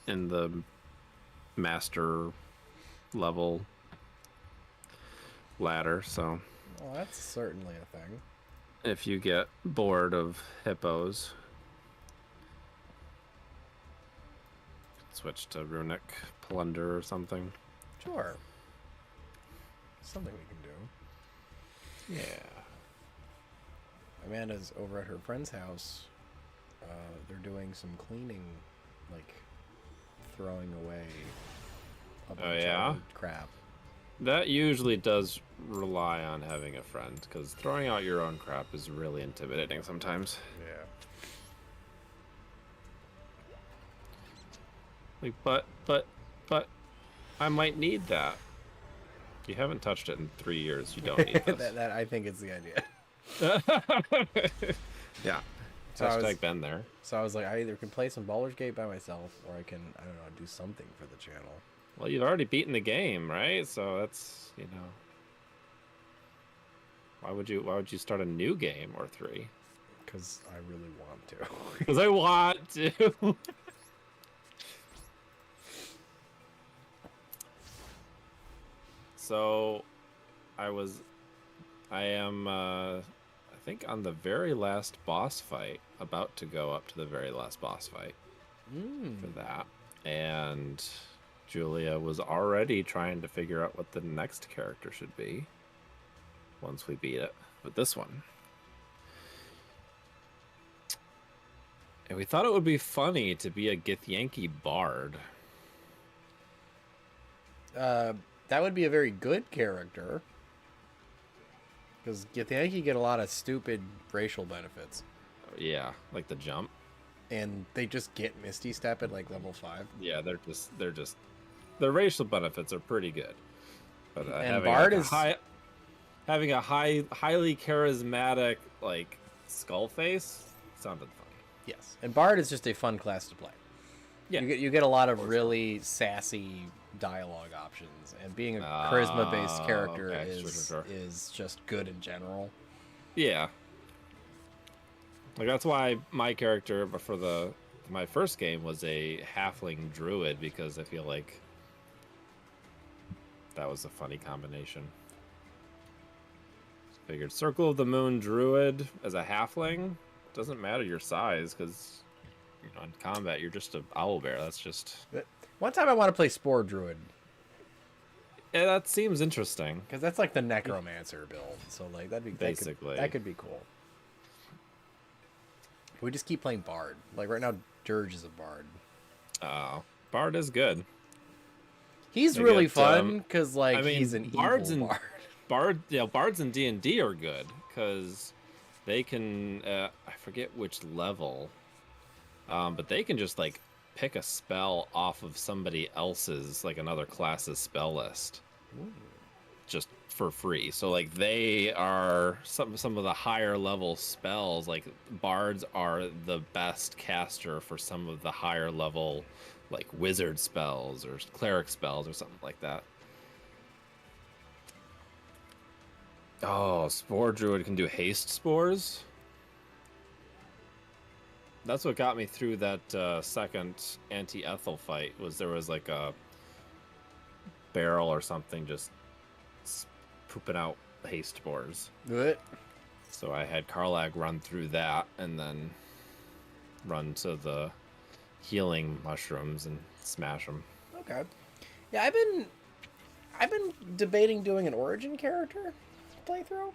in the master level ladder. So Well, that's certainly a thing. if you get bored of hippos, switch to runic plunder or something. Sure. Something we can do. Yeah. Amanda's over at her friend's house. They're doing some cleaning, like throwing away a bunch of crap. That usually does rely on having a friend, because throwing out your own crap is really intimidating sometimes. Yeah. Like, but, I might need that. You haven't touched it in 3 years. You don't need this. that I think is the idea. Yeah. So Hashtag been there. So I was like, I either can play some Baldur's Gate by myself, or I can, I don't know, do something for the channel. Well, you've already beaten the game, right? So that's, you know. Why would you start a new game or 3? Because I really want to. Because I want to. So, I am, I think on the very last boss fight, about to go up to the very last boss fight for that. And Julia was already trying to figure out what the next character should be once we beat it with this one. And we thought it would be funny to be a Githyanki bard. That would be a very good character. Because Githyanki get a lot of stupid racial benefits. Yeah, like the jump. And they just get Misty Step at like level 5. Yeah, their racial benefits are pretty good. But And having Bard like is having a highly charismatic like skull face sounded funny. yes, and Bard is just a fun class to play. Yeah, You get a lot of really sassy dialogue options, and being a charisma based character okay. Sure. is just good in general. Yeah, like that's why my character for my first game was a halfling druid, because I feel like that was a funny combination. Figured Circle of the Moon druid as a halfling, doesn't matter your size, because you know in combat you're just an owlbear. That's just. But one time I want to play Spore Druid. Yeah, that seems interesting. Because that's like the Necromancer build. So like that'd be basically that could be cool. We just keep playing Bard. Like right now, Dirge is a Bard. Bard is good. He's really fun because like he's an bards evil Bard. Bards in D&D are good because they can. I forget which level, but they can just like pick a spell off of somebody else's, like another class's spell list. Ooh. Just for free. So like they are some of the higher level spells, like bards are the best caster for some of the higher level like wizard spells or cleric spells or something like that. Oh, Spore Druid can do haste spores. That's what got me through that second anti-Ethel fight. There was like a barrel or something just pooping out haste spores. Good. So I had Karlach run through that and then run to the healing mushrooms and smash them. Okay. Yeah, I've been debating doing an origin character playthrough.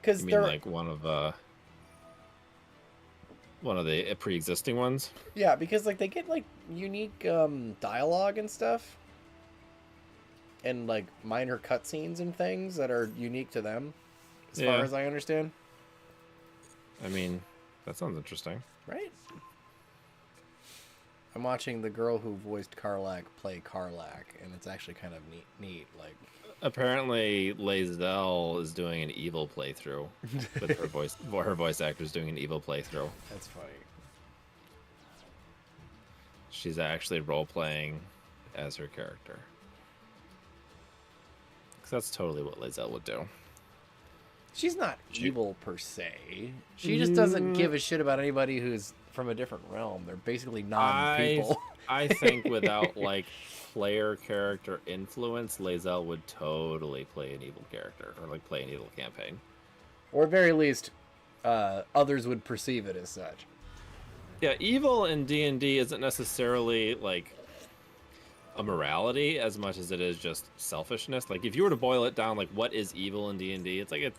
Because you mean like one of the pre-existing ones? Yeah, because like they get like unique dialogue and stuff. And like minor cutscenes and things that are unique to them, as far as I understand. I mean, that sounds interesting, right? I'm watching the girl who voiced Karlach play Karlach, and it's actually kind of neat. Like, apparently, Lae'zel is doing an evil playthrough with her voice actor's doing an evil playthrough. That's funny. She's actually role playing as her character. That's totally what Lae'zel would do. She's not evil per se. She just doesn't give a shit about anybody who's from a different realm. They're basically I non-people. I think without like player character influence, Lae'zel would totally play an evil character or like play an evil campaign. Or at very least, others would perceive it as such. Yeah, evil in D&D isn't necessarily like a morality as much as it is just selfishness. Like if you were to boil it down, like what is evil in D&D? It's like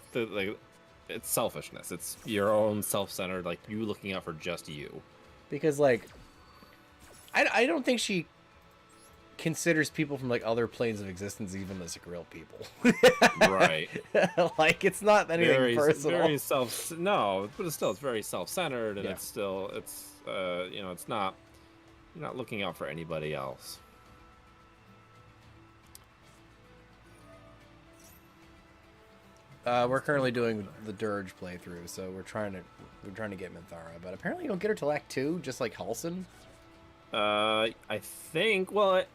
it's selfishness. It's your own self-centered, like you looking out for just you. Because like, I don't think she considers people from like other planes of existence even as like real people. Right. Like it's not anything personal. Very no, but it's very self-centered, and Yeah. it's you know, it's not, you're not looking out for anybody else. We're currently doing the Dirge playthrough, so we're trying to get Minthara, but apparently you don't get her till Act 2, just like Halsin. I think, right,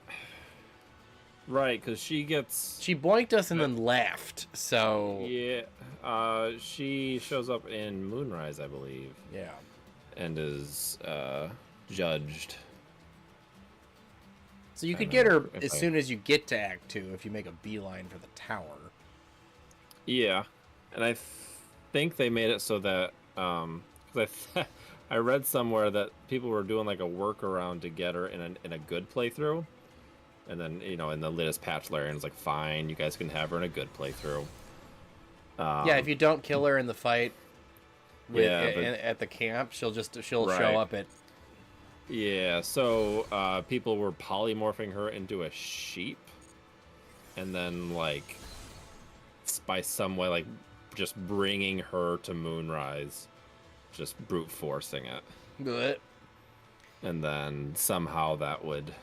because she boinked us and then left, so yeah, she shows up in Moonrise, I believe. Yeah. And is judged. So you could get her as soon as you get to Act 2 if you make a beeline for the tower. Yeah, and I think they made it so that because I read somewhere that people were doing like a workaround to get her in a good playthrough, and then you know in the latest patch, Larian's like, fine, you guys can have her in a good playthrough. Yeah, if you don't kill her in the fight at the camp, she'll Right. show up at. Yeah, so people were polymorphing her into a sheep, and then like by some way like just bringing her to Moonrise, just brute forcing it. Good. And then somehow that would...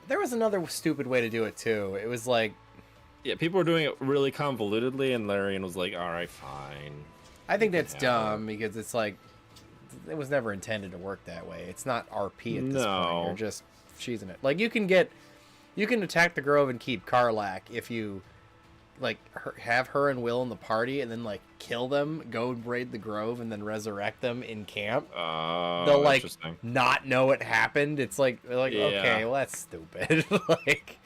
There was another stupid way to do it too. It was like... Yeah, people were doing it really convolutedly, and Larian was like, alright, fine. I think that's dumb, because it's like... It was never intended to work that way. It's not RP at this point. You're just cheesing it. Like, you can attack the Grove and keep Karlach if you... like have her and Will in the party and then like kill them, go raid the Grove, and then resurrect them in camp. They'll like not know it happened. It's like yeah. Okay, well that's stupid. Like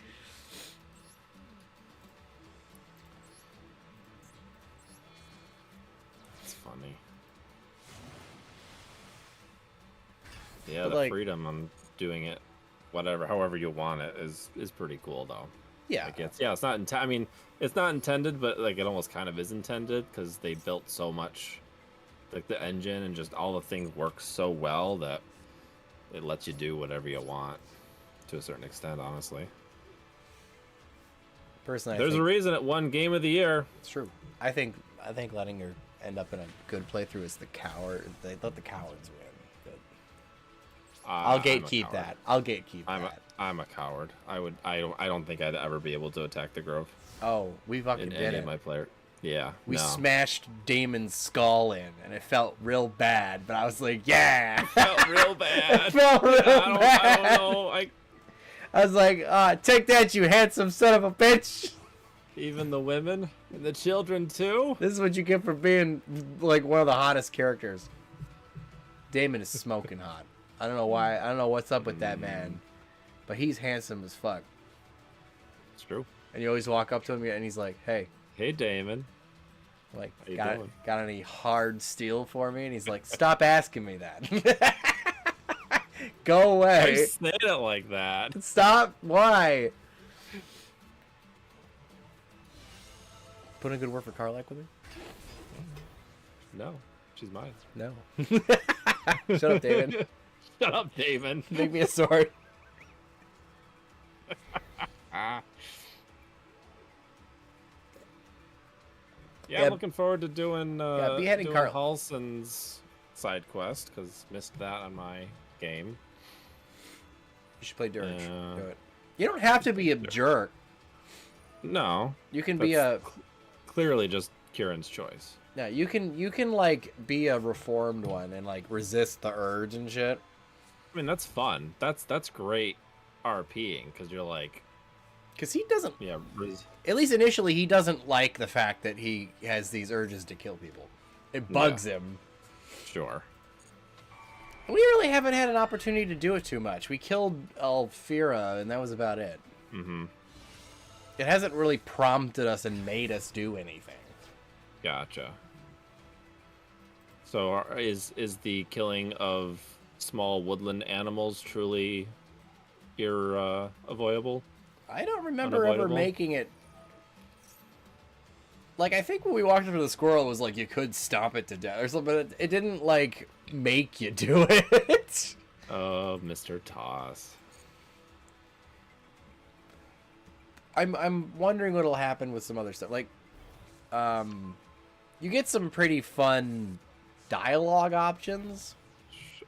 it's funny. Yeah, but the like, freedom on doing it however you want it is pretty cool though. Yeah. Like it's not I mean, it's not intended, but like it almost kind of is intended because they built so much, like the engine and just all the things work so well that it lets you do whatever you want to a certain extent, honestly. Personally, there's a reason it won Game of the Year. It's true. I think letting her end up in a good playthrough is the coward. They let the cowards win. But I'll gatekeep that. I'll gatekeep that. I'm a coward. I don't think I'd ever be able to attack the Grove. Oh, we fucking did it. My player. Yeah. We smashed Damon's skull in, and it felt real bad. But I was like, yeah. It felt real bad. It felt real bad. I don't know. I was like, take that, you handsome son of a bitch. Even the women and the children too. This is what you get for being like one of the hottest characters. Damon is smoking hot. I don't know why. I don't know what's up with that man, but he's handsome as fuck. It's true. And you always walk up to him and he's like, "Hey, Damon, like, got any hard steel for me?" And he's like, "Stop asking me that. Go away." I said it like that. Stop. Why? Put in a good word for Karlach with me? No, she's mine. No. Shut up, David. Shut up, David. Make me a sword. Yeah, I'm looking forward to doing beheading Halsin's side quest, because missed that on my game. You should play Dirge. Do it. You don't have to be a jerk. No. You can be a... Clearly just Kieran's choice. Yeah, you can like be a reformed one and like resist the urge and shit. I mean, that's fun. That's great RPing, because you're like... Because he doesn't... Yeah. At least initially, he doesn't like the fact that he has these urges to kill people. It bugs him. Sure. We really haven't had an opportunity to do it too much. We killed Alfira, and that was about it. Mm-hmm. It hasn't really prompted us and made us do anything. Gotcha. So is the killing of small woodland animals truly avoidable? I don't remember ever making it. Like, I think when we walked up to the squirrel, it was like you could stomp it to death or something, but it didn't, like, make you do it. Oh, Mr. Toss. I'm wondering what'll happen with some other stuff. Like, you get some pretty fun dialogue options.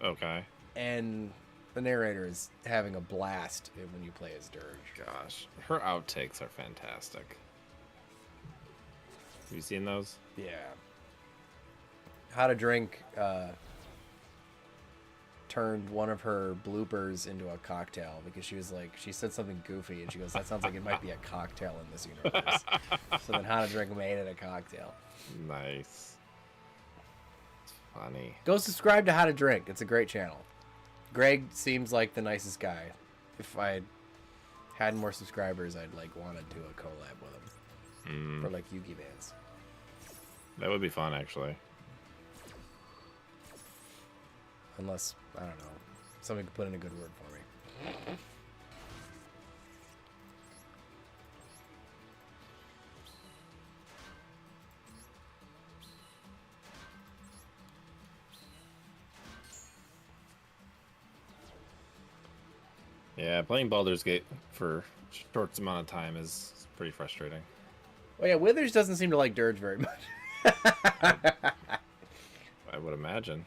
Okay. And the narrator is having a blast when you play as Dirge. Gosh, her outtakes are fantastic. Have you seen those? Yeah. How to Drink turned one of her bloopers into a cocktail because she was like, she said something goofy and she goes, that sounds like it might be a cocktail in this universe. So then How to Drink made it a cocktail. Nice. It's funny. Go subscribe to How to Drink. It's a great channel. Greg seems like the nicest guy. If I had more subscribers, I'd like want to do a collab with him. For like Yugi bands. That would be fun, actually. Unless, I don't know, somebody could put in a good word for me. Yeah, playing Baldur's Gate for short amount of time is pretty frustrating. Oh yeah, Withers doesn't seem to like Dirge very much. I would imagine.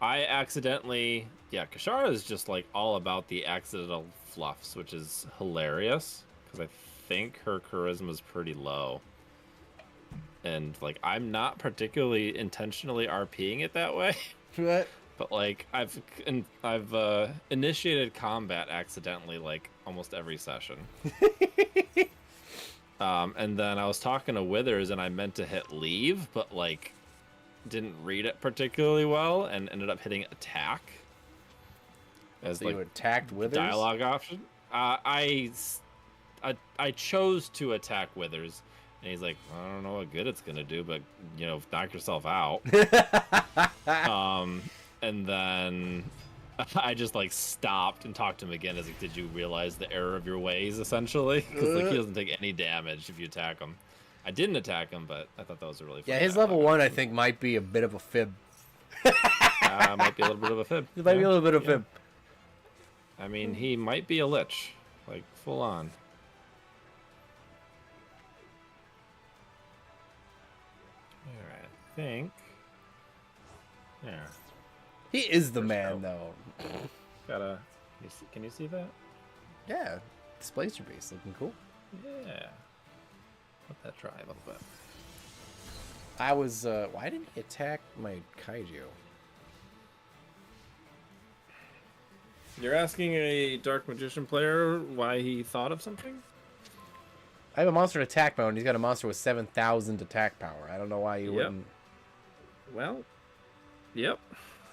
I accidentally... Yeah, Kashara is just like all about the accidental fluffs, which is hilarious. Because I think her charisma is pretty low. And like, I'm not particularly intentionally RPing it that way. What? But like, I've initiated combat accidentally like almost every session. And then I was talking to Withers and I meant to hit leave, but like didn't read it particularly well and ended up hitting attack. As so like you attacked Withers? Dialogue option. I chose to attack Withers, and he's like, I don't know what good it's gonna do, but you know, knock yourself out. And then I just like stopped and talked to him again. As like, did you realize the error of your ways, essentially? Because like he doesn't take any damage if you attack him. I didn't attack him, but I thought that was a really fun his level 1 I think might be a bit of a fib. Might be a little bit of a fib. It might be a little bit of fib. I mean, he might be a lich, like full on. All right, I think. Yeah. He is the man, though. Can you see that? Yeah. Displays your piece. Looking cool. Yeah. Let that try a little bit. I was, why didn't he attack my kaiju? You're asking a Dark Magician player why he thought of something? I have a monster in attack mode, and he's got a monster with 7,000 attack power. I don't know why you wouldn't. Well, yep.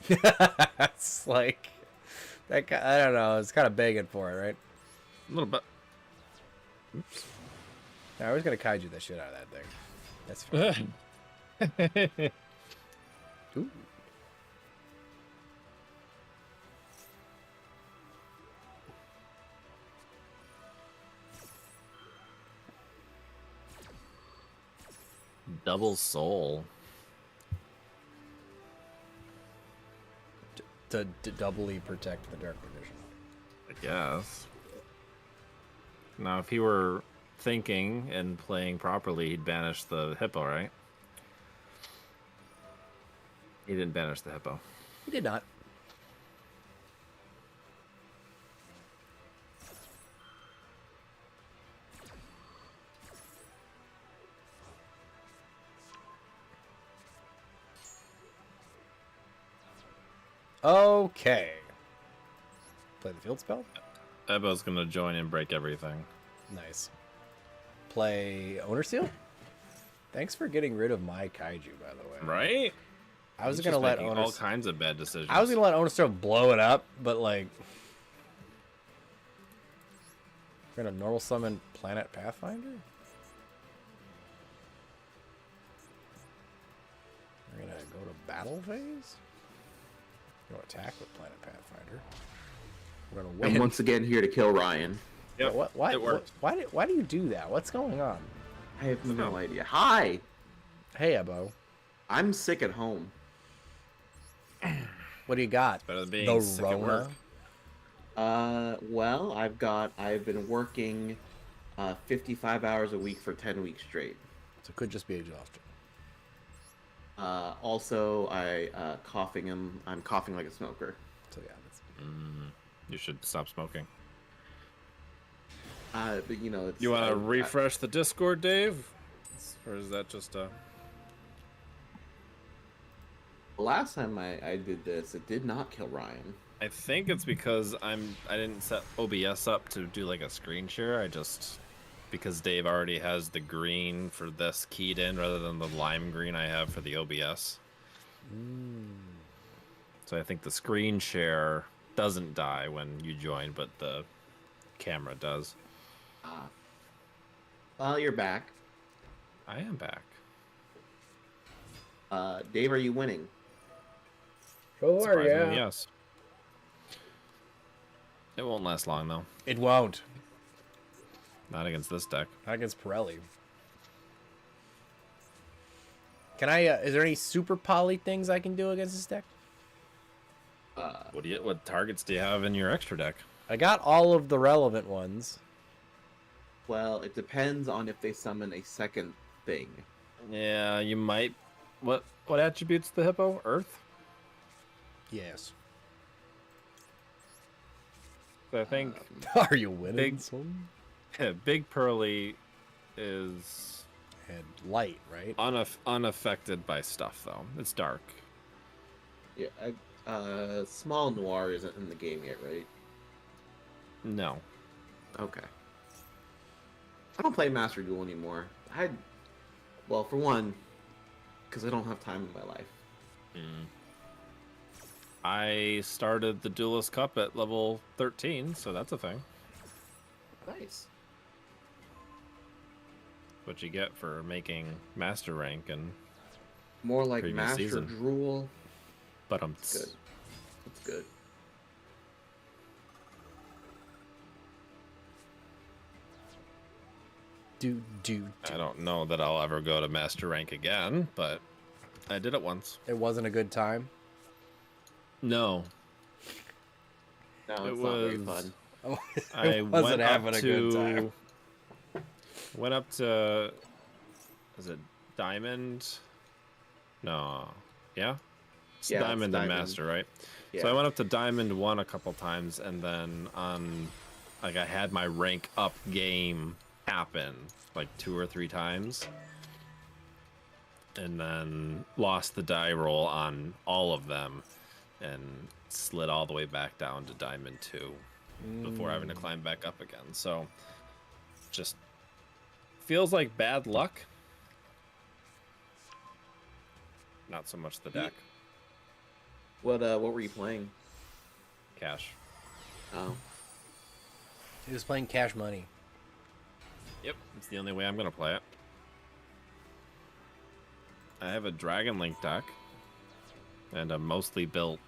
It's like, that guy, I don't know, it's kind of begging for it, right? A little bit. Oops. Now, we're just going to kaiju the shit out of that thing. That's fine. Ooh. Double soul. To doubly protect the Dark Magician. I guess. Now, if he were thinking and playing properly, he'd banish the Hippo, right? He didn't banish the Hippo. He did not. Okay. Play the field spell. Ebbo's gonna join and break everything. Nice. Play Owner Seal. Thanks for getting rid of my kaiju, by the way. Right? I was He's gonna just let making all kinds of bad decisions. I was gonna let Onistorm blow it up, but like, we're gonna normal summon Planet Pathfinder. We're gonna go to battle phase. We're gonna attack with Planet Pathfinder. We're gonna win. I'm once again here to kill Ryan. Yep, Why? it worked. Why do you do that? What's going on? I have no idea. Hi! Hey, Ebo. I'm sick at home. What do you got? Better than being The sick at work. Rona? Well, I've been working 55 hours a week for 10 weeks straight. So it could just be exhaustion. Also, I'm coughing like a smoker. So yeah, that's... You should stop smoking. But you know, it's, You want to refresh the Discord, Dave? Or is that just a... the last time I did this, it did not kill Ryan. I think it's because I didn't set OBS up to do like a screen share. I just... Because Dave already has the green for this keyed in rather than the lime green I have for the OBS. So I think the screen share doesn't die when you join, but the camera does. Well, you're back. I am back. Dave, are you winning? Sure, Surprisingly, yes. It won't last long, though. It won't. Not against this deck. Not against Pirelli. Can I? Is there any super poly things I can do against this deck? What targets do you have in your extra deck? I got all of the relevant ones. Well, it depends on if they summon a second thing. Yeah, you might. What attributes the Hippo? Earth? Yes. I think Are you winning? Big- Some? Big Pearly is And light, right? unaffected by stuff, though. It's dark. Yeah, Small Noir isn't in the game yet, right? No. Okay. I don't play Master Duel anymore. Well, for one, because I don't have time in my life. I started the Duelist Cup at level 13, so that's a thing. Nice. What you get for making Master Rank and... More like Previous Master season. Drool. But Good. It's good. I don't know that I'll ever go to Master Rank again, but I did it once. It wasn't a good time. No. No, It it's not very was- fun. I wasn't went having up a to, good time. Went up to, is it Diamond? No, yeah, it's Yeah, it's Diamond and Diamond. Master, right? Yeah. So I went up to Diamond 1 a couple times, and then on, like, I had my rank up game happen like 2 or 3 times, and then lost the die roll on all of them, and slid all the way back down to Diamond 2 before having to climb back up again. So just feels like bad luck. Not so much the deck. What were you playing? Cash. Oh. He was playing Cash Money. Yep, it's the only way I'm gonna play it. I have a Dragon Link deck and a mostly built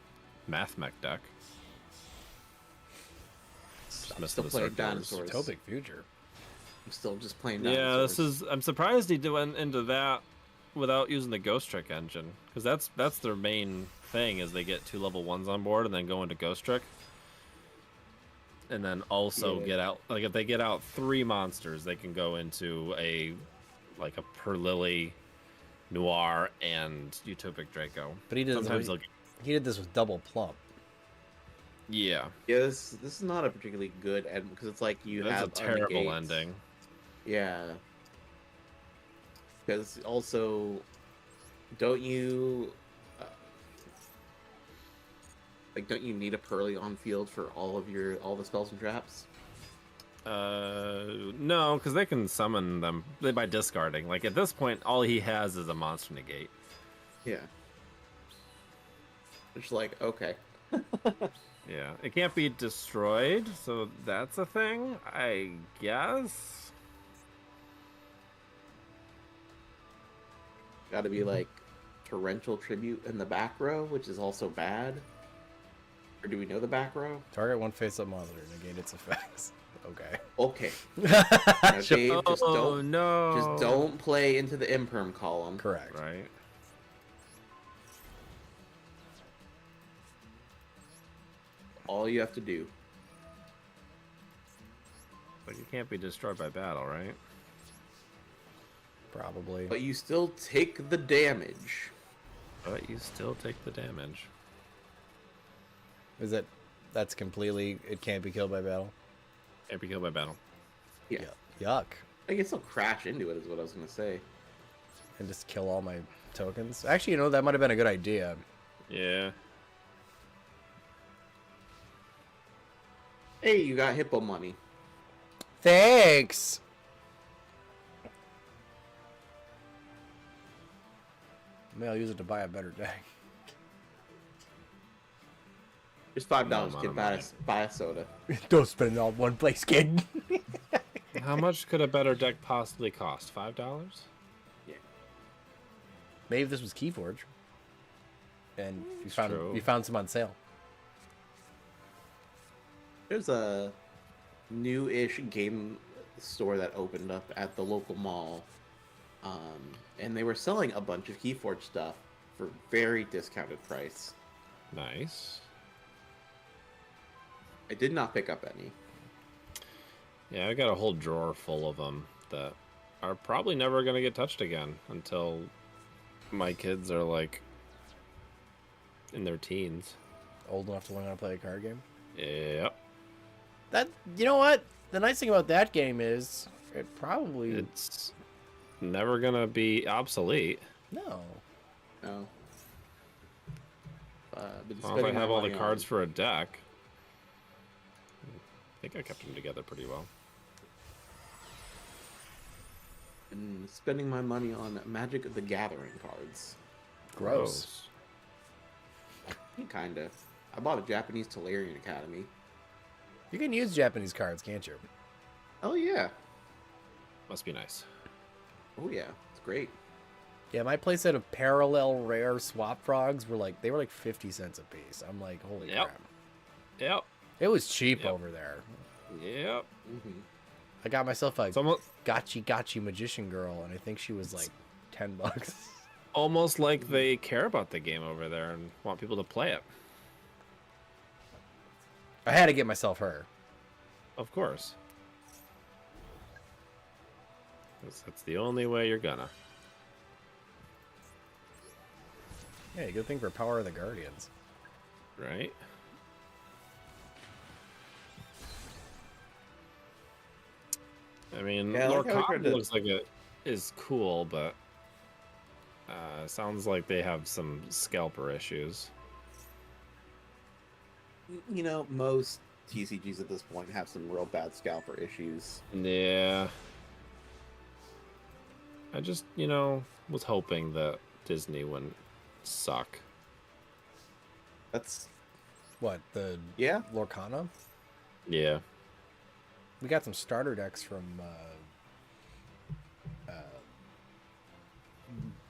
Math Mech deck. Just I'm missing still the playing circulars. dinosaurs. Utopic Future. I'm still just playing Yeah, dinosaurs. this is. I'm surprised he went into that without using the Ghost Trick engine, because that's their main thing is they get 2 level 1s on board and then go into Ghost Trick, and then also Yeah. get out. Like if they get out 3 monsters, they can go into a Perlily, Noir, and Utopic Draco. But he did. Sometimes they'll. He did this with double plump. Yeah, Yeah, this is not a particularly good end because it's like you that's a have terrible unnegates. ending. Yeah. Because also, don't you don't you need a Pearly on field for all the spells and traps? No, because they can summon them by discarding. Like at this point, all he has is a monster negate. Yeah. It's like, okay. Yeah, it can't be destroyed, so that's a thing, I guess. Got to be like torrential tribute in the back row, which is also bad. Or do we know the back row? Target one face-up monster, negate its effects. Okay. Okay. Now, Dave, Oh no! just don't play into the imperm column. Correct. Right. All you have to do. But you can't be destroyed by battle, right? Probably. But you still take the damage. But you still take the damage. Is it? That's completely. It can't be killed by battle. Can't be killed by battle. Yeah. Yuck. I guess I'll crash into it, is what I was going to say. And just kill all my tokens. Actually, you know, that might have been a good idea. Yeah. Hey, you got Hippo money. Thanks. Maybe I'll use it to buy a better deck. Here's $5, No, kid. money. Buy a soda. Don't spend it all in one place, kid. How much could a better deck possibly cost? $5? Yeah. Maybe if this was Keyforge, and It's true. you found some on sale. There's a new-ish game store that opened up at the local mall. And they were selling a bunch of Keyforge stuff for very discounted price. Nice. I did not pick up any. Yeah, I got a whole drawer full of them that are probably never going to get touched again until my kids are like in their teens. Old enough to learn how to play a card game. Yep. That, you know what? The nice thing about that game is it probably It's never going to be obsolete. no. No. Been Well, if I spending my have all the money cards on- for a deck, I think I kept them together pretty well. been spending my money on Magic the Gathering cards. Gross. Kinda. I bought a Japanese Tolarian Academy. You can use Japanese cards, can't you? Oh yeah. Must be nice. Oh yeah. It's great. Yeah, my playset of parallel rare swap frogs were like 50 cents a piece. I'm like, holy Yep. crap. Yep. It was cheap Yep. over there. Yep. Mm-hmm. I got myself a It's almost, gotchi magician girl, and I think she was like $10. almost like they care about the game over there and want people to play it. I had to get myself her. Of course. That's the only way you're gonna. Yeah, good thing for Power of the Guardians. Right? I mean, Yeah, I like how we Lorcana tried to- looks like it is cool, but sounds like they have some scalper issues. You know, most TCGs at this point have some real bad scalper issues. Yeah. I just, was hoping that Disney wouldn't suck. That's What, the yeah. Lorcana? Yeah. We got some starter decks from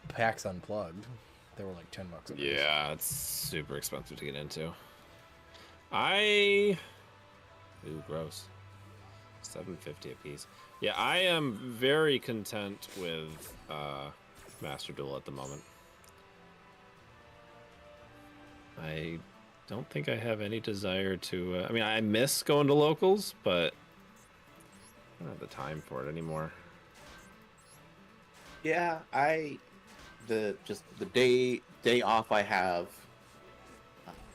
PAX Unplugged. They were like $10 a piece. Yeah, it's super expensive to get into. Ooh, gross. $7.50 a piece. Yeah, I am very content with Master Duel at the moment. I don't think I have any desire to. I mean, I miss going to locals, but I don't have the time for it anymore. Yeah, the day off I have,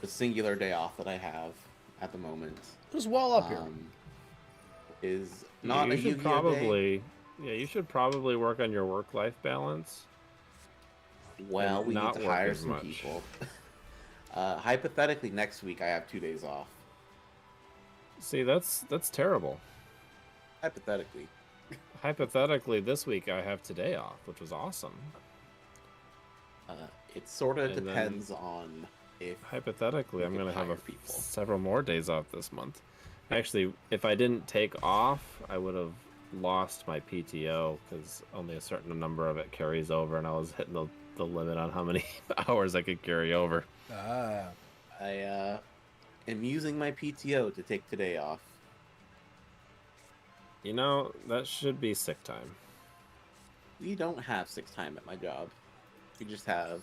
the singular day off that I have at the moment, Just wall up here. is not you a should Yu-Gi-Oh probably, yeah, you should probably work on your work-life balance. day. Well, and we need not to work hire as some much. people. Hypothetically, next week I have 2 days off. See, that's terrible. Hypothetically. Hypothetically, this week I have today off, which was awesome. It sort of And then- depends on hypothetically, I'm going to have hire people. several more days off this month. Actually, if I didn't take off, I would have lost my PTO because only a certain number of it carries over, and I was hitting the limit on how many hours I could carry over. Ah. I am using my PTO to take today off. You know, that should be sick time. We don't have sick time at my job. We just have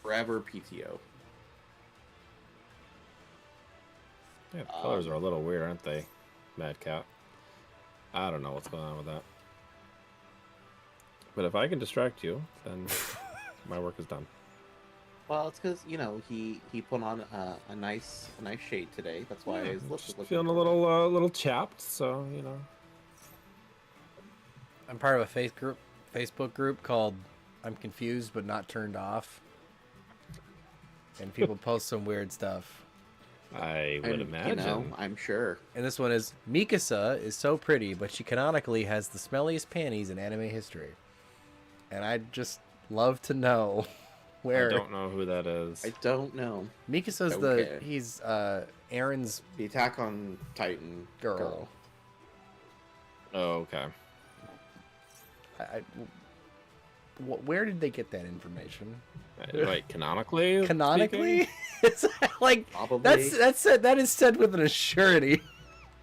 forever PTO. Yeah, the colors are a little weird, aren't they, Mad Cat? I don't know what's going on with that. But if I can distract you, then my work is done. Well, it's because he put on a nice shade today. That's why I was just feeling a little chapped. So I'm part of a Facebook group called "I'm Confused but Not Turned Off," and people post some weird stuff. I would imagine. I'm sure. And this one is Mikasa is so pretty, but she canonically has the smelliest panties in anime history. And I'd just love to know where. I don't know who that is. I don't know. Mikasa's he's Aaron's the Attack on Titan girl. Oh, okay. Where did they get that information? Like canonically? Canonically? It's like Probably. that is said with an assurity.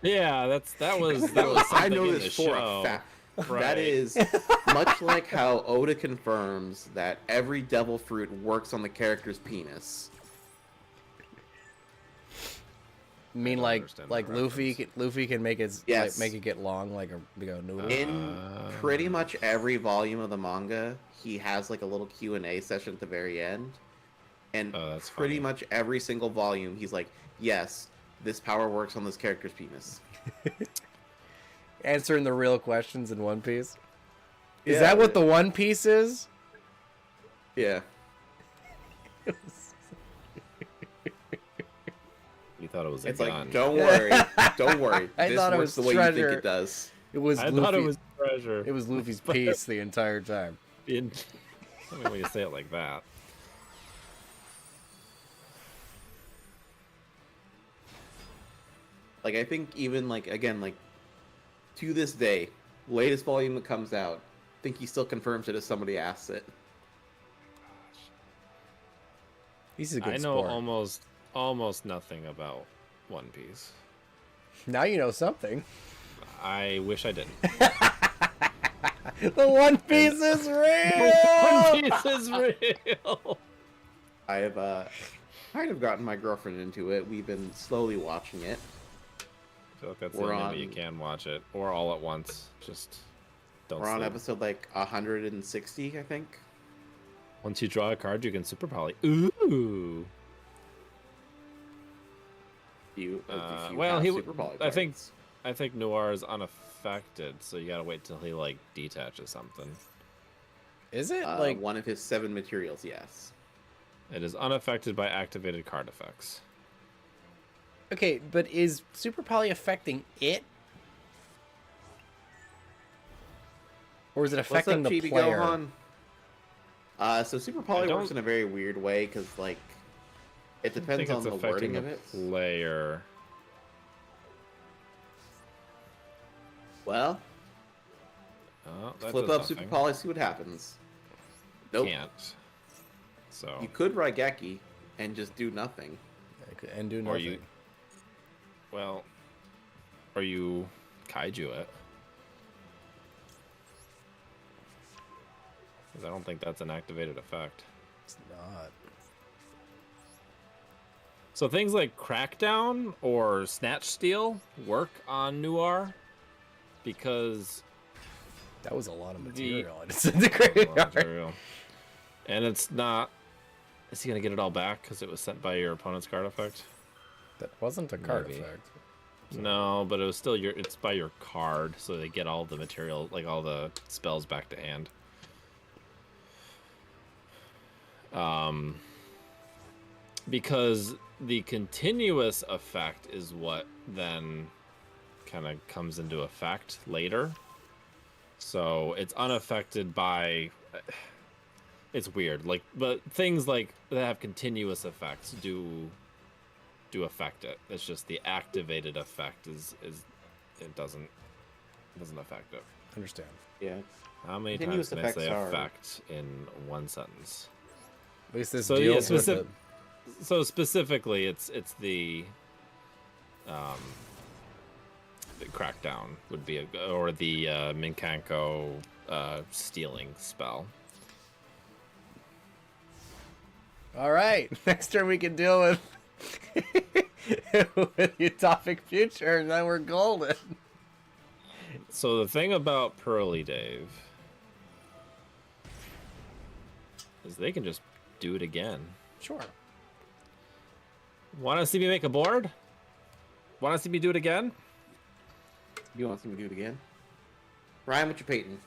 Yeah, that was I know in this the for show. a fact. Right. That is much like how Oda confirms that every devil fruit works on the character's penis. I mean, don't like understand that Luffy can make it make it get long like a noodle. In pretty much every volume of the manga, he has like a little Q&A session at the very end. And that's pretty funny. much every single volume, he's like, yes, this power works on this character's penis. Answering the real questions in One Piece. Is Yeah, that what the One Piece is? Yeah. You thought it was a It's gun. like, don't worry. Don't worry. I This thought it works was the way you treasure. think it does. It was I Luffy. thought it was treasure. It was Luffy's piece the entire time. I mean, when you say it like that. Like, I think even, like, again, like, to this day, latest volume that comes out, I think he still confirms it as somebody asks it. He's a good I know sport. almost nothing about One Piece. Now you know something. I wish I didn't. The One Piece is real! One Piece is real! I have, kind of gotten my girlfriend into it. We've been slowly watching it. I feel like that's We're the only on- way you can watch it. Or all at once. Just don't We're on sleep. episode, like, 160, I think. Once you draw a card, you can super poly. Ooh! Well, I think Noir is unaffected, so you gotta wait till he, like, detaches something. Is it? Like one of his 7 materials, yes. It is unaffected by activated card effects. Okay, but is Super Poly affecting it? Or is it affecting the Chibi player? Gohan? So Super Poly works in a very weird way, because, like, it I depends think on it's the affecting wording the of it. player. Well, Oh, that flip does up Super nothing. Poly, see what happens. Nope. Can't. So. You could Raigeki and just do nothing. And do Or nothing. you. Well. Or you kaiju it. 'Cause I don't think that's an activated effect. It's not. So things like Crackdown or Snatch Steal work on Noir because That was a lot of The- material. And it's in the graveyard. material. And it's not. Is he gonna get it all back because it was sent by your opponent's card effect? That wasn't a card Maybe. effect. No, but it was still your. It's by your card, so they get all the material, like all the spells, back to hand. Because the continuous effect is what then kind of comes into effect later. So it's unaffected by. it's weird. Like, but things like that have continuous effects do affect it. It's just the activated effect is it doesn't affect it. Understand. Yeah. How many Continuous times can I say effects are- effect in one sentence? At least this So yeah, deals with it. so specifically, it's the crackdown would be or the Minkanko stealing spell. All right, next turn we can deal with with the Utopic Future, and then we're golden. So the thing about Pearly, Dave, is they can just do it again. Sure. Want to see me make a board? Want to see me do it again? You want to see me do it again? Ryan, what you painting?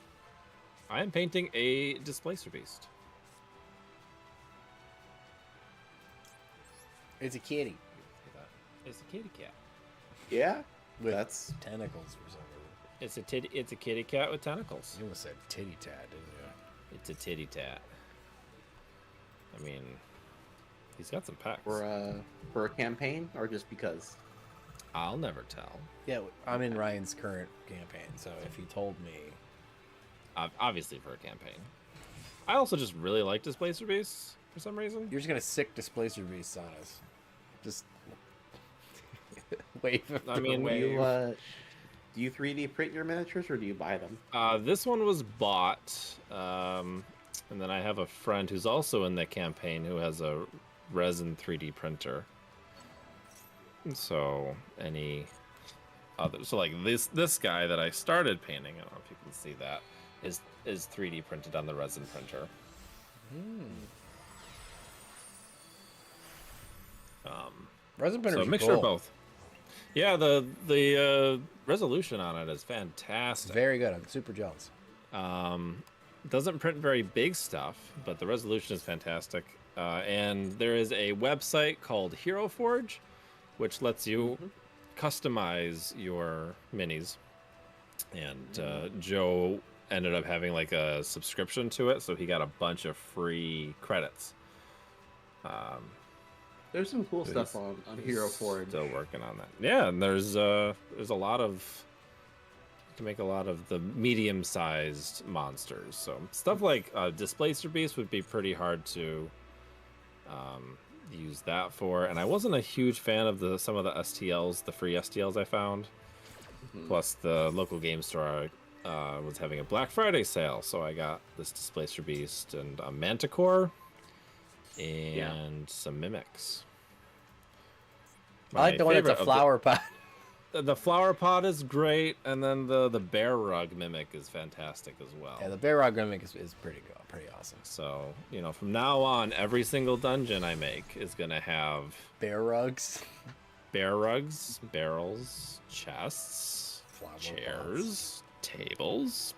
I am painting a Displacer Beast. It's a kitty It's a kitty cat. Yeah? with That's... tentacles for some reason. It's a kitty cat with tentacles. You almost said titty tat, didn't you? It's a titty tat. I mean, he's got some pecs. For a campaign, or just because? I'll never tell. Yeah, I'm in Ryan's current campaign, so if he told me... Obviously for a campaign. I also just really like Displacer Beasts for some reason. You're just going to sick Displacer Beasts on us. Just wave them I mean, away. Do you 3D print your miniatures, or do you buy them? This one was bought, and then I have a friend who's also in the campaign who has a resin 3D printer. So any other, so like this guy that I started painting, I don't know if you can see that, is 3D printed on the resin printer. Resin printers So a are mixture cool. of both. Yeah, the resolution on it is It's fantastic. very good. I'm super jealous. Doesn't print very big stuff, but the resolution is fantastic. And there is a website called Hero Forge, which lets you customize your minis. And Joe ended up having like a subscription to it, so he got a bunch of free credits. There's some cool stuff on Hero Forge. Still working on that. Yeah, and there's a lot of, you can make a lot of the medium-sized monsters. So stuff like Displacer Beast would be pretty hard to use that for. And I wasn't a huge fan of some of the STLs, the free STLs I found. Plus the local game store was having a Black Friday sale, so I got this Displacer Beast and a Manticore and some Mimics. I like the one that's a flower pot. The flower pot is great, and then the bear rug mimic is fantastic as well. Yeah, the bear rug mimic is pretty good, pretty awesome. So, from now on, every single dungeon I make is going to have Bear rugs. bear rugs, barrels, chests, Flower chairs, tables.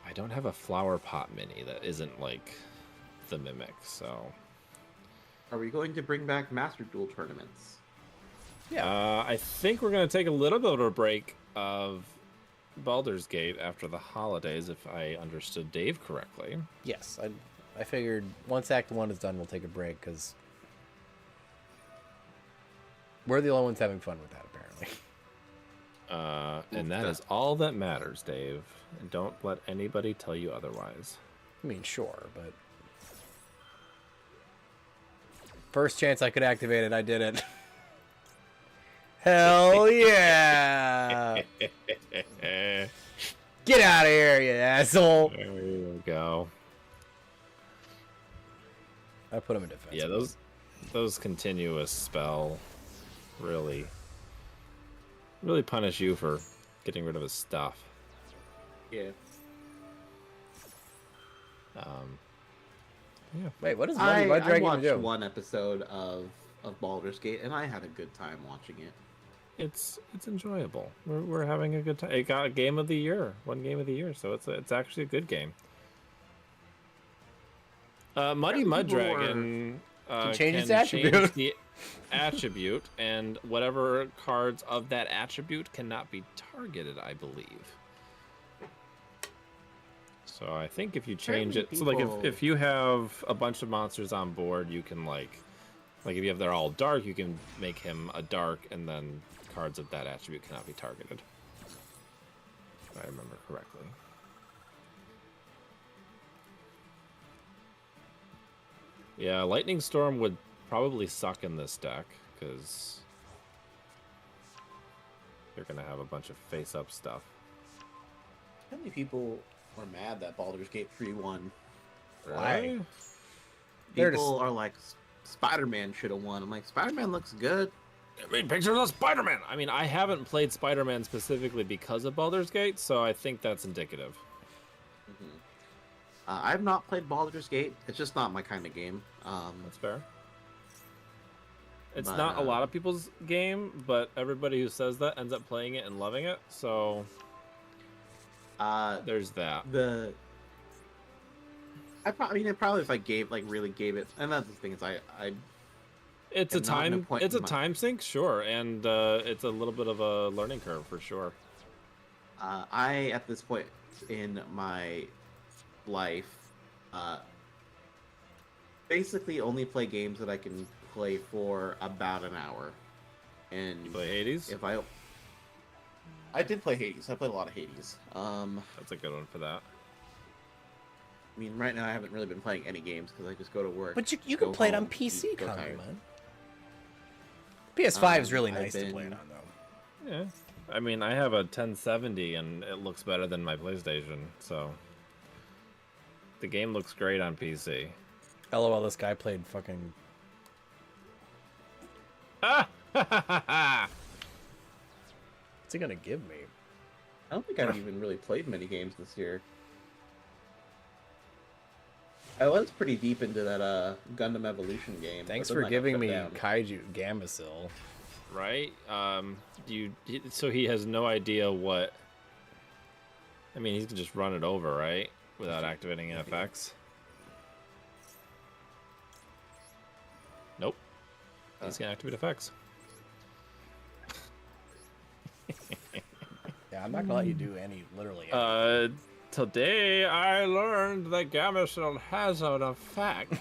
I don't have a flower pot mini that isn't like the mimic, so... Are we going to bring back Master Duel tournaments? Yeah. I think we're going to take a little bit of a break of Baldur's Gate after the holidays, if I understood Dave correctly. Yes, I figured once Act 1 is done, we'll take a break, because we're the only ones having fun with that, apparently. And that is all that matters, Dave. And don't let anybody tell you otherwise. I mean, sure, but... First chance I could activate it, I did it. Hell yeah! Get out of here, you asshole! There you go. I put him in defense. Yeah, those continuous spell really punish you for getting rid of his stuff. Yeah. Yeah. Wait, what is I Dragon watched do? one episode of Baldur's Gate, and I had a good time watching it. It's enjoyable. We're having a good time. It got a game of the year, one game of the year, so it's actually a good game. Muddy Mud Dragon Can change its can attribute. change the attribute, and whatever cards of that attribute cannot be targeted, I believe. So I think if you change Apparently it, so like people- if you have a bunch of monsters on board, you can like if you have they're all dark, you can make him a dark, and then cards of that attribute cannot be targeted. If I remember correctly. Yeah, Lightning Storm would probably suck in this deck, because they're going to have a bunch of face-up stuff. How many people are mad that Baldur's Gate 3 won? Why? People are like, Spider-Man should have won. I'm like, Spider-Man looks good. I mean, pictures of Spider-Man! I mean, I haven't played Spider-Man specifically because of Baldur's Gate, so I think that's indicative. I've not played Baldur's Gate. It's just not my kind of game. That's fair. It's But, not a lot of people's game, but everybody who says that ends up playing it and loving it, so there's that. I probably if I really gave it, and that's the thing is It's am not in a point it's a in my- time sink, sure, and it's a little bit of a learning curve for sure. I at this point in my life basically only play games that I can play for about an hour. And You play Hades? if I did play Hades. I played a lot of Hades. That's a good one for that. I mean, right now I haven't really been playing any games because I just go to work. But you go can play it on home, PC, go Congo, tired. man. PS5 is really I've nice to play it been- on, though. Yeah. I mean, I have a 1070 and it looks better than my PlayStation, so the game looks great on PC. LOL, this guy played fucking... Ah! What's he gonna give me? I don't think I've even really played many games this year. I was pretty deep into that Gundam Evolution game. Thanks but for then I got giving shut me down. Kaiju Gamacil. Right? So he has no idea what. I mean, he can just run it over, right? Without activating FX. Nope. He's gonna activate FX. Yeah, I'm not gonna let you do literally any. Today I learned that Gamacil has an effect.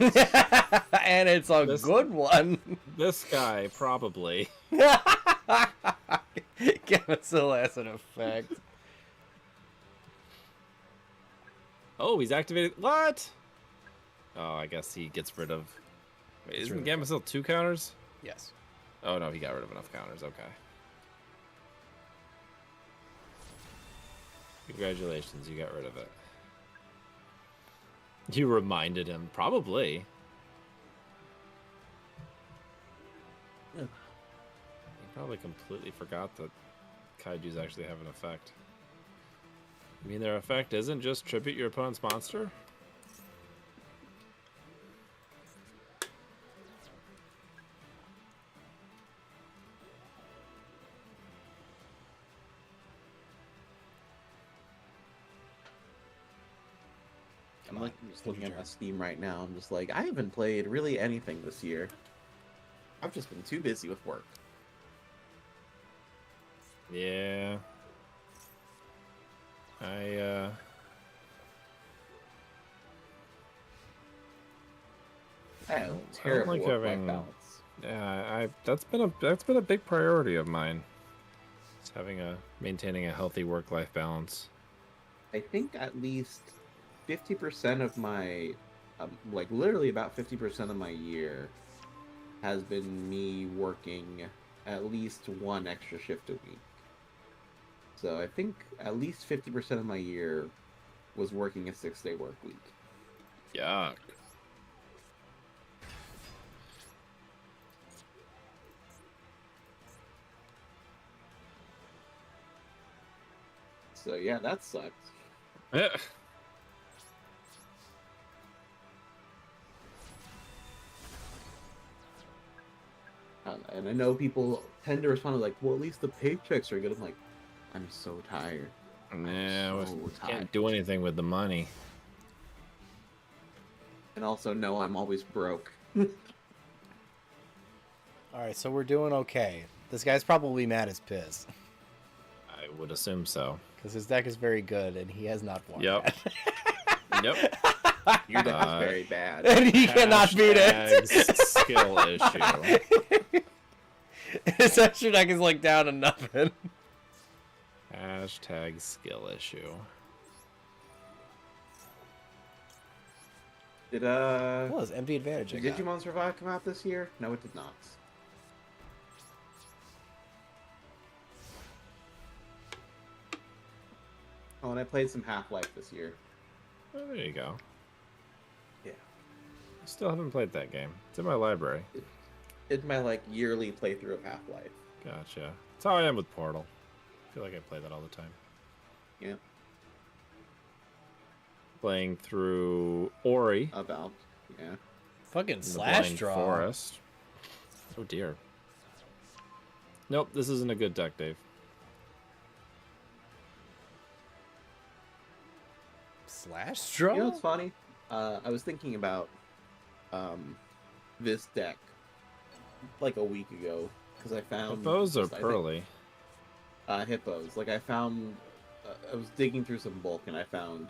And it's a good one. This guy probably. Gamacil has an effect. Oh, he's activated. What? Oh, I guess he gets rid of. Wait, isn't Gamacil 2 counters? Yes. Oh no, he got rid of enough counters. Okay. Congratulations, you got rid of it. You reminded him, probably. Yeah. He probably completely forgot that kaijus actually have an effect. You mean their effect isn't just tribute your opponent's monster? I'm like just looking at my Steam right now. I'm just like, I haven't played really anything this year. I've just been too busy with work. Yeah. I have don't terrible like work-life having- balance. Yeah, that's been a big priority of mine. It's maintaining a healthy work-life balance. I think at least 50% of my, like literally about 50% of my year has been me working at least one extra shift a week. So I think at least 50% of my year was working a 6-day work week. Yuck. So yeah, that sucked. Yeah. And I know people tend to respond like, well, at least the paychecks are good. I'm like, I'm so tired. Yeah, we so tired. can't do anything with the money. And also, no, I'm always broke. Alright, so we're doing okay. This guy's probably mad as piss. I would assume so. Because his deck is very good and he has not won. Yep. yet. Yep. Your deck is very bad. And he cannot beat it. Skill issue. His extra deck is like down to nothing. Hashtag skill issue. Did What was empty advantage? did Digimon Survive come out this year? No, it did not. Oh, and I played some Half-Life this year. Oh, there you go. Yeah. I still haven't played that game. It's in my library. It's my like yearly playthrough of Half-Life. Gotcha. That's how I am with Portal. I feel like I play that all the time. Yeah. Playing through Ori. About. Yeah. Fucking in the slash Blind draw. Forest. Oh dear. Nope, this isn't a good deck, Dave. Slash draw? You know what's funny? I was thinking about this deck like a week ago because I found Hippos or just, I think, Pearly? hippos. Like I found, I was digging through some bulk and I found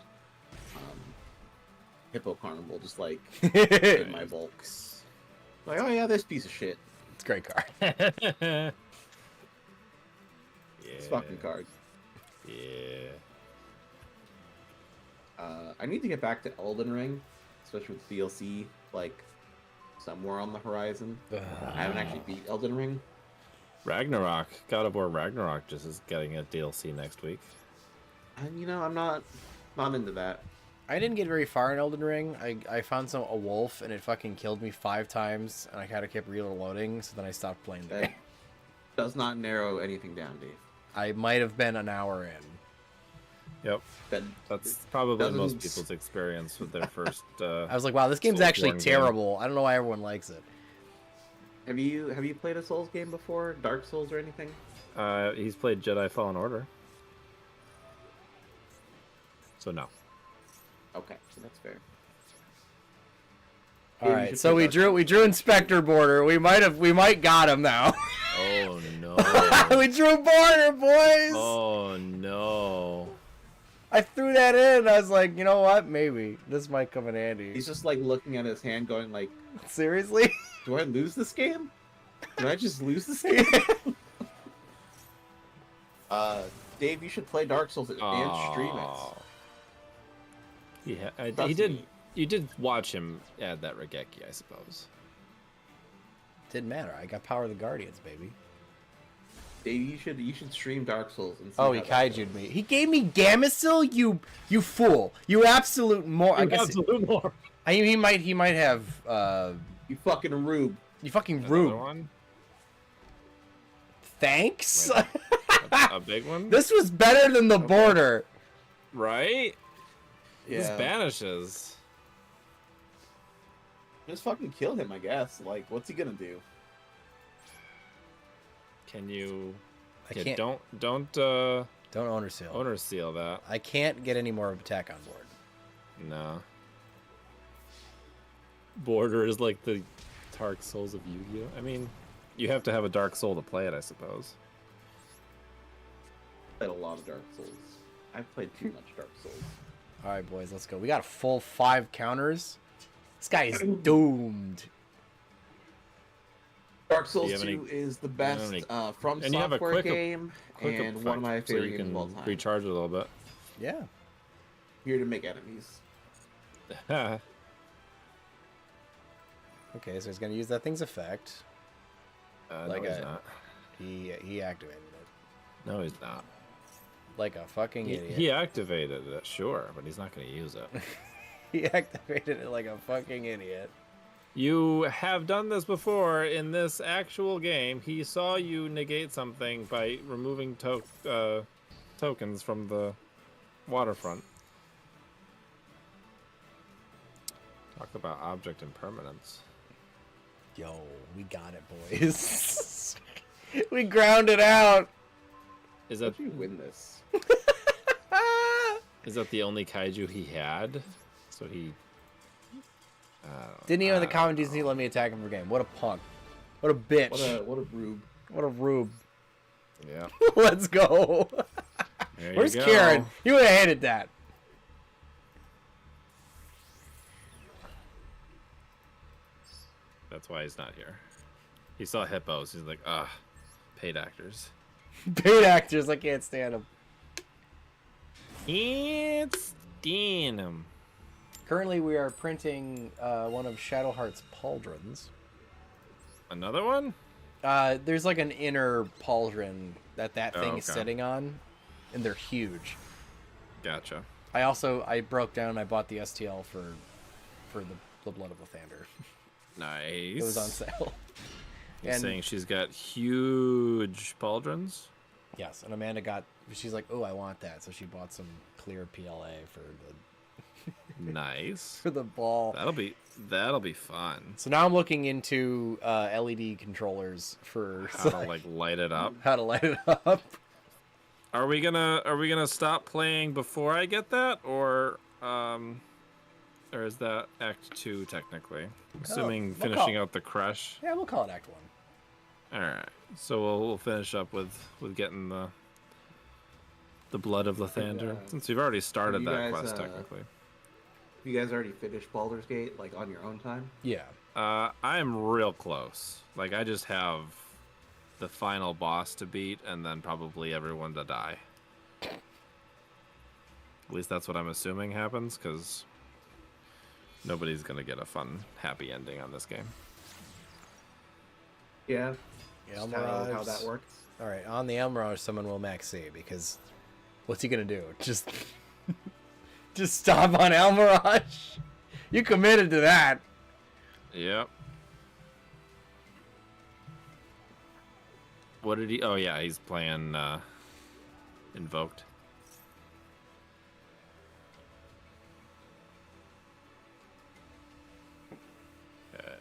Hippo Carnival just like in my bulks. Like, oh yeah, this piece of shit. It's a great card. Yeah. This fucking card. Yeah. I need to get back to Elden Ring, especially with DLC like somewhere on the horizon. I haven't actually beat Elden Ring. Ragnarok. God of War Ragnarok just is getting a DLC next week. And you know, I'm not into that. I didn't get very far in Elden Ring. I found a wolf and it fucking killed me 5 times and I kind of kept reloading, so then I stopped playing the That game. does not narrow anything down, Dave. I might have been an hour in. Yep. That That's probably most doesn't- people's experience with their first. I was like, wow, this game's Soulsborne actually game. terrible. I don't know why everyone likes it. Have you played a Souls game before? Dark Souls or anything? He's played Jedi Fallen Order. So no. Okay, that's fair. All Maybe you right, should so play we Dark drew Inspector Border. We might got him now. Oh no. We drew Border, boys. Oh no. I threw that in. I was like, you know what? Maybe this might come in handy. He's just like looking at his hand, going like, Seriously? "Do I lose this game? Did I just lose this game?" Dave, you should play Dark Souls and stream it. Yeah, Trust he did. me. You did watch him add that Regeki, I suppose. Didn't matter. I got Power of the Guardians, baby. Dave, you should stream Dark Souls and see Oh, how he that kaiju'd goes. me. He gave me Gamecill. You fool. You absolute I guess. Absolute more. He might have. You fucking rube. You fucking Another rude. one. Thanks. Wait. A big one. This was better than the border. Right. This Yeah. banishes. Just fucking kill him, I guess. Like, what's he gonna do? Can you? I Yeah, can't. don't Don't owner seal. owner seal that. I can't get any more of attack on board. No. Border is like the Dark Souls of Yu-Gi-Oh. I mean, you have to have a Dark Soul to play it, I suppose. Played a lot of Dark Souls. I've played too much Dark Souls. All right, boys, let's go. We got a full 5 counters. This guy is doomed. Dark Souls Do you have 2 any- is the have best any- from and you have a software quick game and one of my effect, so favorite you games can of all time. recharge it a little bit. Yeah. Here to make enemies. Okay, so he's gonna use that thing's effect. Like no, he's a- not. He activated it No, he's not. like a fucking idiot. He activated it, sure, but he's not going to use it. He activated it like a fucking idiot. You have done this before in this actual game. He saw you negate something by removing tokens from the waterfront. Talk about object impermanence. Yo, we got it, boys. We ground it out. Is How that did you win this? is that the only kaiju he had? So he Didn't even in the comment Disney let me attack him for game. What a punk. What a bitch. What a rube. What a rube. Yeah. Let's go. There Where's you go. Karen? You would have hated that. That's why he's not here. He saw hippos. He's like, paid actors. Paid actors, I can't stand them. Can't stand them. Currently, we are printing one of Shadowheart's pauldrons. Another one? There's like an inner pauldron that thing is okay. sitting on, and they're huge. Gotcha. I broke down and I bought the STL for the Blood of Lathander. Nice. It was on sale. You're saying she's got huge pauldrons? Yes, and Amanda she's like, oh, I want that. So she bought some clear PLA for Nice. for the ball. That'll be fun. So now I'm looking into LED controllers for How to like light it up. How to light it up. Are we gonna stop playing before I get that, or is that Act 2 technically? Assuming finishing out the crush. Yeah, we'll call it Act 1. All right. So we'll finish up with getting the Blood of Lathander, since we've already started that quest technically. You guys already finished Baldur's Gate like on your own time? Yeah. I am real close. Like I just have the final boss to beat, and then probably everyone to die. At least that's what I'm assuming happens, because nobody's gonna get a fun, happy ending on this game. Yeah. Yeah, how that works. All right, on the Elmirage, someone will max C, because what's he gonna do? Just stop on Elmirage? You committed to that. Yep. What did he? Oh yeah, he's playing Invoked. Okay.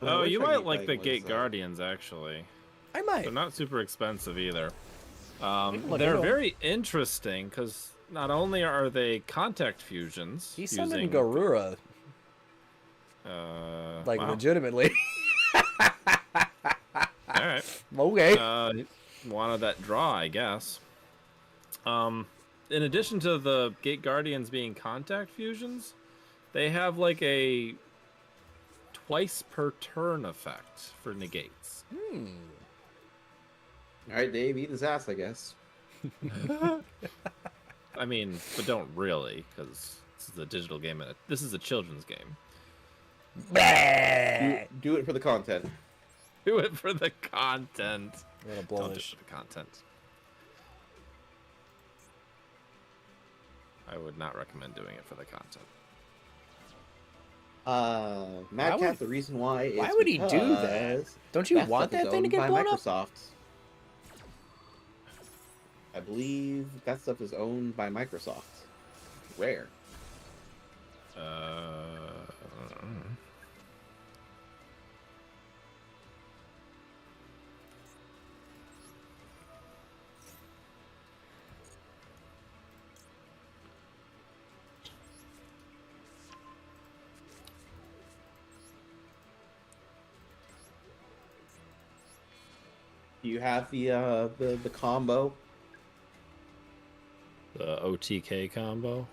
Oh, you might like the Gate Guardians, actually. I might. They're not super expensive either. look They're into 'em. very interesting because not only are they contact fusions. He summoned using, Garura, like wow. legitimately. All right. Okay. Wanted that draw, I guess. In addition to the Gate Guardians being contact fusions, they have like a twice per turn effect for negates. All right, Dave, eat his ass, I guess. I mean, but don't really, because this is a digital game. And this is a children's game. Do it for the content. Do it for the content. Little Don't do it bullish. for the content. I would not recommend doing it for the content. Mad Why Cat, would- the reason why is why would he do that? because Don't you want stuff is that thing to owned get by blown up? Microsoft. I believe that stuff is owned by Microsoft. Rare. Do you have the combo? The OTK combo.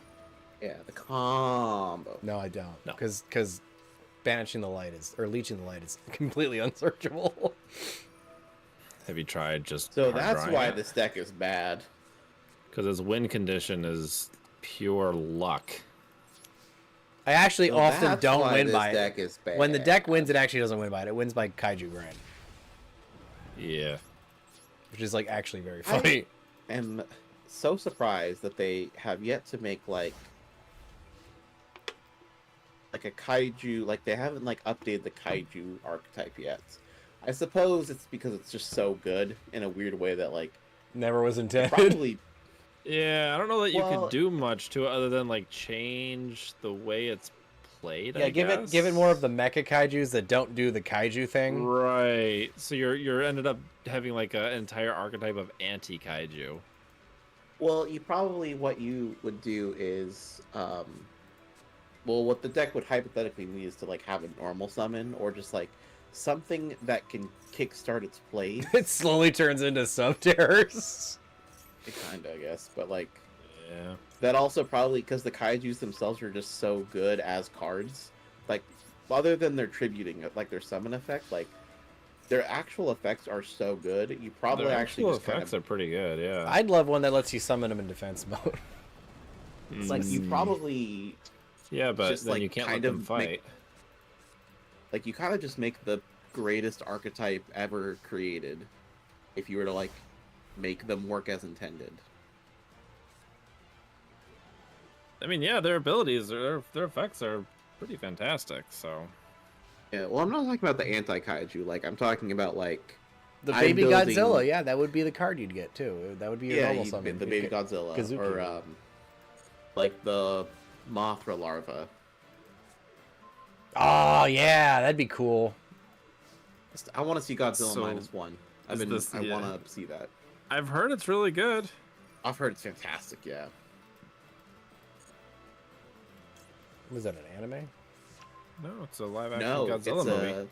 Yeah, the combo. No, I don't. No. Because banishing the light leeching the light is completely unsearchable. Have you tried just? So hard that's drawing why it? this deck is bad. Because its win condition is pure luck. I actually So often that's don't why win this by deck it. is bad. When the deck wins, it actually doesn't win by it. It wins by Kaiju Grind, Yeah. which is like actually very funny. I am so surprised that they have yet to make like a kaiju, like they haven't like updated the kaiju archetype yet. I suppose it's because it's just so good in a weird way that like Never was intended. probably Yeah, I don't know that you Well- could do much to it other than like change the way it's played. Yeah, I give guess. it more of the mecha kaijus that don't do the kaiju thing. Right. So you're ended up having like an entire archetype of anti kaiju. well, you probably what you would do is well, what the deck would hypothetically need is to like have a normal summon or just like something that can kickstart its plays. It slowly turns into sub-terrors. It kind of, I guess, but like Yeah. that also probably because the kaijus themselves are just so good as cards. Like, other than their tributing, like their summon effect, like their actual effects are so good. You probably Their actually actual just kind effects of are pretty good. Yeah. I'd love one that lets you summon them in defense mode. it's like you probably Yeah, but just, then like, you can't let kind them of fight. make- like you kind of just make the greatest archetype ever created if you were to like make them work as intended. I mean, yeah, their abilities, their effects are pretty fantastic. So Yeah, well, I'm not talking about the anti-kaiju. Like, I'm talking about like The I'm baby building- Godzilla, yeah, that would be the card you'd get too. That would be your normal summon. the baby Godzilla Kazuki. or like the Mothra larva. Oh yeah, that'd be cool. I want to see Godzilla So, -1. I yeah. want to see that. I've heard it's really good. I've heard it's fantastic. Yeah. Was that an anime? No, it's a live action No, Godzilla movie.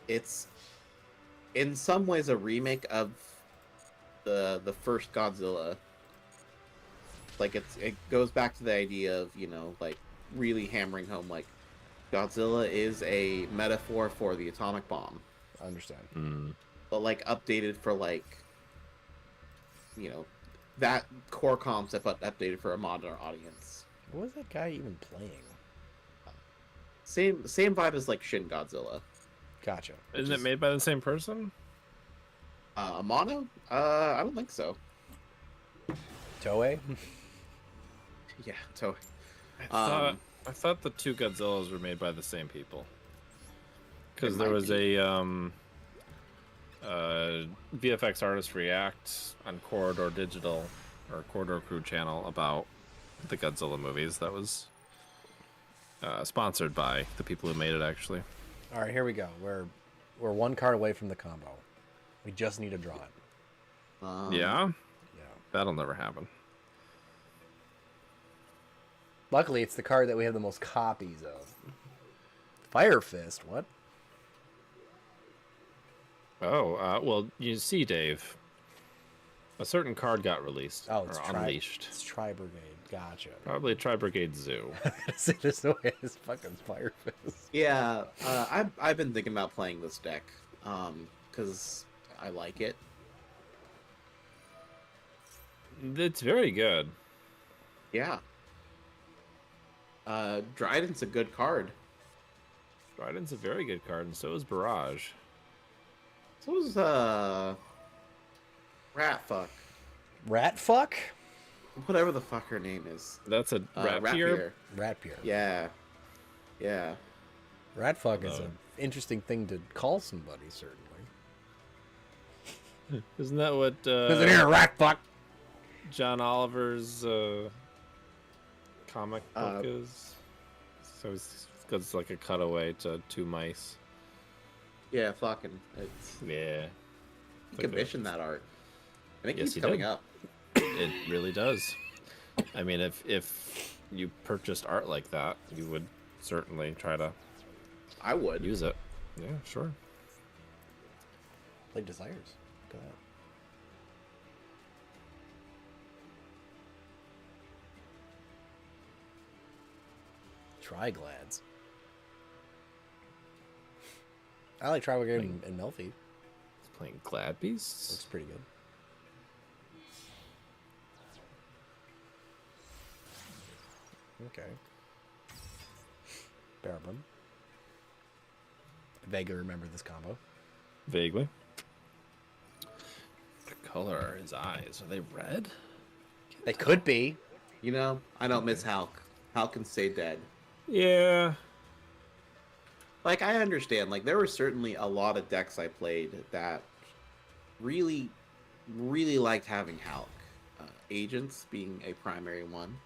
it's in some ways a remake of the first Godzilla. Like it goes back to the idea of, you know, like really hammering home like Godzilla is a metaphor for the atomic bomb, I understand. but like updated for like, you know, that core concept but updated for a modern audience. What was that guy even playing? Same vibe as like Shin Godzilla. Gotcha. Isn't it made by the same person? Amano? I don't think so. Toei? Yeah, so I thought the two Godzillas were made by the same people. Because They there might was be. a VFX Artist React on Corridor Digital or Corridor Crew channel about the Godzilla movies that was sponsored by the people who made it, actually. All right, here we go. We're one card away from the combo. We just need to draw it. Yeah? Yeah. That'll never happen. Luckily, it's the card that we have the most copies of. Fire Fist. What? Oh, well, you see, Dave, a certain card got released Oh, it's or unleashed. It's Tri Brigade. Gotcha. Probably Tri-Brigade Zoo. See, there's no way it's fucking Fire Fist. Yeah, I've been thinking about playing this deck, because I like it. It's very good. Yeah. Dryden's a good card. Dryden's a very good card, and so is Barrage. So is Ratfuck, Rat fuck? whatever the fuck her name is. That's a Rapier. Rapier. Yeah, yeah. Rat fuck is an interesting thing to call somebody, certainly. Isn't that what Listen here, rat fuck. John Oliver's comic book is? So it's like a cutaway to two mice. Yeah, fucking. It's, Yeah. you commissioned that art. I think Yes, he's he coming did. up. It really does. I mean, if you purchased art like that, you would certainly try to I would. use it. Yeah, sure. Play Desires. Go ahead. Triglads. I like Tri-Brigade and Melfi. It's playing Glad Beasts. Looks pretty good. Okay. Barabum. I vaguely remember this combo. Vaguely. What color are his eyes? Are they red? They could be. You know, I don't miss Hulk. Hulk can stay dead. Yeah. Like, I understand. Like, there were certainly a lot of decks I played that really, really liked having Hulk. Agents being a primary one.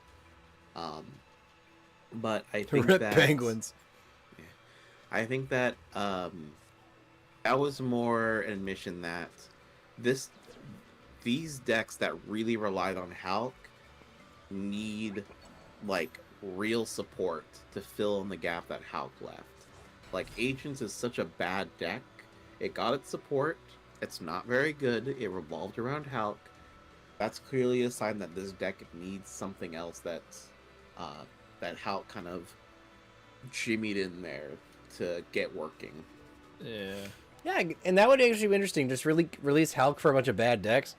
But I think Rip that... Penguins. I think that that was more an admission that these decks that really relied on Hulk need, like, real support to fill in the gap that Hulk left. Like, Agents is such a bad deck. It got its support. It's not very good. It revolved around Hulk. That's clearly a sign that this deck needs something else that's that Hulk kind of jimmied in there to get working. Yeah. Yeah, and that would actually be interesting. Just really release Hulk for a bunch of bad decks.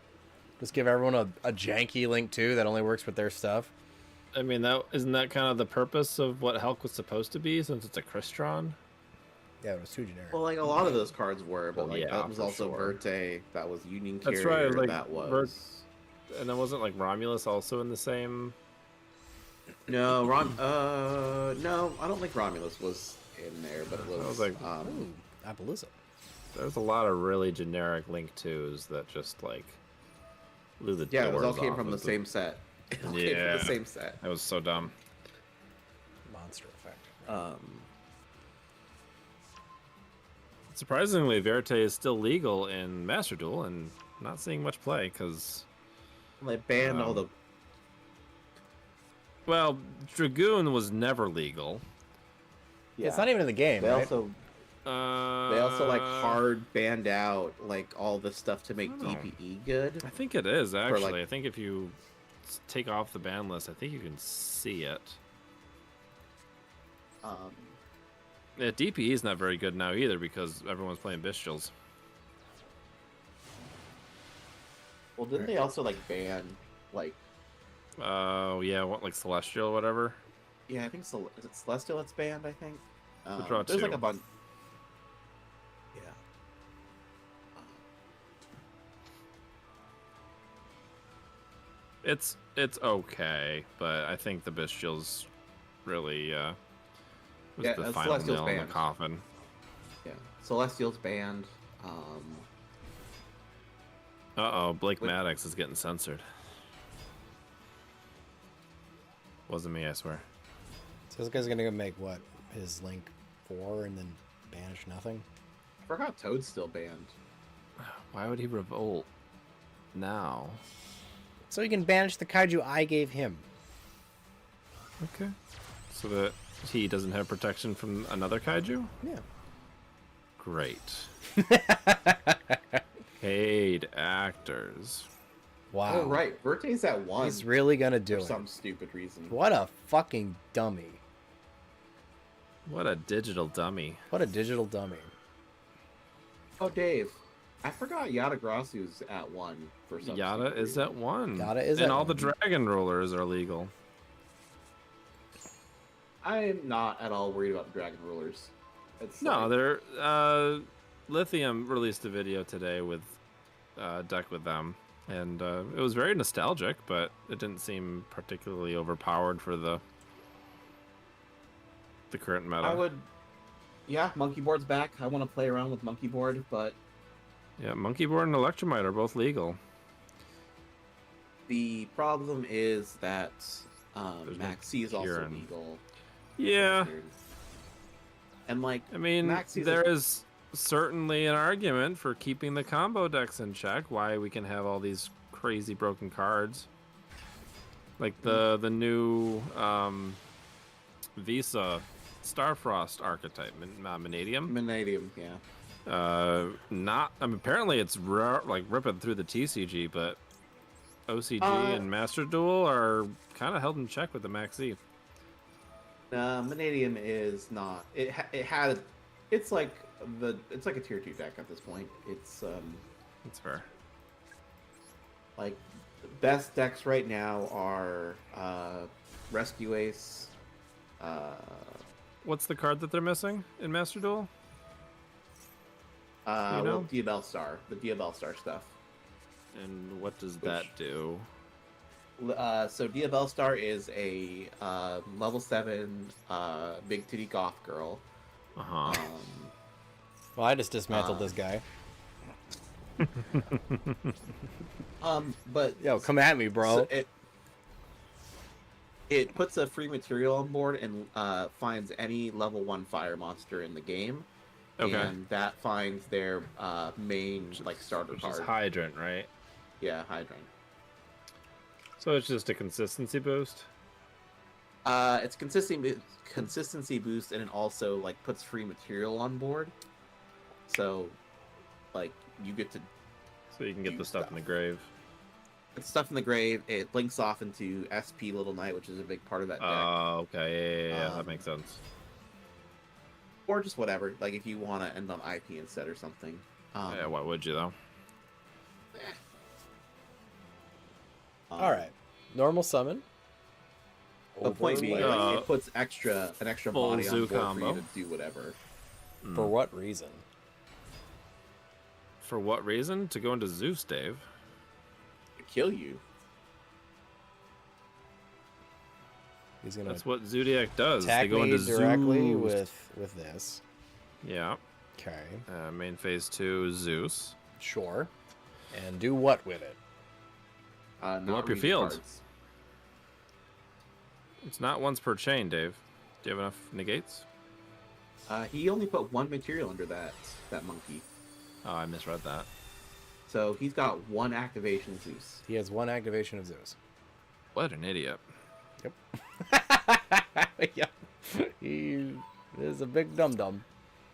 Just give everyone a janky Link 2 that only works with their stuff. I mean, isn't that kind of the purpose of what Hulk was supposed to be, since it's a Crystron? Yeah, it was too generic. Well, like, a lot of those cards were, but like Yeah, that was for also sure. Verte, that was Union Carrier, That's right. Like, that was... And then wasn't like Romulus also in the same? No, no, I don't think Romulus was in there, but it was, I was like, Ooh, Appaloosa. There's a lot of really generic Link 2s that just like blew the yeah, it doors all came off from the of same set. It all came Yeah. from the same set. That was so dumb. Monster effect. Surprisingly, Verte is still legal in Master Duel, and not seeing much play because, They banned all the... well, Dragoon was never legal. Yeah. It's not even in the game, They right? also... They also like hard banned out like all the stuff to make Oh. DPE good. I think it is actually. like- I think if you take off the ban list, I think you can see it. Yeah, DPE is not very good now either because everyone's playing Bestials. Well, didn't they also like ban like? Oh yeah, what, like Celestial or whatever? Yeah, I think is it Celestial that's banned? I think. draw There's like two. a bunch. Yeah. It's okay, but I think the Bestials really was Yeah, the final Celestial's nail in the banned. coffin. Yeah. Celestial's banned. Uh-oh, Blake Wait. Maddox is getting censored. Wasn't me, I swear. So this guy's gonna go make what? His Link 4 and then banish nothing? I forgot Toad's still banned. Why would he revolt now? So he can banish the kaiju I gave him. Okay. So that he doesn't have protection from another kaiju? Yeah. Great. Paid actors. Wow. Oh right, Verte's at 1 He's really gonna do for it. some stupid reason. What a fucking dummy. What a digital dummy. What a digital dummy. Oh, Dave, I forgot Yadagrasu's at 1 for some. Yada stupid is reason. at 1. Yada is and at all 1. the dragon rollers are legal. I'm not at all worried about the Dragon Rulers. It's No, like- they're Lithium released a video today with deck with them, and it was very nostalgic, but it didn't seem particularly overpowered for the current meta. I would. Yeah, Monkey Board's back. I want to play around with Monkey Board, but Yeah, Monkey Board and Electromite are both legal. the problem is that There's no Maxi is also Kieran. legal. Yeah, And like, I mean, Maxi's there is certainly an argument for keeping the combo decks in check. Why we can have all these crazy broken cards, like the new Visa Starfrost archetype, Vanadium. Vanadium, yeah. Not. I mean, apparently it's like ripping through the TCG, but OCG and Master Duel are kind of held in check with the Maxi. Vanadium is not. It's like it's like a tier 2 deck at this point. It's That's fair. like the best decks right now are Rescue Ace. What's the card that they're missing in Master Duel? You know? Well, Diabell Star, the Diabell Star stuff. And what does that do? So Diabell Star is a level 7 big titty goth girl. Uh huh. Well, I just dismantled this guy. But Yo, come at me, bro. so it puts a free material on board and finds any level 1 fire monster in the game. Okay. And that finds their main like starter Which is card. Hydrant, right? Yeah, Hydrant. So it's just a consistency boost. It's consistency boost, and it also like puts free material on board. So, like you get to So you can get do the stuff in the grave. It's stuff in the grave. It blinks off into SP Little Knight, which is a big part of that deck. Oh, okay. Yeah, that makes sense. Or just whatever. Like if you want to end on IP instead or something. Yeah, why would you though? All right, normal summon. The point being, Overlay. it puts an extra full body on zoo board combo. for you to do whatever. For what reason? For what reason? To go into Zeus, Dave. To kill you. He's gonna. That's what Zodiac does. Attack They go me into directly Zeus. with this. Yeah. Okay. Main phase 2, Zeus. Sure. And do what with it? Blow up your read field. cards. It's not once per chain, Dave. Do you have enough negates? He only put one material under that monkey. Oh, I misread that. So he's got one activation Zeus. He has one activation of Zeus. What an idiot. Yep. Yep. He is a big dum dum.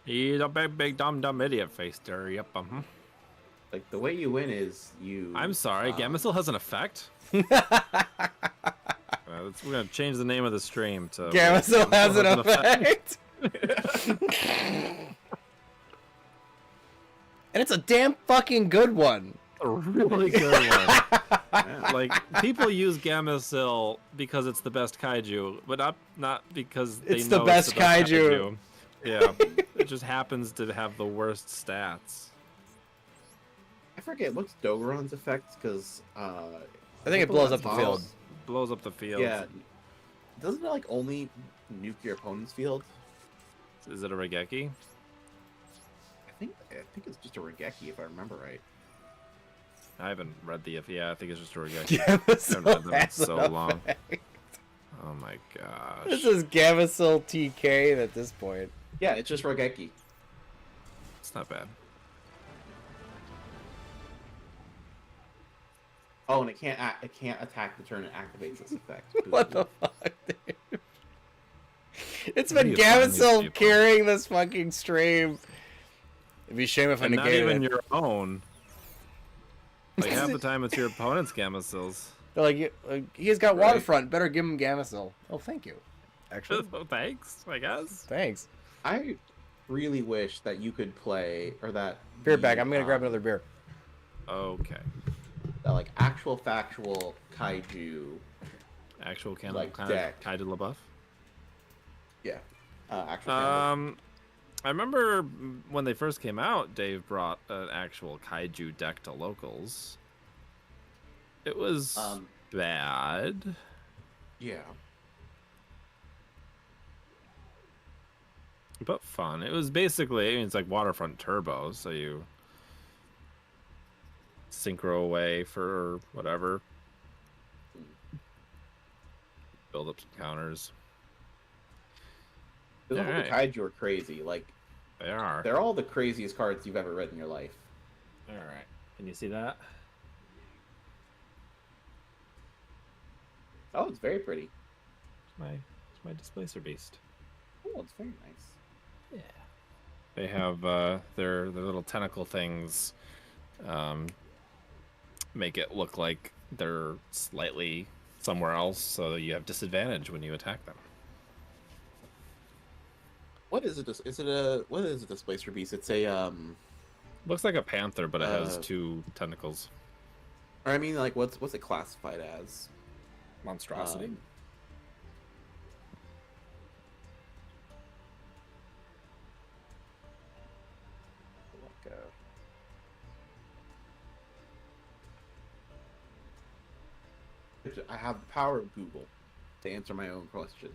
He's a big, dumb idiot face there. Yep. Like the way you win is you. I'm sorry. Gamma still has an effect? We're going to change the name of the stream to... Gamma still has an effect. And it's a damn fucking good one. A really good one. Like, people use Gamma because it's the best kaiju, but not because they It's know the best kaiju. Yeah, it just happens to have the worst stats. I forget what's Dogoron's effect because I think it blows up the Bottles- field. Blows up the field. Yeah. Doesn't it like only nuke your opponent's field? Is it a Regeki? I think it's just a Regeki if I remember right. I haven't read the... Yeah, I think it's just a Regeki. Gamma I haven't read them in has so an long. effect. Oh my gosh. This is Gamisil TK at this point. Yeah, it's just Regeki. It's not bad. Oh, and it can't attack the turn it activates this effect. What the fuck, dude? It's How do been you find these Gamisil people? carrying this fucking stream. It'd be a shame if I And not negated even it. your own. Like half the time it's your opponent's Gamma-Sills. They're like, he's got Right. waterfront. Better give him Gamisil. Oh, thank you. Actually, Oh, thanks, I guess. thanks. I really wish that you could play or that Beer the, bag. I'm gonna grab another beer. Okay. that like actual factual kaiju. Actual kind Like of deck. Kai de LaBeouf. Yeah. Actual. Kaiju. I remember when they first came out, Dave brought an actual kaiju deck to locals. It was bad. Yeah. But fun. It was basically, it's like Waterfront Turbo, so you synchro away for whatever. Build up some counters. The Alright. kaiju are crazy. Like They are. they're all the craziest cards you've ever read in your life. Alright. Can you see that? Oh, it's very pretty. It's my Displacer Beast. Oh, it's very nice. Yeah. They have their little tentacle things make it look like they're slightly somewhere else, so you have disadvantage when you attack them. What is it? What is a Displacer Beast? It's a Looks like a panther, but it has Uh, two tentacles. or I mean, like what's it classified as? Monstrosity. Like, I have the power of Google to answer my own question.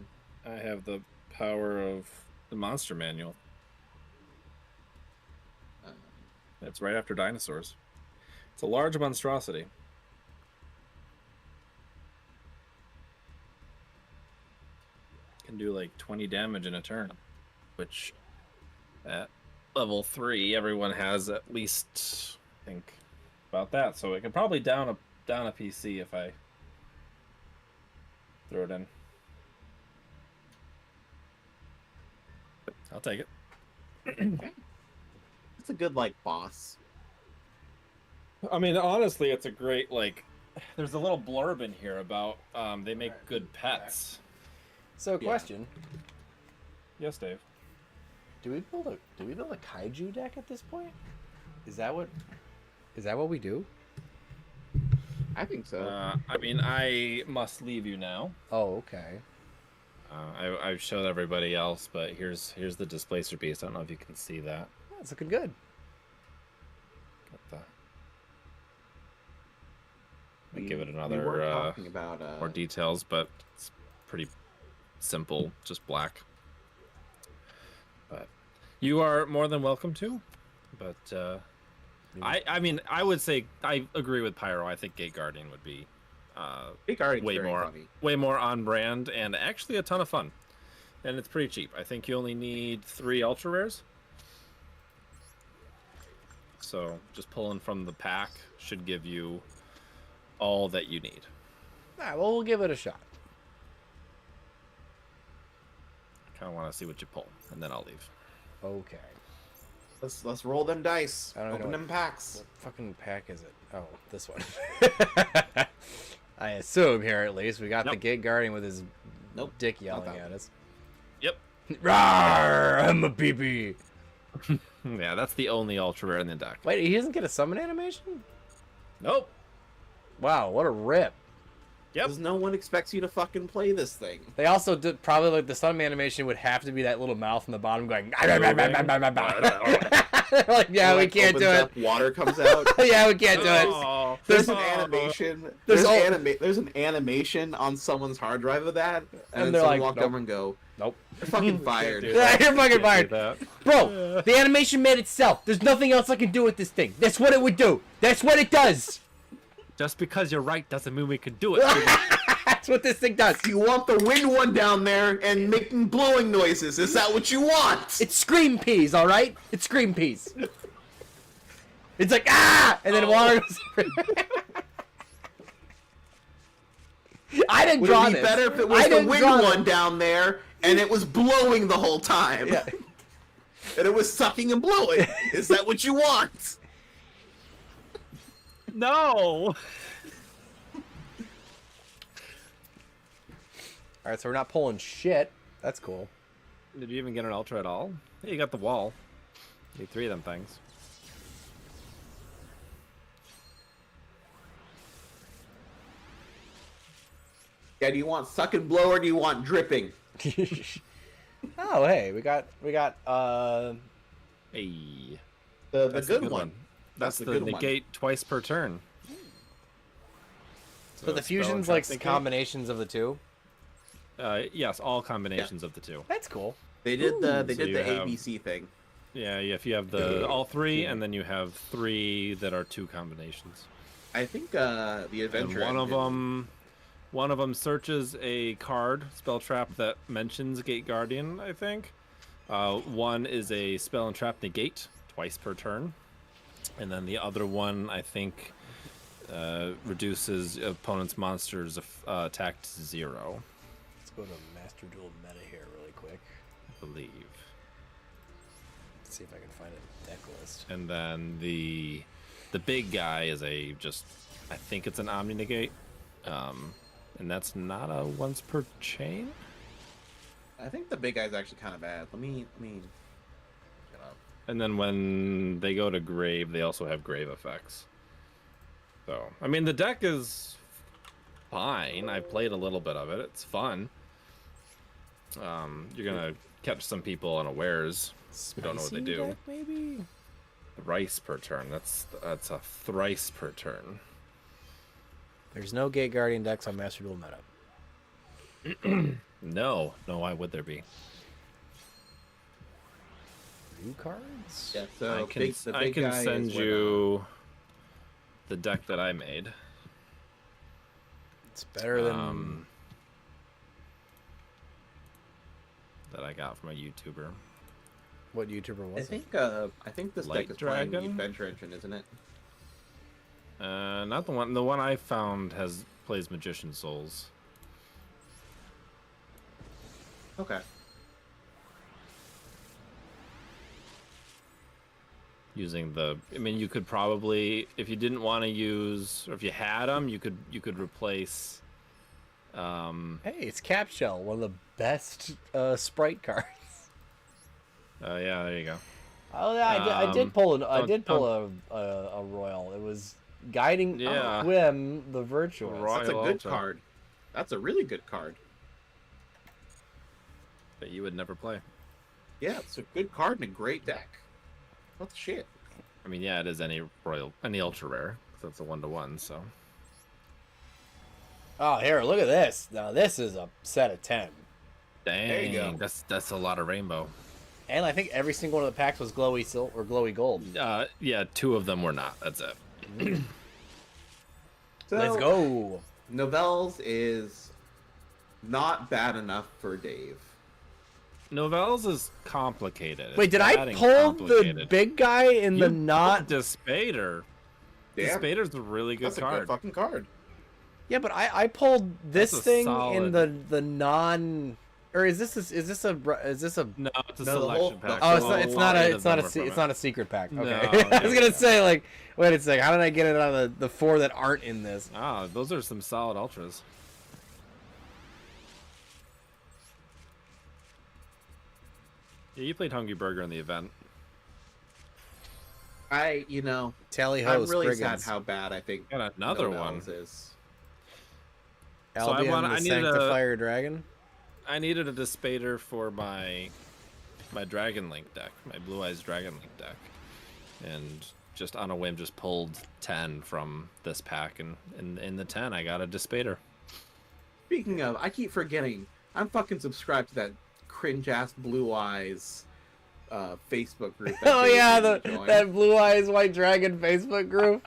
I have the power of the monster manual. It's right after dinosaurs. It's a large monstrosity. Can do like 20 damage in a turn, which at level 3 everyone has at least, I think, about that. So it could probably down a PC if I throw it in. I'll take it. It's a good like boss. I mean, honestly, it's a great like. There's a little blurb in here about they make good pets. So, question: Yes, Dave. Do we build a kaiju deck at this point? Is that what we do? I think so. I mean, I must leave you now. Oh, okay. I've showed everybody else, but here's the displacer piece. I don't know if you can see that. Yeah, it's looking good. I'll give it We another were talking about more details, but it's pretty simple, just black. But you are more than welcome to. But I mean, I would say I agree with Pyro. I think Gate Guardian would be way more on brand and actually a ton of fun. And it's pretty cheap. I think you only need 3 ultra rares. So just pulling from the pack should give you all that you need. All right, well, we'll give it a shot. Kind of want to see what you pull, and then I'll leave. Okay. Let's roll them dice. I don't Open know them packs. What fucking pack is it? Oh, this one. I assume here at least we got the Gate Guardian with his dick yelling at us. Yep. Rawr! I'm a pee-pee. Yeah, that's the only ultra rare in the deck. Wait, he doesn't get a summon animation? Nope. Wow, what a rip. Yep. Because no one expects you to fucking play this thing. They also did probably like the summon animation would have to be that little mouth in the bottom going. Like, yeah, we Like, can't do opens it. up, water comes out. Yeah, we can't do it. Oh, There's an animation. There's There's an animation on someone's hard drive of that, and then they're someone like, walked nope. over and go, Nope. "You're fucking fired." Yeah, you're fucking fired. that. Bro, the animation made itself. There's nothing else I can do with this thing. That's what it would do. That's what it does. Just because you're right doesn't mean we can do it. That's what this thing does. You want the wind one down there and making blowing noises? Is that what you want? It's scream peas, all right? It's scream peas. It's like, ah! And then water goes... I didn't Would draw it be this. better if it was I the didn't wind draw one this. down there and it was blowing the whole time? Yeah. And it was sucking and blowing. Is that what you want? No. All right, so we're not pulling shit. That's cool. Did you even get an ultra at all? Yeah, you got the wall. You need 3 of them things. Yeah, do you want suck and blow or do you want dripping? Oh, hey, we got Hey. The That's good the good one. That's the the good one. negate twice per turn. so the fusion's like combinations of the two. Yes, all combinations of the 2. That's cool. They did the So you have- ABC thing. Yeah, if you have the all 3, and then you have 3 that are 2 combinations. I think the And adventure. one of them searches a card spell trap that mentions Gate Guardian. I think. One is a spell and trap negate twice per turn, and then the other one I think reduces opponent's monsters attack to 0. Let's go to Master Duel meta here really quick. I believe. Let's see if I can find a deck list. And then the big guy is I think it's an Omni negate, and that's not a once per chain. I think the big guy's actually kind of bad. Let me. Shut up. And then when they go to grave, they also have grave effects. So I mean, the deck is fine. I played a little bit of it. It's fun. You're gonna catch some people unawares who don't know what they Spicy do. deck, maybe? Thrice per turn. That's a thrice per turn. There's no Gate Guardian decks on Master Duel meta. No, why would there be? New cards? Yeah, so I can, the I big can guy send is when, you the deck that I made. It's better than... That I got from a YouTuber. What YouTuber was it? I think this Light deck is playing the Dragon? Adventure Engine, isn't it? Not the one. The one I found plays Magician Souls. Okay. using the. I mean, you could probably, if you didn't want to use, or if you had them, you could replace. Hey, it's Cap Shell, one of the best sprite cards. Yeah, there you go. Oh yeah, I did pull a royal. It was guiding Gwym the virtuous. That's a good Ultra. card. That's a really good card. That you would never play. Yeah, it's a good card and a great deck. What the shit? I mean, yeah, it is any ultra rare. So it's a 1-to-1. So. Oh, here, look at this. Now this is a set of 10. Dang, there you go. That's a lot of rainbow. And I think every single one of the packs was glowy silver or glowy gold. Yeah, 2 of them were not. That's it. So, Let's go. Novels is not bad enough for Dave. Novels is complicated. Wait, did I pull the big guy in the not Despater? Yeah. Despater's a really good That's card. a good fucking card. Yeah, but I pulled this thing in solid... the non. Or is this a No, it's a No, the whole- selection pack. Oh, it's not a secret pack. Okay, I was gonna say like, wait a second, how did I get it out of the 4 that aren't in this? Ah, those are some solid ultras. Yeah, you played Hungry Burger in the event. Tally ho, I'm really Spriggans. sad how bad I think Got another one. Novels is. Albion, the Sanctifier Dragon. I needed a Despater for my Dragon Link deck, my Blue Eyes Dragon Link deck, and just on a whim, just pulled 10 from this pack, and in the 10, I got a Despater. Speaking of, I keep forgetting. I'm fucking subscribed to that cringe ass Blue Eyes Facebook group. Oh yeah, that Blue Eyes White Dragon Facebook group.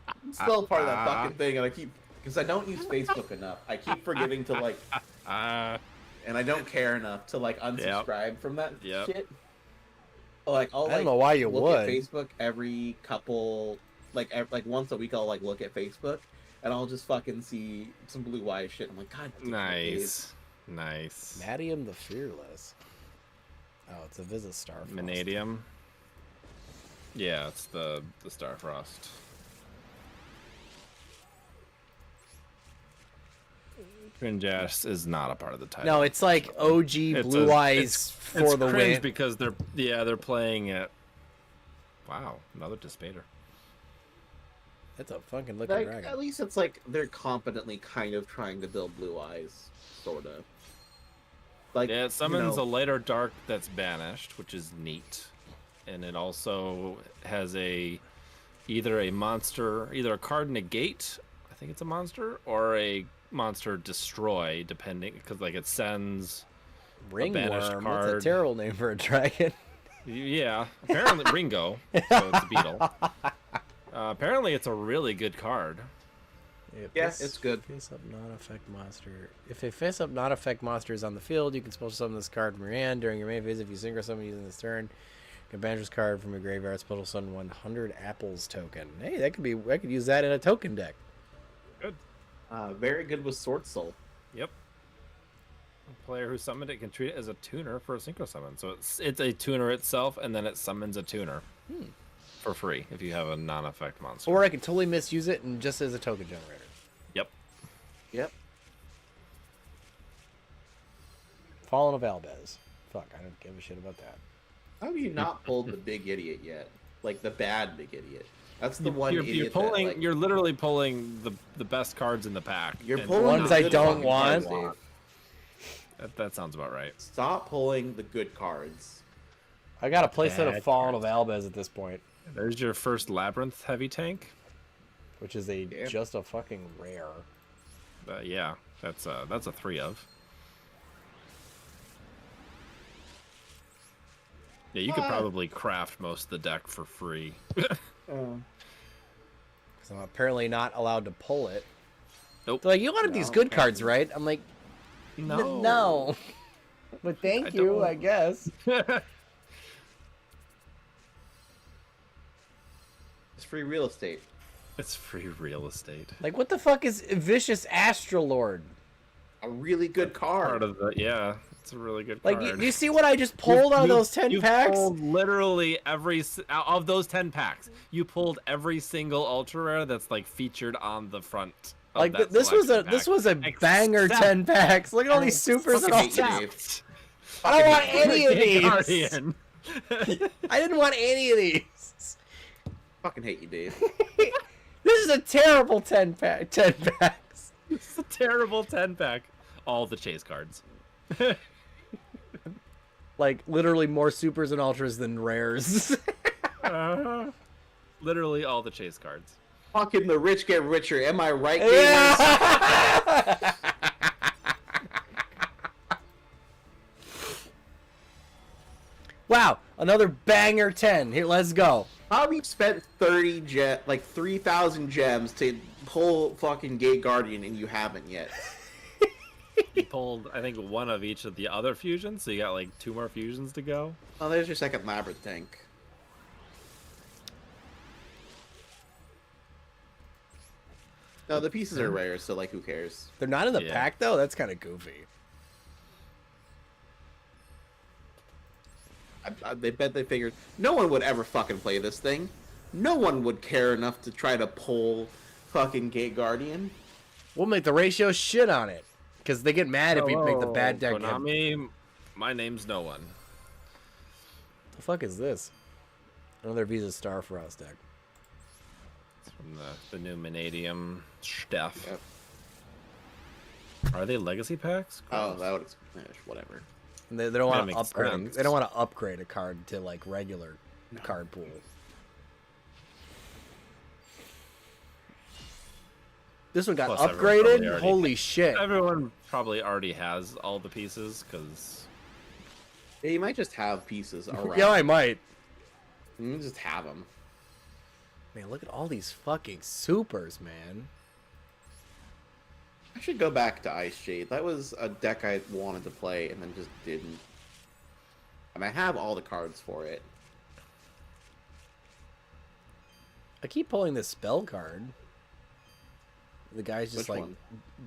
I'm still part of that fucking thing, and I keep because I don't use Facebook enough. I keep forgetting to like, and I don't care enough to like unsubscribe from that shit. Like I don't know why you look would. at Facebook every couple, like once a week. I'll like look at Facebook, and I'll just fucking see some Blue Eyes shit. I'm like, God, Nice. Madium the Fearless. Oh, it's a Visit Starfrost. Vanadium. Yeah, it's the Starfrost. Cringe-ass is not a part of the title. No, it's like OG Blue Eyes for the cringe win. because they're playing it. Wow, another Despater. That's a fucking looking Like, dragon. at least it's like they're competently kind of trying to build Blue Eyes, sort of. Like, Yeah, it summons a lighter dark that's banished, which is neat, and it also has either a card negate. I think it's a monster, or a monster destroy, depending, because like it sends a banished Ringworm. card. That's a terrible name for a dragon. Yeah, apparently Ringo, so it's a beetle. Apparently it's a really good card. Yeah, it's good. Face up non-effect monster. If a face up non-effect monster is on the field, you can special summon this card from your hand during your main phase. If you synchro summon using this turn, you can banish this card from your graveyard. Special summon 100 apples token. Hey, I could use that in a token deck. Good. Very good with Sword Soul. Yep. A player who summoned it can treat it as a tuner for a synchro summon. So it's a tuner itself, and then it summons a tuner for free if you have a non-effect monster. Or I can totally misuse it and just as a token generator. Yep. Fallen of Albez. Fuck, I don't give a shit about that. How have you not pulled the big idiot yet? Like the bad big idiot. That's the one you're idiot pulling. that, like, You're literally pulling the best cards in the pack. You're and pulling ones the I good don't fucking want. cards, Dave. That sounds about right. Stop pulling the good cards. I got a playset Bad of Fallen of Albez at this point, There's your first Labyrinth heavy tank. which is just a fucking rare. Yeah, that's a 3 of. Yeah, you could probably craft most of the deck for free. So I'm apparently not allowed to pull it. Nope. They're like, you wanted these good cards, right? I'm like, No. no. But thank you, don't. I guess. It's free real estate. It's free real estate. Like, what the fuck is Vicious Astrolord? A really good card. Part of the It's a really good Like, card. you see what I just pulled out of those 10 you packs? Pulled literally out of those 10 packs. You pulled every single ultra rare that's like featured on the front. Like this was a banger 10 packs. Look at all these supers and all that. I don't want any of these. Guardian. I didn't want any of these. Fucking hate you, Dave. This is a terrible 10 packs. It's a terrible 10 pack. All the chase cards. Like literally more supers and ultras than rares. Literally all the chase cards. Fucking the rich get richer. Am I right, gamers? Yeah. Wow, another banger 10. Here, let's go. How we spent 3,000 gems to pull fucking Gate Guardian and you haven't yet? You pulled, I think, one of each of the other fusions, so you got like 2 more fusions to go. Oh, there's your second Labyrinth tank. No, the pieces are rare, so like, who cares? They're not in the pack though. That's kind of goofy. They bet they figured no one would ever fucking play this thing. No one would care enough to try to pull fucking Gate Guardian. We'll make the ratio shit on it. Because they get mad if we make the bad deck. Konami, my name's no one. The fuck is this? Another Visa Starfrost deck. It's from the new Manadium stuff. Yep. Are they legacy packs? Oh, that would whatever. And they don't want to makes upgrade. sense. They don't want to upgrade a card to like regular card pool. This one got Plus, everyone probably upgraded. already- Holy shit! Everyone probably already has all the pieces because Yeah, you might just have pieces around. Yeah, I might. You just have them. Man, look at all these fucking supers, man. I should go back to Ice Shade. That was a deck I wanted to play and then just didn't. And I have all the cards for it. I keep pulling this spell card. The guy's just Which like one?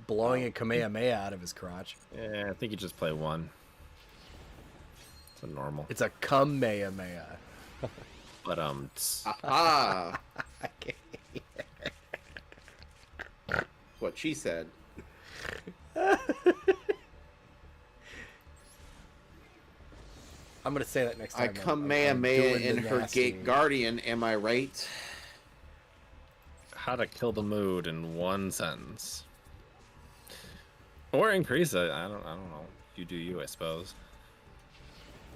blowing a Kamehameha out of his crotch. yeah, I think you just play one. It's a normal. It's a Kamehameha. But Aha! I can't- What she said. I'm gonna say that next I time. Kamehameha doing in the her nasty. Gate Guardian, am I right? how to kill the mood in one sentence, or increase it. I don't know. You do you, I suppose.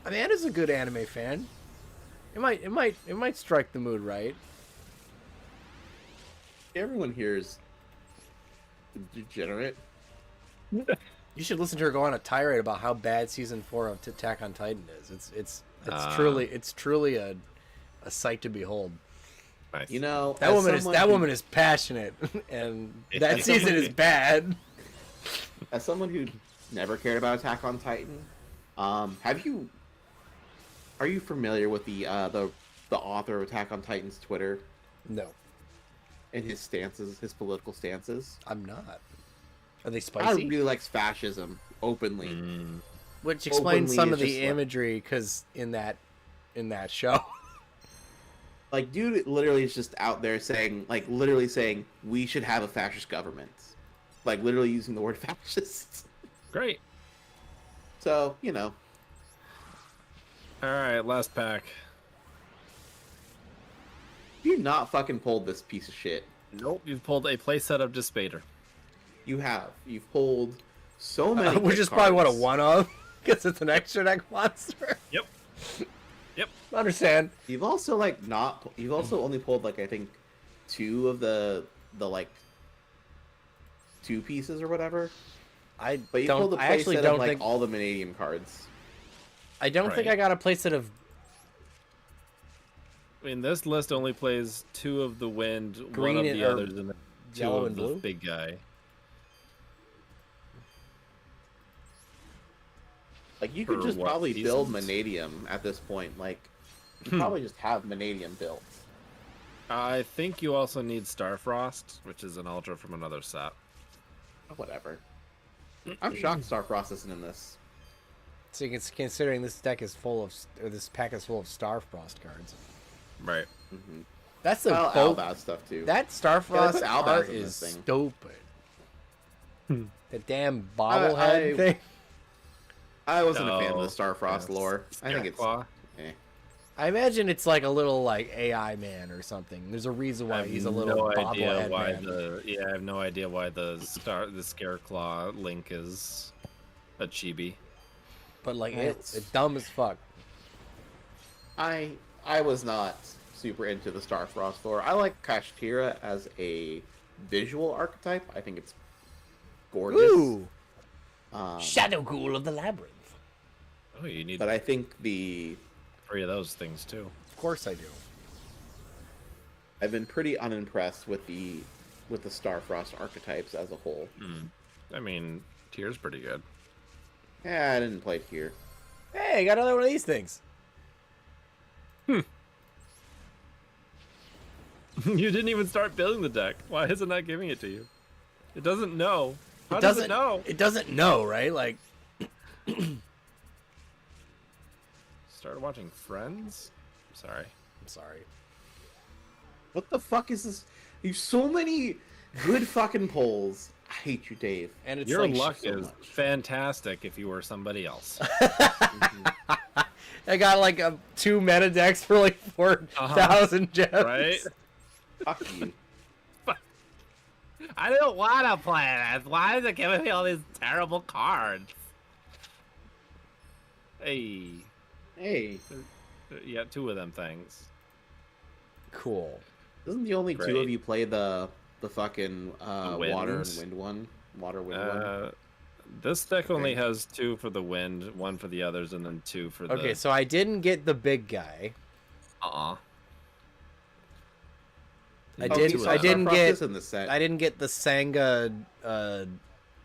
I mean, Anna's a good anime fan. It might strike the mood right. Everyone here is degenerate. You should listen to her go on a tirade about how bad season 4 of Attack on Titan is. It's truly a sight to behold. Nice. You know, That woman is passionate, and that season is bad. As someone who never cared about Attack on Titan, are you familiar with the author of Attack on Titan's Twitter No, and his stances, his political stances? I'm not. Are they I spicy? really likes fascism openly. Which explains some of openly the is just imagery, because in that show. Like, dude literally is just out there saying, we should have a fascist government. Like, literally using the word fascist. Great. So, you know. All right, last pack. You not fucking pulled this piece of shit. Nope. You've pulled a playset of Despater. You have. You've pulled so many Which good is probably what a cards. one of, because it's an extra deck monster. Yep. Yep. Understand? You've also You've also only pulled I think 2 of the 2 pieces or whatever. But you pulled the I actually playset don't of think. all the Vanadium cards. I don't think Right. I got a playset of. I mean, this list only plays 2 of the wind, Green one of and- the or others, and 2 yellow of and the blue? big guy. Like, you could For just what probably build reasons? Vanadium at this point. Like, you probably just have Vanadium built. I think you also need Starfrost, which is an ultra from another set. Whatever. I'm shocked Starfrost isn't in this. So considering this deck is full of, or this pack is full of Starfrost cards. Right. Mm-hmm. That's the Albaz stuff too. That Starfrost Yeah, Albaz art in is this thing. stupid. Hmm. The damn bobblehead thing. I wasn't a fan of the No. Starfrost Yeah. lore. I think it's Scareclaw. I imagine it's like a little like AI man or something. There's a reason why he's a little bobblehead man. I have no idea why the Scareclaw link is a chibi. But like It's- it's dumb as fuck. I was not super into the Starfrost lore. I like Kashtira as a visual archetype. I think it's gorgeous. Ooh, Um, Shadow Ghoul of the Labyrinth. Oh, you need but I think the 3 of those things too. Of course I do. I've been pretty unimpressed with the Starfrost archetypes as a whole. I mean, Tier's pretty good. Yeah, I didn't play it here. Hey, I got another one of these things. You didn't even start building the deck. Why isn't that giving it to you? It doesn't know. How does it know? It doesn't know, right? Like, Started watching Friends? Sorry. I'm sorry. What the fuck is this? There's so many good fucking polls. I hate you, Dave. And it's Your like luck so is much. fantastic if you were somebody else. I got like 2 meta decks for like 4,000 gems. Right? Fuck you. I don't want to play this. Why is it giving me all these terrible cards? Hey. Hey, Yeah, 2 of them things. Cool. doesn't the only two Great. of you play the fucking water and winds? wind one? Water wind one. This deck only Okay. has 2 for the wind, 1 for the others, and then 2 for the... Okay, so I didn't get the big guy. Uh-uh. I Oh, did. so I didn't Starfrost get. is in the set. I didn't get the Sanga. I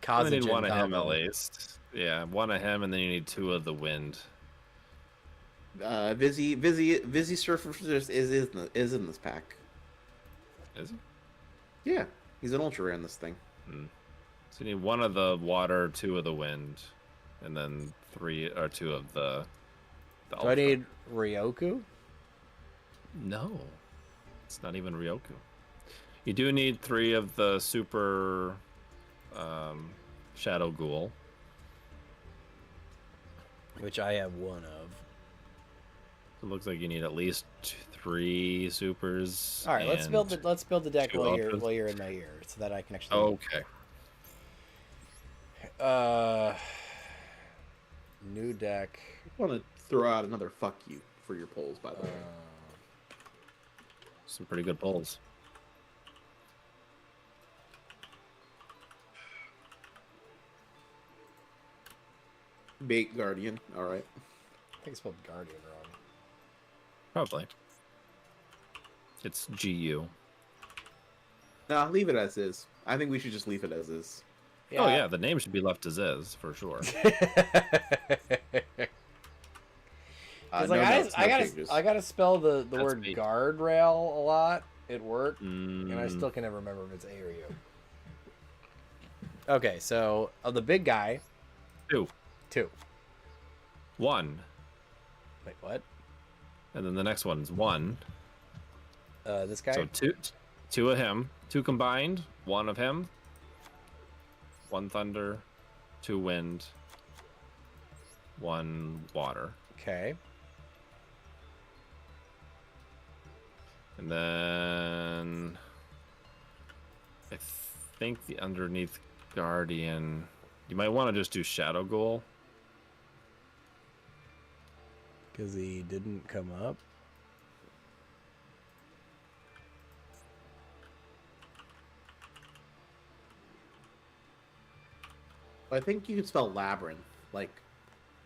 Kazajan need 1 of him combo. at least. Yeah, 1 of him, and then you need 2 of the wind. Vizzy Surfer is in this pack. Is it? Yeah, he's an ultra rare in this thing. So you need 1 of the water, 2 of the wind, and then 3 or 2 of the Do I ultra. need Ryoku? No, it's not even Ryoku. You do need 3 of the super Shadow Ghoul. Which I have 1 of. It looks like you need at least 3 supers. All right, let's and- build the deck 2 while ultras. you're in my ear, so that I can actually. Okay. New deck. I want to throw out another fuck you for your polls, by the way. Some pretty good pulls. Bait Guardian. All right. I think I spelled Guardian wrong. Probably. It's GU. Nah, leave it as is. I think we should just leave it as is. Oh yeah, the name should be left as is for sure. It's No like notes, no I changes. gotta spell the That's word me. guardrail a lot at work, and I Mm, still can never remember if it's A or U. Okay, so of the big guy, 2. 2. 1. Wait, what? And then the next one's 1. This guy. So 2 of him. 2 combined. 1 of him. 1 thunder. 2 wind. 1 water. Okay. And then I think the underneath Guardian, you might want to just do Shadow Ghoul. Because he didn't come up. I think you could spell Labyrinth. Like,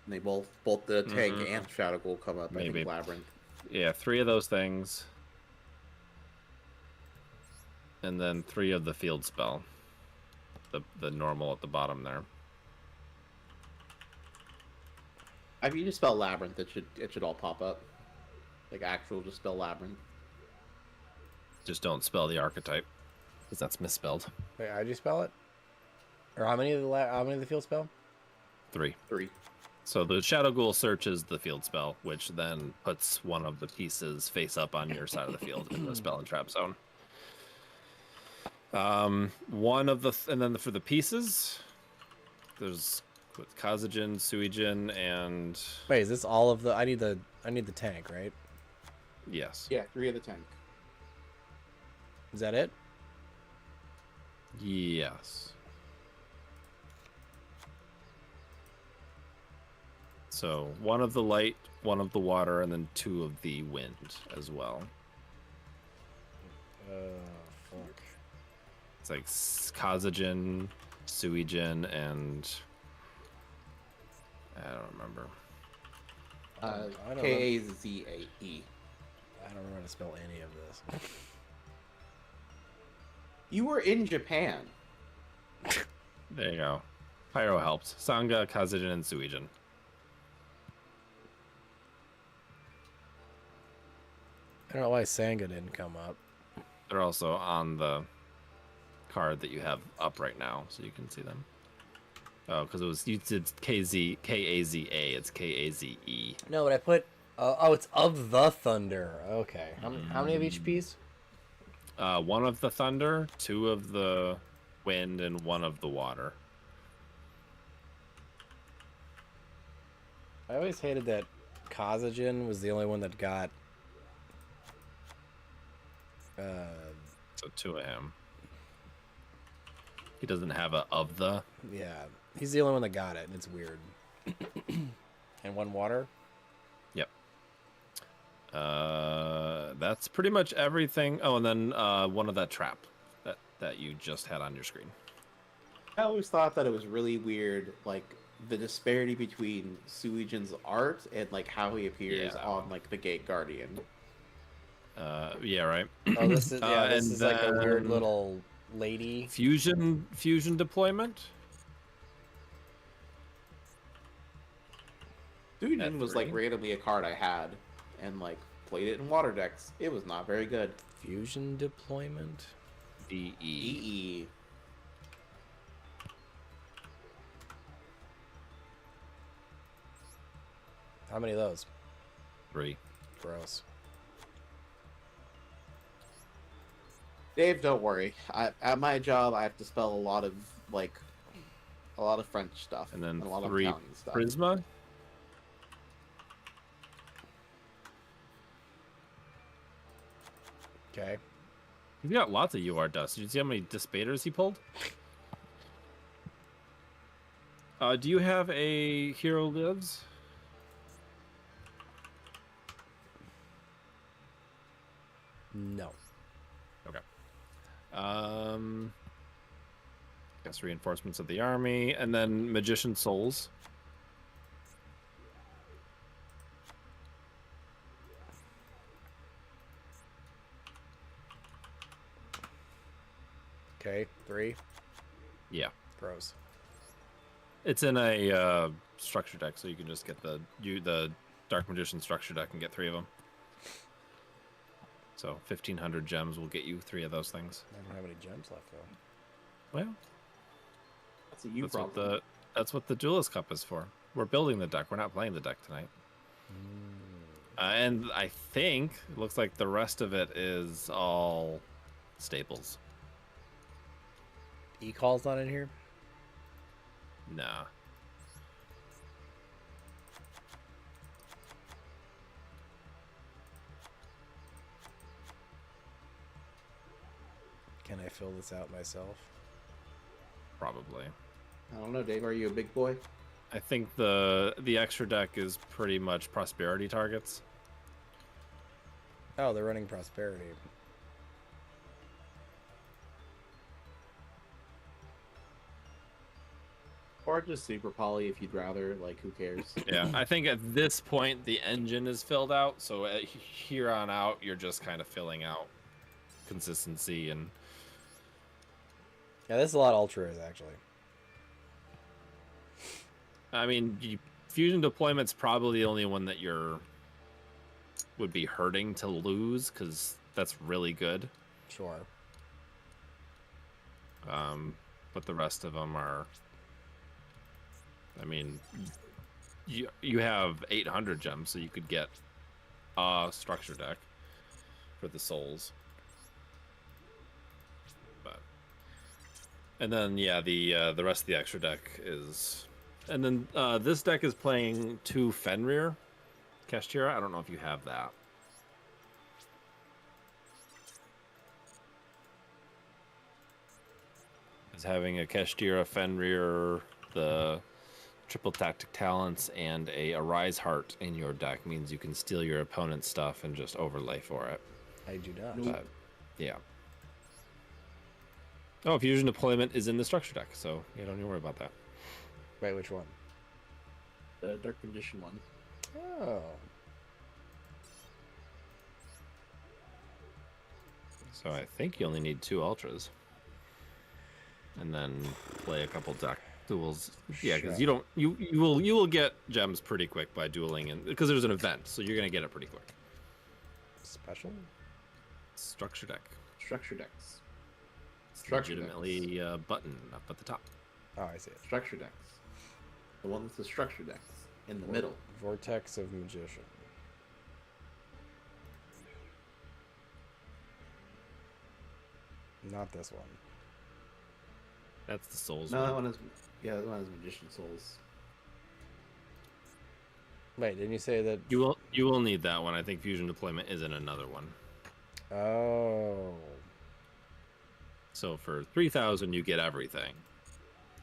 they both the tank and Shadow Ghoul come up. I Maybe. think Labyrinth. Yeah, 3 of those things. And then 3 of the field spell. The normal at the bottom there. If you just spell Labyrinth, it should all pop up. Like actual, just spell Labyrinth. Just don't spell the archetype. Because that's misspelled. Wait, how'd you spell it? Or how many of the field spell? 3. 3. So the Shadow Ghoul searches the field spell, which then puts one of the pieces face up on your side of the field in the spell and trap zone. One of the and then for the pieces, there's Kazajin, Suijin, and Wait, is this all of the? I need the tank, right? yes. Yeah, 3 of the tank. Is that it? Yes. So 1 of the light, 1 of the water, and then 2 of the wind as well. Fuck. It's like Kazajin, Suijin, and I don't remember. I don't Kazae. I don't know how to spell any of this. You were in Japan. There you go. Pyro helped. Sangha, Kazajin, and Suijin. I don't know why Sangha didn't come up. They're also on the card that you have up right now, so you can see them. Oh, because you did Kaza. It's Kaze. No, but I put. It's of the thunder. Okay. How many of each piece? 1 of the thunder, 2 of the wind, and 1 of the water. I always hated that Kazajin was the only one that got. So 2 of him. He doesn't have a of the. Yeah, he's the only one that got it, and it's weird. And 1 water. Yep. That's pretty much everything. Oh, and then 1 of that trap that you just had on your screen. I always thought that it was really weird, like the disparity between Suijin's art and like how he appears on like the Gate Guardian. Yeah, right. Oh, this is this is like a weird then little lady. fusion deployment. Suijin was like 3. randomly a card I had, and like played it in water decks. It was not very good. Fusion deployment. VE. EE. How many of those? 3. Gross. Dave, don't worry. At my job, I have to spell a lot of French stuff And then a lot 3 of Italian stuff. Prisma. Okay. He's got lots of UR dust. Did you see how many Dispaders he pulled? Do you have a Hero Lives? No. Okay. Guess reinforcements of the army, and then Magician Souls. Okay. 3. Yeah. Gross. It's in a structure deck, so you can just get the Dark Magician structure deck and get 3 of them. So 1,500 gems will get you 3 of those things. I don't have any gems left though. Well, That's a you problem. That's what the Duelist Cup is for. We're building the deck. We're not playing the deck tonight. And I think it looks like the rest of it is all staples. E-call's not in here? Nah. Can I fill this out myself? Probably. I don't know, Dave. Are you a big boy? I think the extra deck is pretty much prosperity targets. Oh, they're running prosperity. Or just super poly if you'd rather. Like, who cares? Yeah, I think at this point the engine is filled out, so here on out you're just kind of filling out consistency and. Yeah, this is a lot of ultras actually. I mean, fusion deployment's probably the only one that would be hurting to lose because that's really good. Sure. But the rest of them are. I mean, you have 800 gems, so you could get a structure deck for the souls. But and then yeah, the rest of the extra deck is, and then this deck is playing 2 Fenrir Kashtira. I don't know if you have that. Is having a Kashtira, Fenrir, the triple tactic talents, and a Arise Heart in your deck means you can steal your opponent's stuff and just overlay for it. I do not. But, yeah. Oh, Fusion Deployment is in the structure deck, so you don't need to worry about that. Wait, which one? The Dark Condition one. Oh. So I think you only need 2 Ultras. And then play a couple deck duels. Yeah, because you will get gems pretty quick by dueling, and because there's an event, so you're gonna get it pretty quick. Special? Structure decks. It's legitimately a button up at the top. Oh, I see it. Structure decks. The one with the structure decks in the middle. Vortex of Magician. Not this one. That's the souls. No, that one is. Yeah, that one is Magician Souls. Wait, didn't you say that? You will need that one. I think Fusion Deployment is in another one. Oh. So for 3,000, you get everything.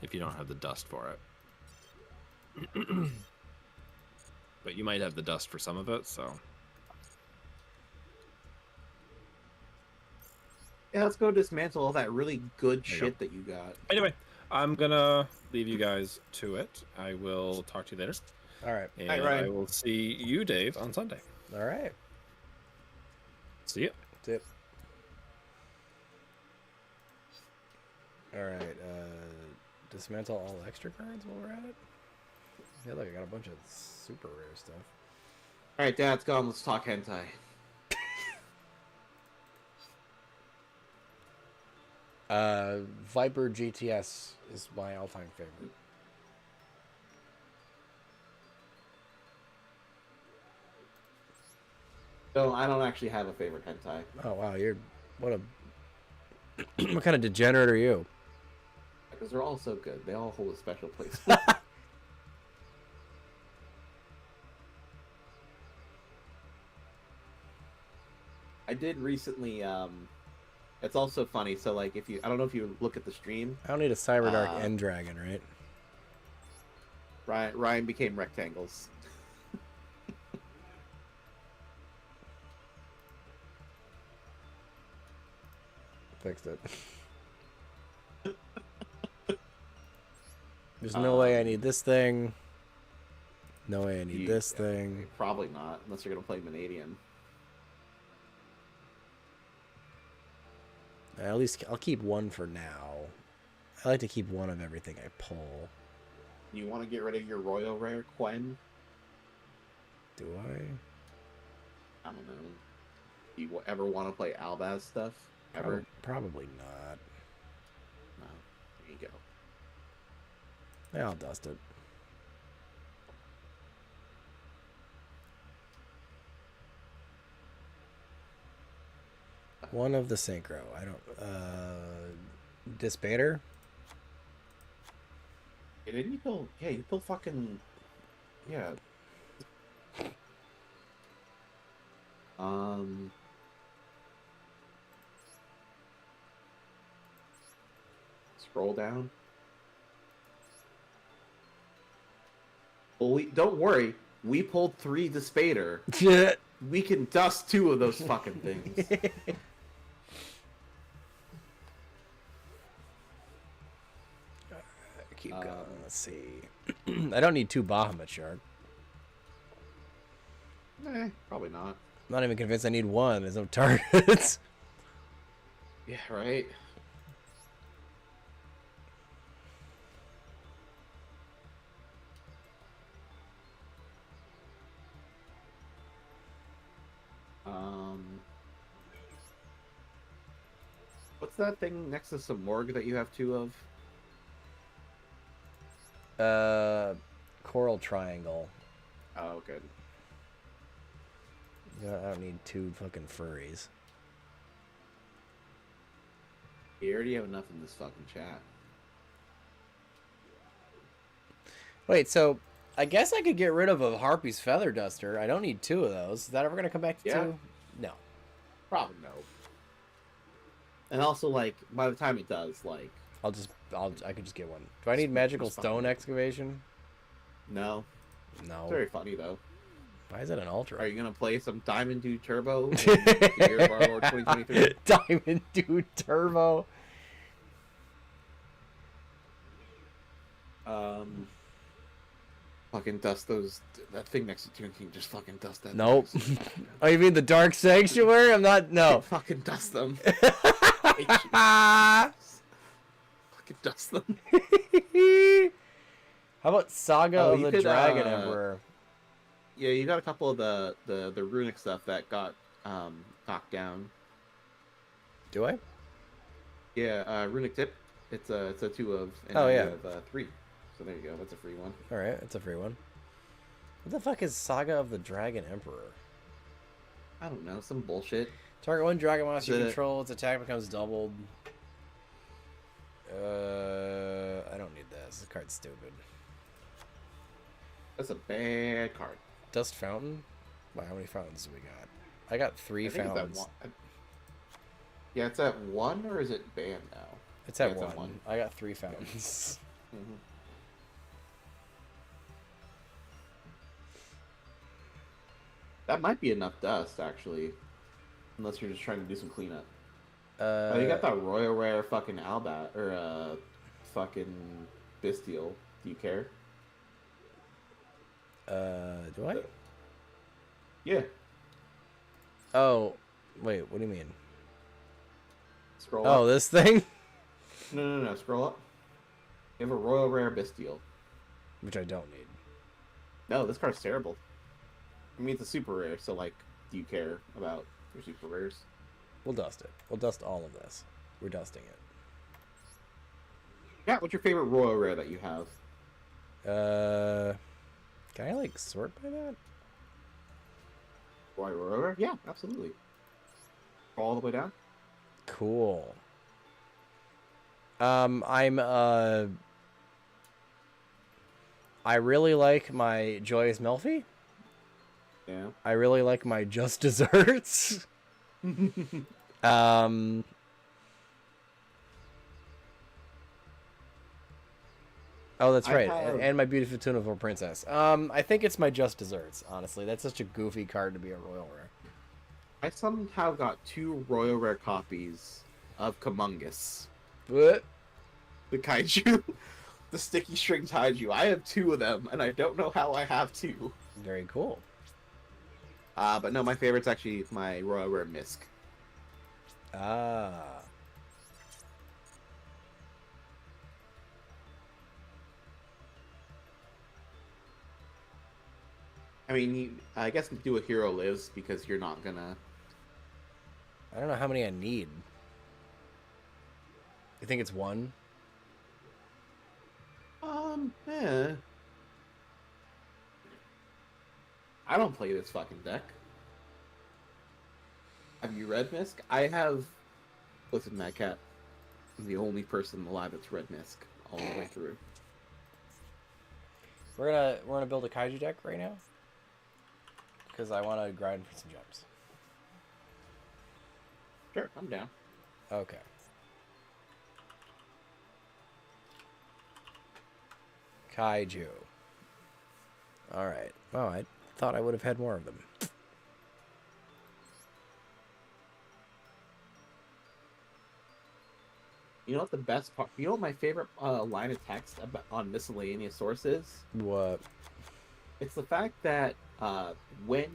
If you don't have the dust for it. But you might have the dust for some of it, so. Yeah, let's go dismantle all that really good shit that you got. Anyway, I'm gonna leave you guys to it. I will talk to you later. All right. And Hi, Ryan. I will see you, Dave, on Sunday. All right. See ya. Tip. All right. Dismantle all extra cards while we're at it. Yeah, look, I got a bunch of super rare stuff. All right, Dad's gone. Let's talk hentai. Viper GTS is my all-time favorite. No, I don't actually have a favorite hentai. Oh wow, you're what a what kind of degenerate are you? Because they're all so good. They all hold a special place. I did recently, it's also funny, so like if you, I don't know if you look at the stream. I don't need a Cyberdark End Dragon, right? Ryan became rectangles. Fixed it. There's no way I need this thing. No way I need this thing. Probably not, unless you're gonna play Vanadian. At least I'll keep one for now. I like to keep one of everything I pull. You want to get rid of your Royal Rare Quen? Do I? I don't know. You ever want to play Albaz stuff? Ever? Probably not. No. There you go. Yeah, I'll dust it. One of the synchro. I don't. Disbater? Yeah, didn't you pull? Yeah, you pull fucking. Yeah. Scroll down. Well, don't worry. We pulled 3 Dispater. We can dust 2 of those fucking things. Keep going. Let's see. I don't need 2 Bahamut Shark. Probably not. I'm not even convinced I need 1. There's no targets. Yeah, right. What's that thing next to some morgue that you have 2 of? coral triangle. Oh, good. I don't need 2 fucking furries. You already have enough in this fucking chat. Wait, so I guess I could get rid of a Harpy's Feather Duster. I don't need 2 of those. Is that ever going to come back to 2? No. Probably no. And also, like, by the time it does, like... I could just get one. Do I need Magical Stone Excavation? No. No. It's very funny, though. Why is it an Ultra? Are you going to play some Diamond Dude Turbo in the year of our Lord 2023? Diamond Dude Turbo. Fucking dust that thing next to Toon King. Just fucking dust that. Nope. Oh, you mean the Dark Sanctuary? I'm not. No. Fucking dust them. Fucking dust them. How about Saga of the Dragon Emperor? Yeah, you got a couple of the runic stuff that got knocked down. Do I? Yeah, runic tip. It's a 2 of. And oh you yeah. have 3. So there you go. That's a free one. All right, that's a free one. What the fuck is Saga of the Dragon Emperor? I don't know, some bullshit. Target 1 dragon monster you control, its attack becomes doubled. I don't need this. This card's stupid. That's a bad card. Dust Fountain? Wow, how many fountains do we got? I got 3 fountains. Yeah, it's at 1, or is it banned now? It's at 1. I got 3 fountains. Mm-hmm. That might be enough dust, actually. Unless you're just trying to do some cleanup. Oh, you got that Royal Rare fucking Albat, or fucking Bestial. Do you care? Do I? Yeah. Oh, wait, what do you mean? Scroll up. Oh, this thing? No, scroll up. You have a Royal Rare Bestial. Which I don't need. No, this card's terrible. I mean, it's a super rare, so, like, do you care about your super rares? We'll dust it. We'll dust all of this. We're dusting it. Yeah, what's your favorite Royal Rare that you have? Can I, like, sort by that? Royal Rare? Yeah, absolutely. All the way down? Cool. I really like my Joyous Melfi. Yeah. I really like my Just Desserts. Oh, that's right. And my Beautiful Tuniform Princess. I think it's my Just Desserts, honestly. That's such a goofy card to be a Royal Rare. I somehow got 2 Royal Rare copies of Kamungus. What? The Kaiju. The sticky string Kaiju. I have 2 of them, and I don't know how I have 2. Very cool. But no, my favorite's actually my Royal Rare Misk. Ah. I mean, I guess do a Hero Lives, because you're not gonna... I don't know how many I need. You think it's 1? Eh. I don't play this fucking deck. Have you read Misk? I have... Listen, Mad Cat. I'm the only person alive that's read Misk all the way through. We're gonna build a Kaiju deck right now. Because I want to grind for some gems. Sure, I'm down. Okay. Kaiju. Alright. Oh, I thought I would have had more of them. You know what the best part... You know what my favorite line of text on miscellaneous sources? What? It's the fact that when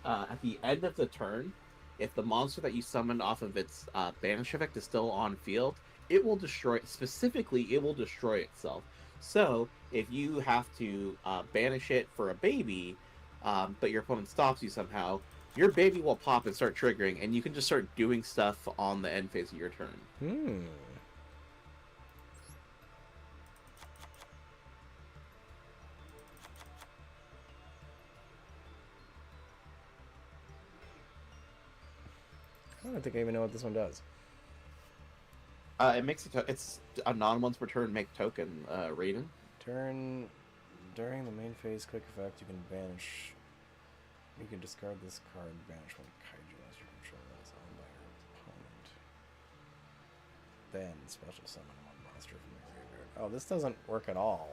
at the end of the turn, if the monster that you summoned off of its banish effect is still on field, it will destroy... Specifically, it will destroy itself. So, if you have to banish it for a baby, but your opponent stops you somehow, your baby will pop and start triggering, and you can just start doing stuff on the end phase of your turn. I don't think I even know what this one does. It makes it's a non-once per turn make token, Raiden. During the main phase quick effect, you can banish. You can discard this card, banish one kaiju monster control that is owned by your opponent. Then special summon one monster from your graveyard. Oh, this doesn't work at all.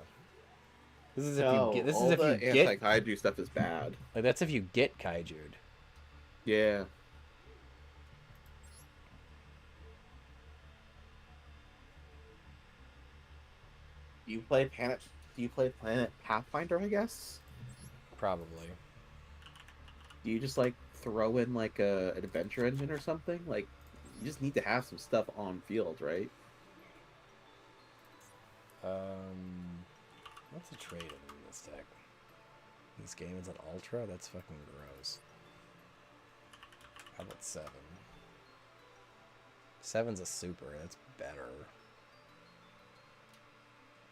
This is if you get. This is if you get. Anti-kaiju stuff is bad. Like that's if you get kaiju'd. Yeah. Do you play Planet Pathfinder, I guess? Probably. Do you just like throw in like an adventure engine or something? Like you just need to have some stuff on field, right? What's a trade in this deck? This game is an ultra? That's fucking gross. How about 7? 7's a super, that's better.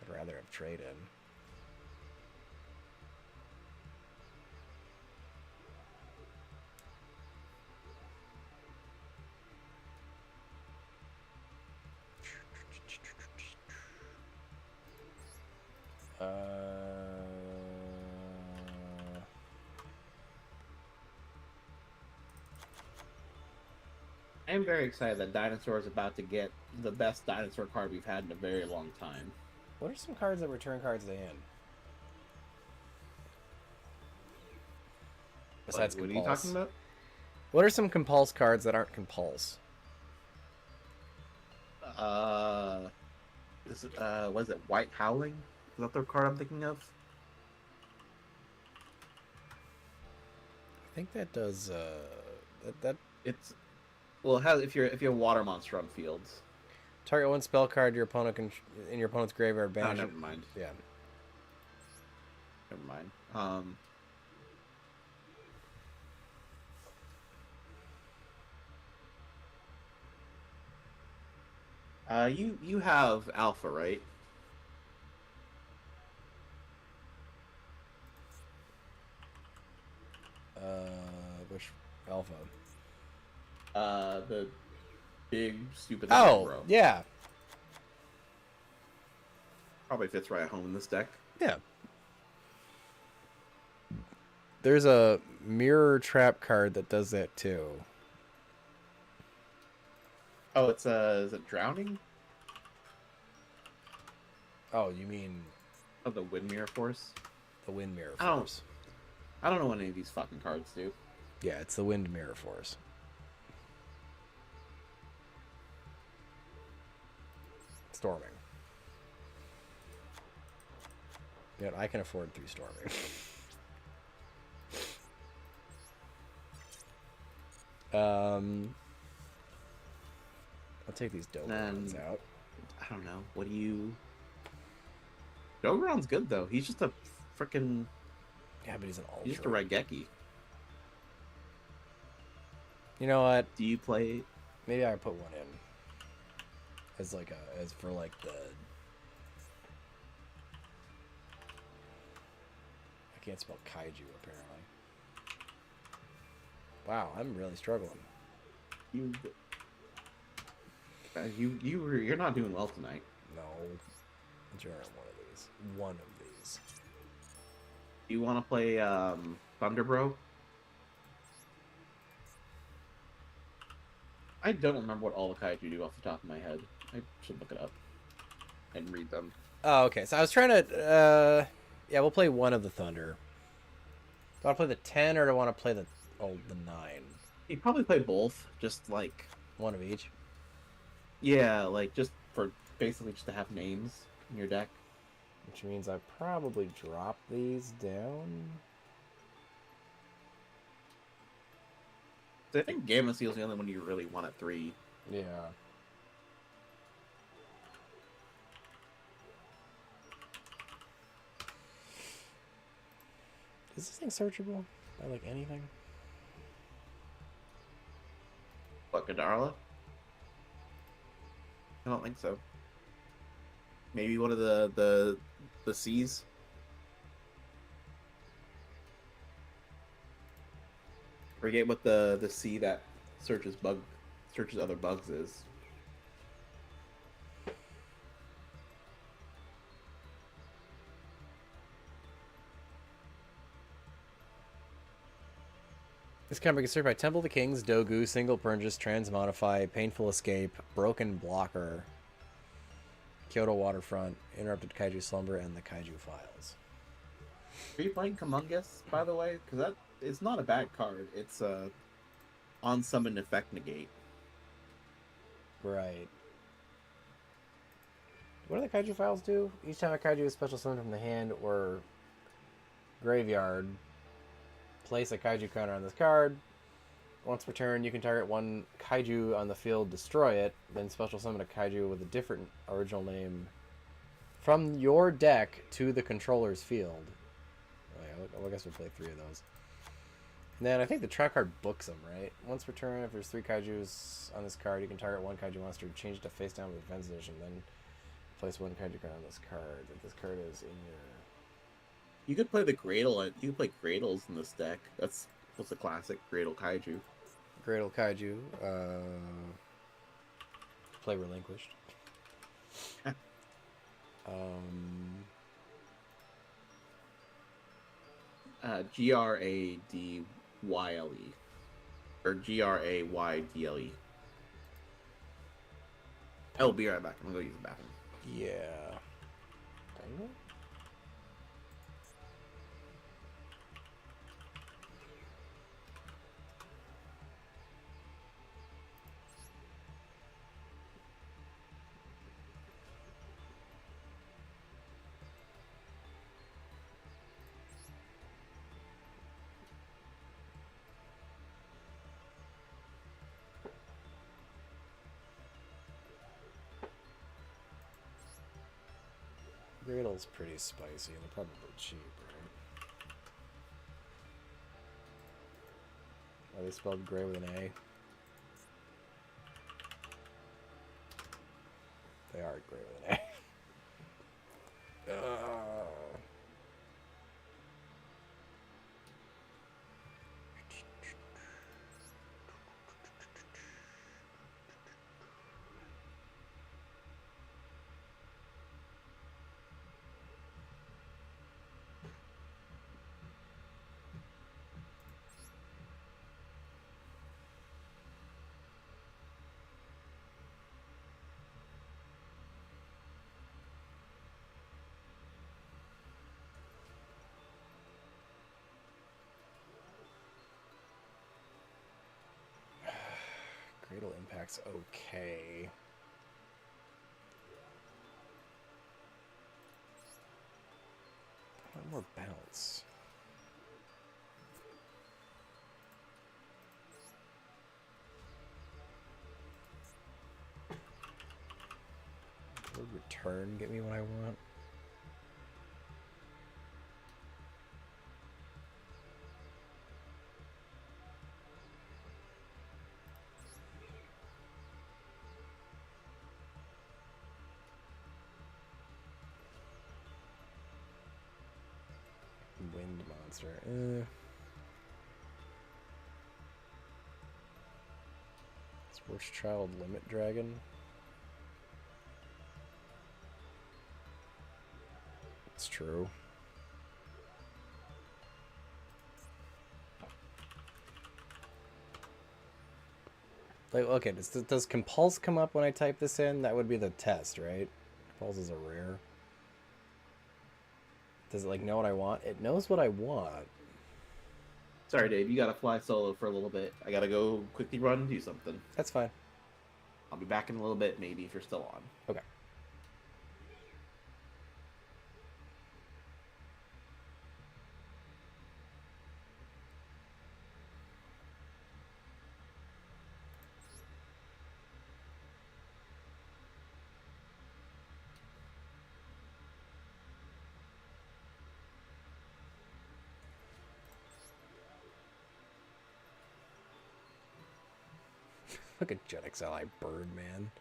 I'd rather have trade in. I'm very excited that Dinosaur is about to get the best dinosaur card we've had in a very long time. What are some cards that return cards to hand? Besides what are Compulse. you talking about? What are some Compulse cards that aren't Compulse? What is it? White Howling? Is that the card I'm thinking of? I think that does. That It's well, it has if you're a water monster on fields. target one spell card your opponent can in your opponent's graveyard. Oh, Banish. never mind. Yeah. Never mind. You have Alpha, right? Which Alpha? The big stupid. Oh, bro. yeah. Probably fits right at home in this deck. Yeah. There's a mirror trap card that does that too. Oh, it's is it Drowning? Oh, you mean Oh, the Wind Mirror Force. the Wind Mirror I don't- Force? I don't know what any of these fucking cards do. Yeah, it's the Wind Mirror Force. Storming. Yeah, I can afford 3 storming. I'll take these dope ones out. I don't know. What do you? Dogeron's good though. He's just a freaking. Yeah, but he's an ultra. He's just a Raigeki. You know what? Do you play? Maybe I put one in as like a for like the. I can't spell kaiju apparently. Wow, I'm really struggling. You're not doing well tonight. No, I'll generate one of these. One of these. You want to play Thunder Bro? I don't remember what all the kaiju do off the top of my head. I should look it up and read them. Oh, okay. So I was trying to. Yeah, we'll play one of the Thunder. Do I want to play the 10 or do I want to play the 9? You probably play both, just like One of each. yeah, like just for basically just to have names in your deck. Which means I probably drop these down. So I think Gamma Seal's the only one you really want at 3. Yeah. Is this thing searchable by like anything? What, Gadarla? I don't think so. Maybe one of the C's. Forget what the C that searches bug searches other bugs is. This comic is served by Temple of the Kings, Dogu, Single Purchase, Transmodify, Painful Escape, Broken Blocker, Kyoto Waterfront, Interrupted Kaiju Slumber, and the Kaiju Files. Are you playing Kamungus, by the way? Because that is not a bad card. It's on summon effect negate. Right. What do the Kaiju Files do? Each time a Kaiju is special summoned from the hand or graveyard, place a Kaiju counter on this card. Once per turn, you can target one Kaiju on the field, destroy it, then special summon a Kaiju with a different original name from your deck to the controller's field. I guess we'll play 3 of those. And then I think the trap card books them, right? Once per turn, if there's 3 Kaijus on this card, you can target one Kaiju monster, change it to face down with defense edition, then place one Kaiju card on this card. If this card is in your... You could play the Gradle. You could play Gradles in this deck. That's what's a classic Gradle Kaiju. Gradle Kaiju. Play Relinquished. Gradyle. Or Graydle. I'll be right back. I'm gonna go use the bathroom. Yeah. Dang it. Gradle's pretty spicy and they're probably cheap, right? Are they spelled gray with an A? They are gray with an A. Cradle Impact's okay. I want more bounce. Would return get me what I want? Wind monster. Sports Child Limit Dragon. It's true. Like, okay, does Compulse come up when I type this in? That would be the test, right? Compulse is a rare. Does it, like, know what I want? It knows what I want. Sorry, Dave. You gotta fly solo for a little bit. I gotta go quickly run and do something. That's fine. I'll be back in a little bit, maybe, if you're still on. Okay. Look at Jet XLI Birdman.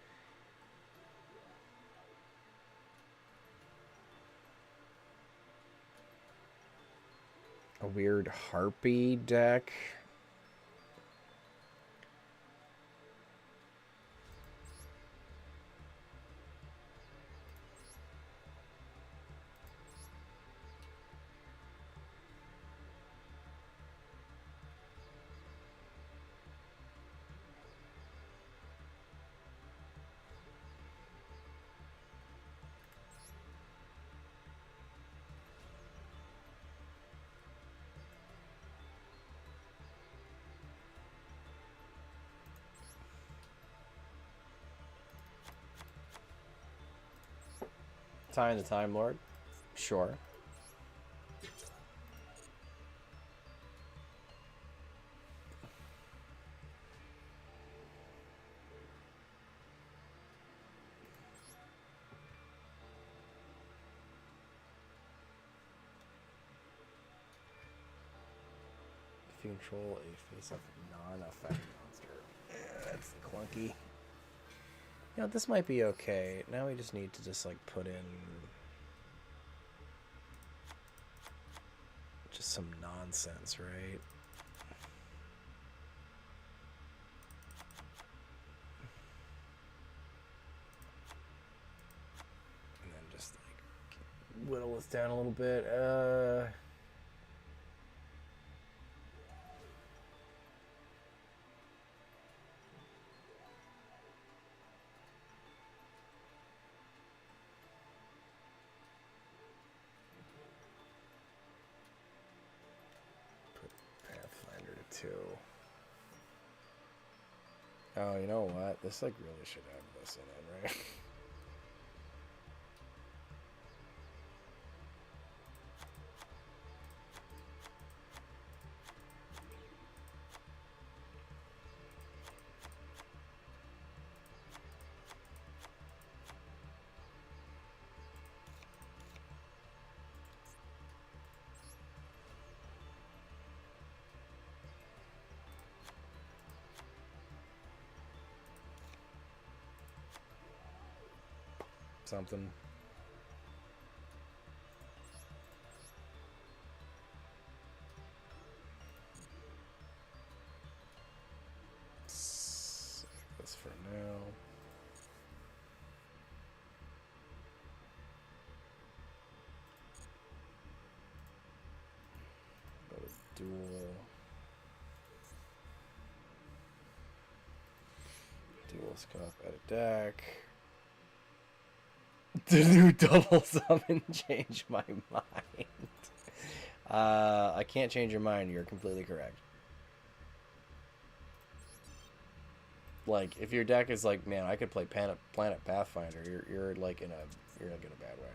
A weird Harpy deck. Time the Time Lord? Sure. If you control a face-up non-effect monster. That's clunky. You know, this might be okay. Now we just need to just, like, put in just some nonsense, right? And then just, like, whittle this down a little bit. Pathfinder to 2. Oh, you know what? This like really should have this in it, right? Something. Save this for now. Go to Duel. Duel scope, edit deck. The new double summon change my mind. I can't change your mind. You're completely correct. Like, if your deck is like, man, I could play Planet Pathfinder, you're like in a bad way.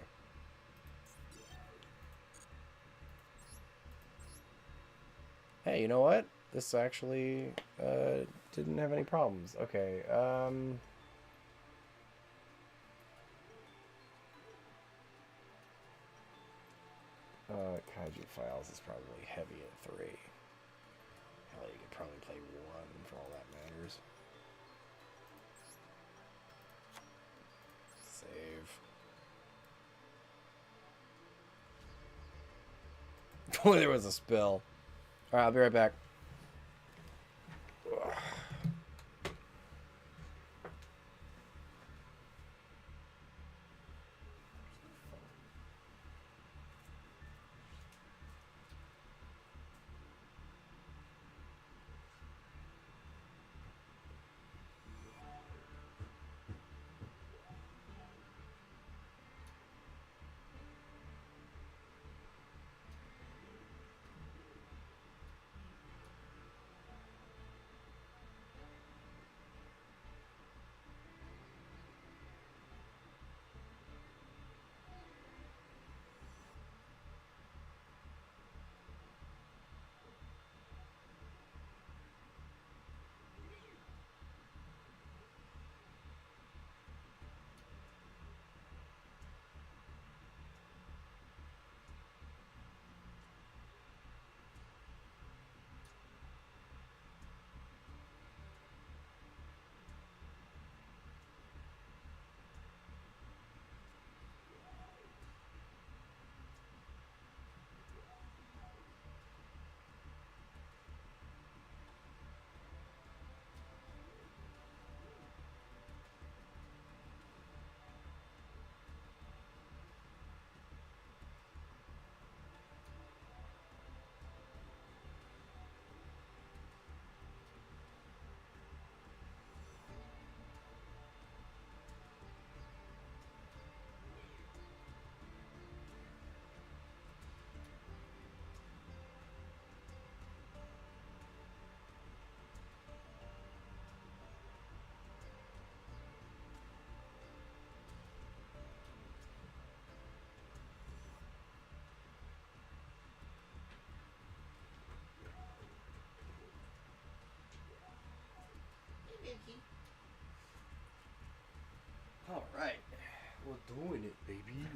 Hey, you know what? This actually didn't have any problems. Okay. Kaiju Files is probably heavy at 3. Hell, you could probably play 1 for all that matters. Save. Boy, there was a spill. Alright, I'll be right back.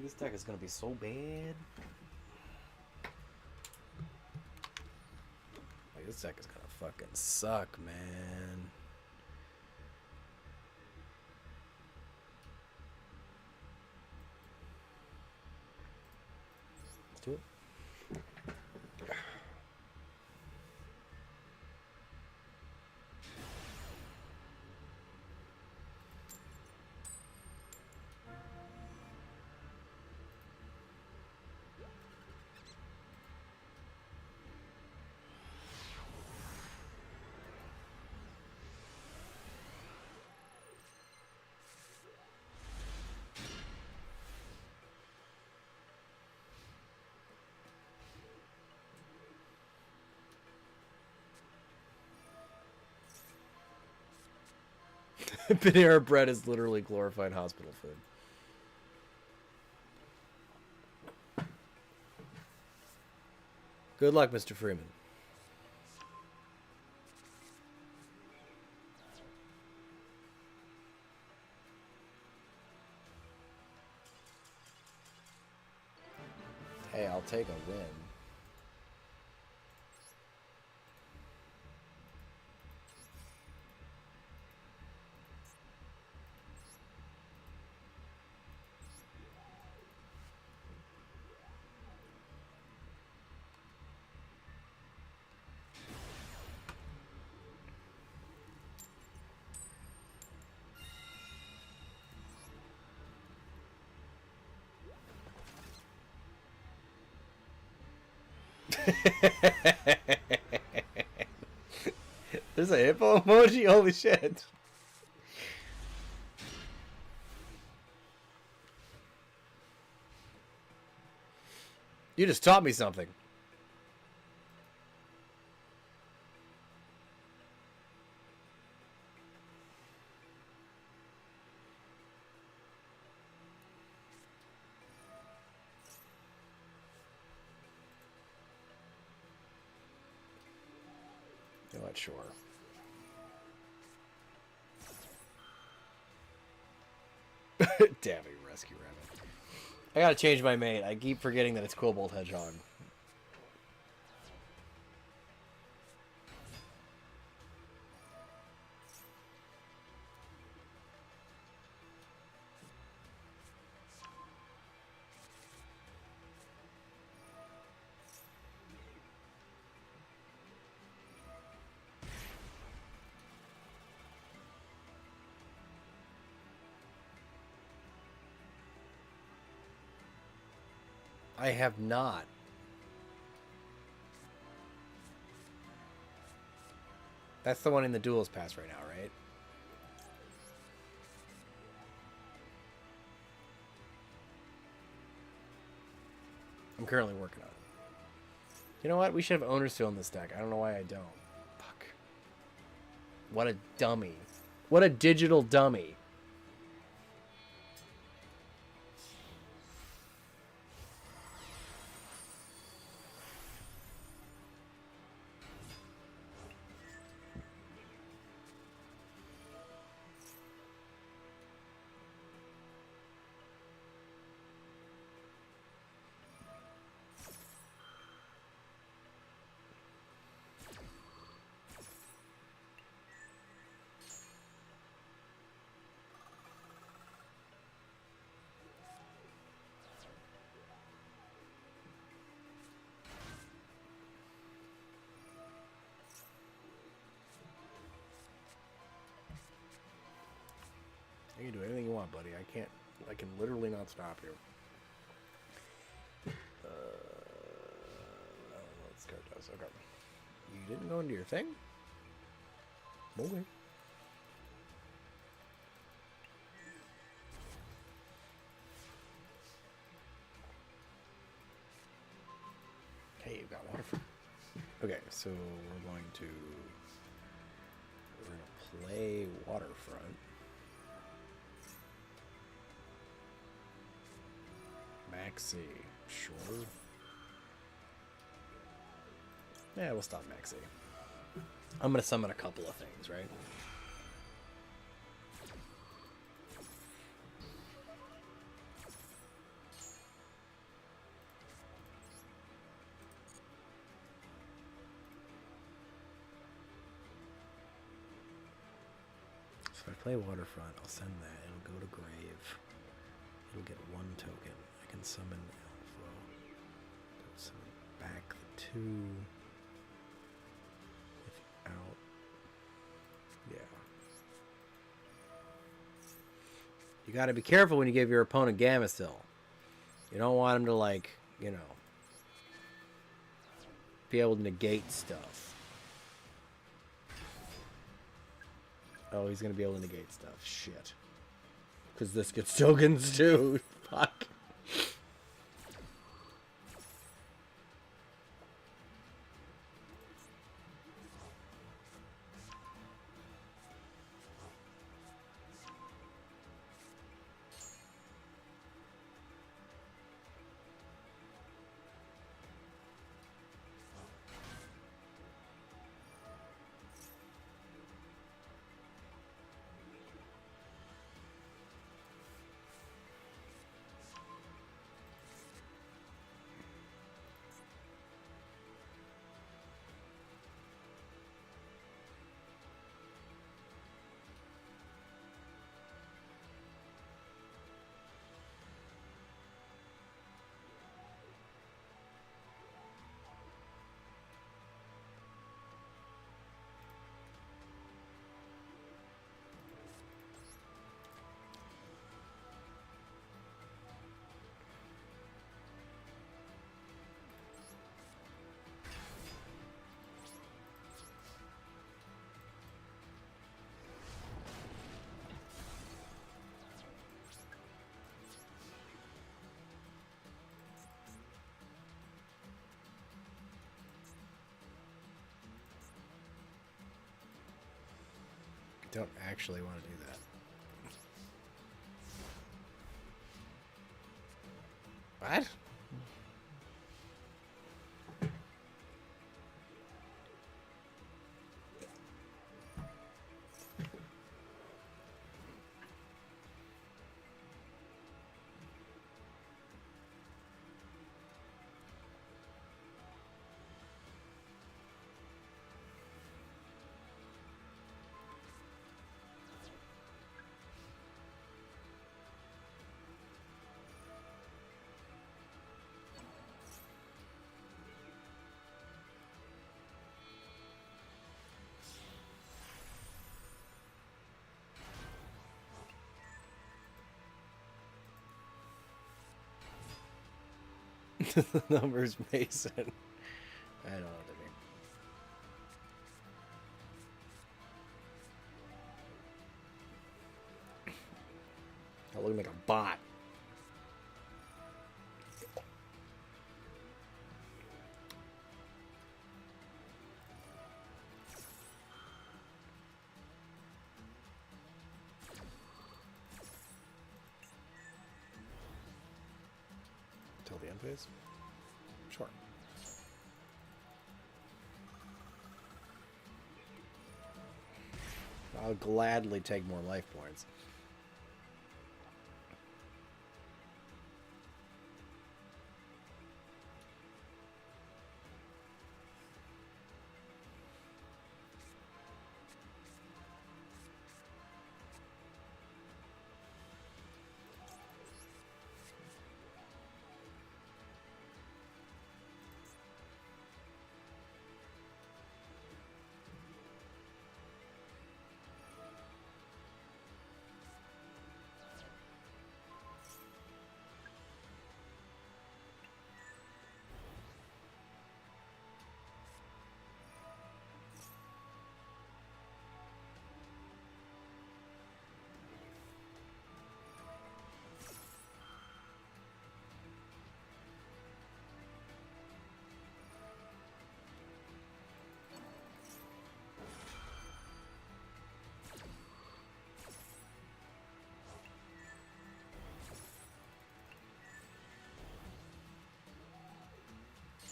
This deck is gonna be so bad. Like, this deck is gonna fucking suck, man. Let's do it. Panera bread is literally glorified hospital food. Good luck, Mr. Freeman. Hey, I'll take a win. There's a hippo emoji? Holy shit. You just taught me something. You're not sure. Damn it, rescue rabbit. I gotta change my mate. I keep forgetting that it's Cobalt Hedgehog. I have not. That's the one in the duels pass right now, right? I'm currently working on it. You know what? We should have owners still in this deck. I don't know why I don't. Fuck. What a dummy. What a digital dummy. You can do anything you want, buddy. I can literally not stop you. I don't know what this card does. Okay. You didn't go into your thing? Okay. Hey, you got waterfront. Okay, so we're going to play waterfront. Maxi, sure. Yeah, we'll stop Maxi. I'm gonna summon a couple of things, right? Play Waterfront. I'll send that. It'll go to Grave. It'll get 1 token. I can summon Alpha. Summon back the 2. If out. Yeah. You gotta be careful when you give your opponent Gamma Still. You don't want him to, like, you know, be able to negate stuff. Oh, he's gonna be able to negate stuff. Shit. Because this gets tokens too. Fuck. Don't actually want to do that. What? The numbers Mason. I don't know what they mean. I look like a bot. Till the end phase? Sure. I'll gladly take more life points.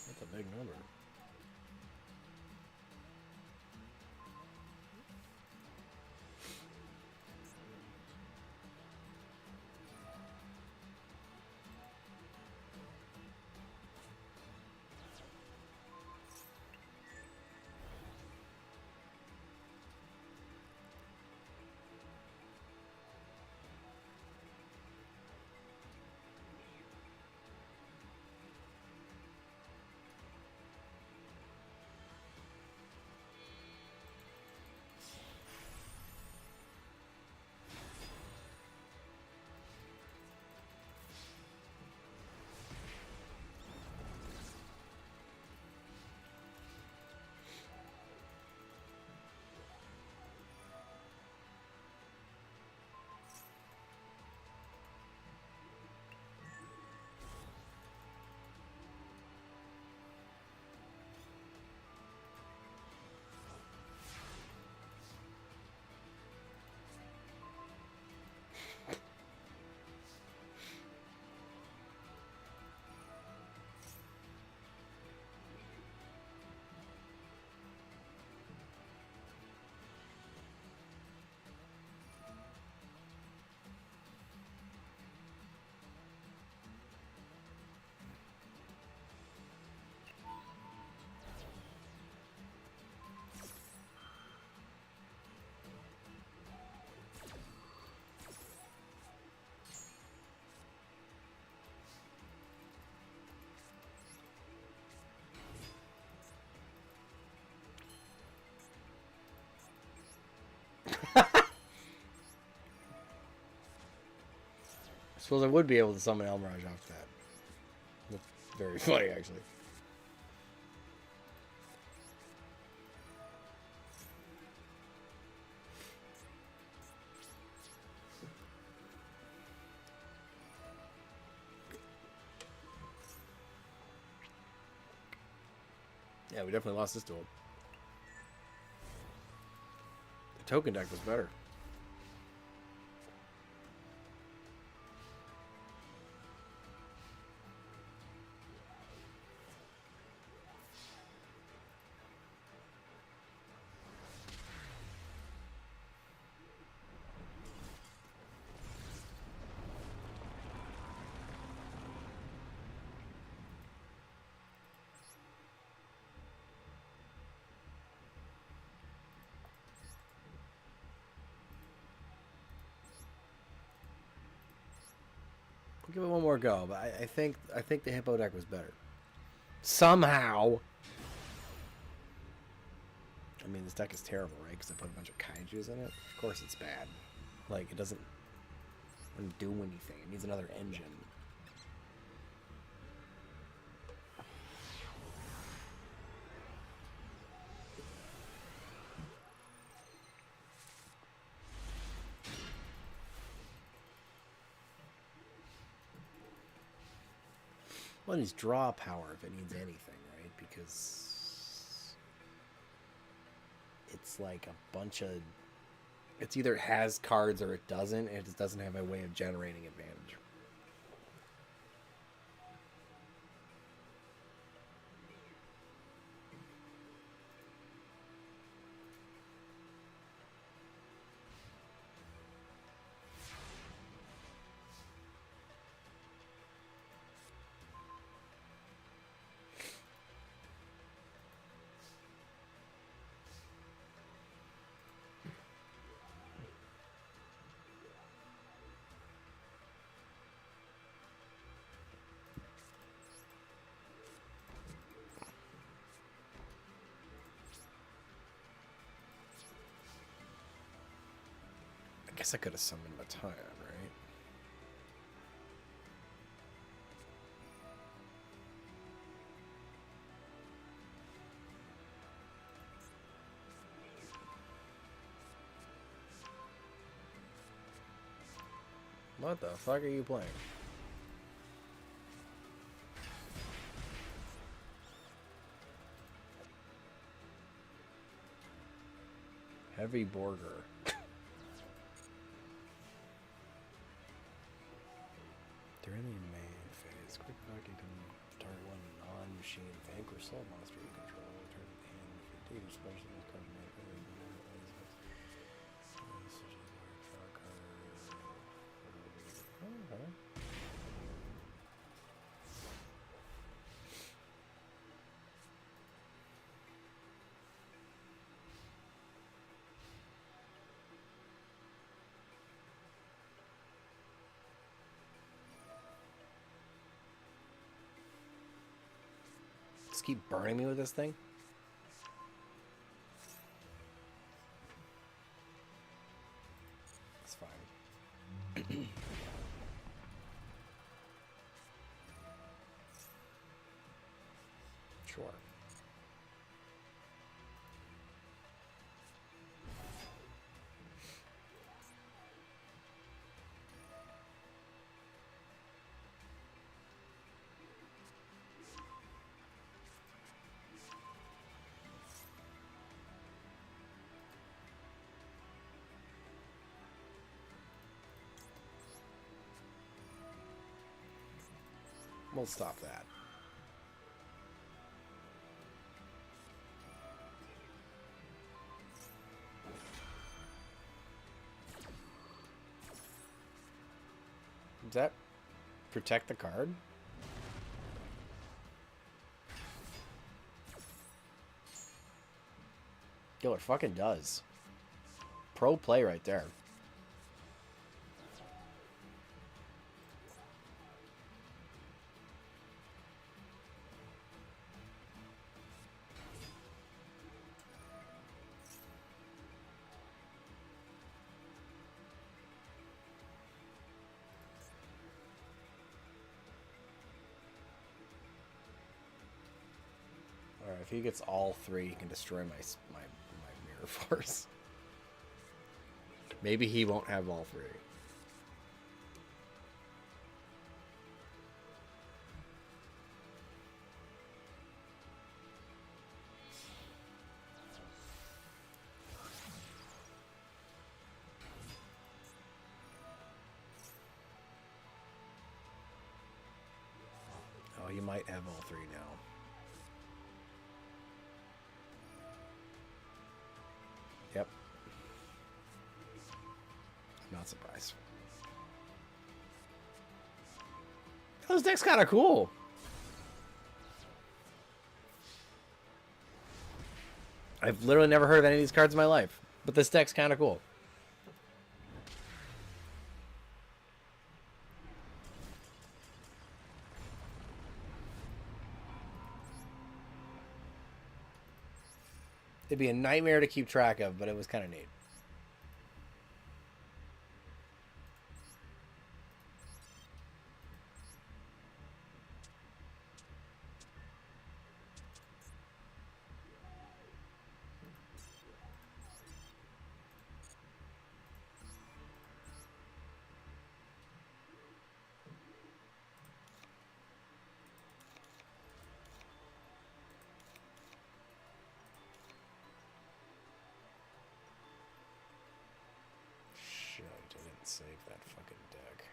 That's a big number. suppose I would be able to summon Elmirage off that. That's very funny, actually. Yeah, we definitely lost this duel. The token deck was better. We'll give it one more go, but I think the Hippo deck was better. Somehow. I mean, this deck is terrible, right? Because I put a bunch of kaijus in it. Of course it's bad. Like, it doesn't do anything. It needs another engine. Well, it needs draw power if it needs anything, right? Because it's like a bunch of... It's either has cards or it doesn't. It just doesn't have a way of generating advantage. I guess I could have summoned Matan, right? What the fuck are you playing? Heavy Borger. During the main phase, quick back you can target one non-machine vanquish soul monster you control. Turn the hand if you do, especially with card make okay. Just keep burning me with this thing. It's fine. Sure. We'll stop that. Does that protect the card? Yo, it fucking does. Pro play right there. Alright, if he gets all 3, he can destroy my Mirror Force. Maybe he won't have all 3. Oh, you might have all 3 now. Yep. I'm not surprised. This deck's kind of cool. I've literally never heard of any of these cards in my life, but this deck's kind of cool. It'd be a nightmare to keep track of, but it was kind of neat. Shit, I didn't save that fucking deck.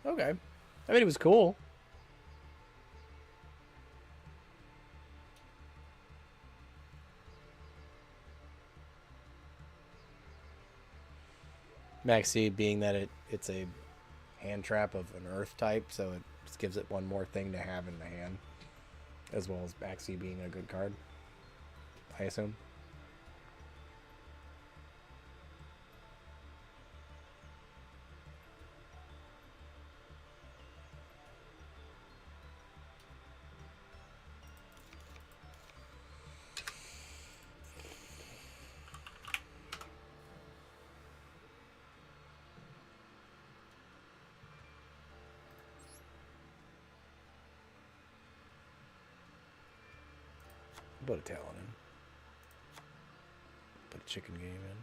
Okay. I mean, it was cool. Maxi being that it's a hand trap of an earth type, so it just gives it one more thing to have in the hand. As well as Maxi being a good card, I assume. Put a Talon in. Put a Chicken Game in.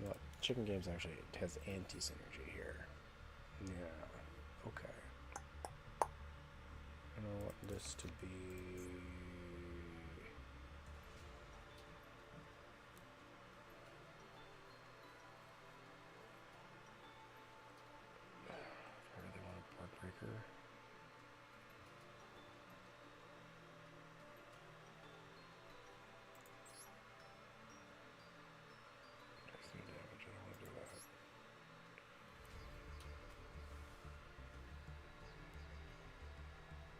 Well, Chicken Games actually has anti-synergy here. Yeah. Okay. I want this to be... Breaker. Takes no damage. I don't want to do that.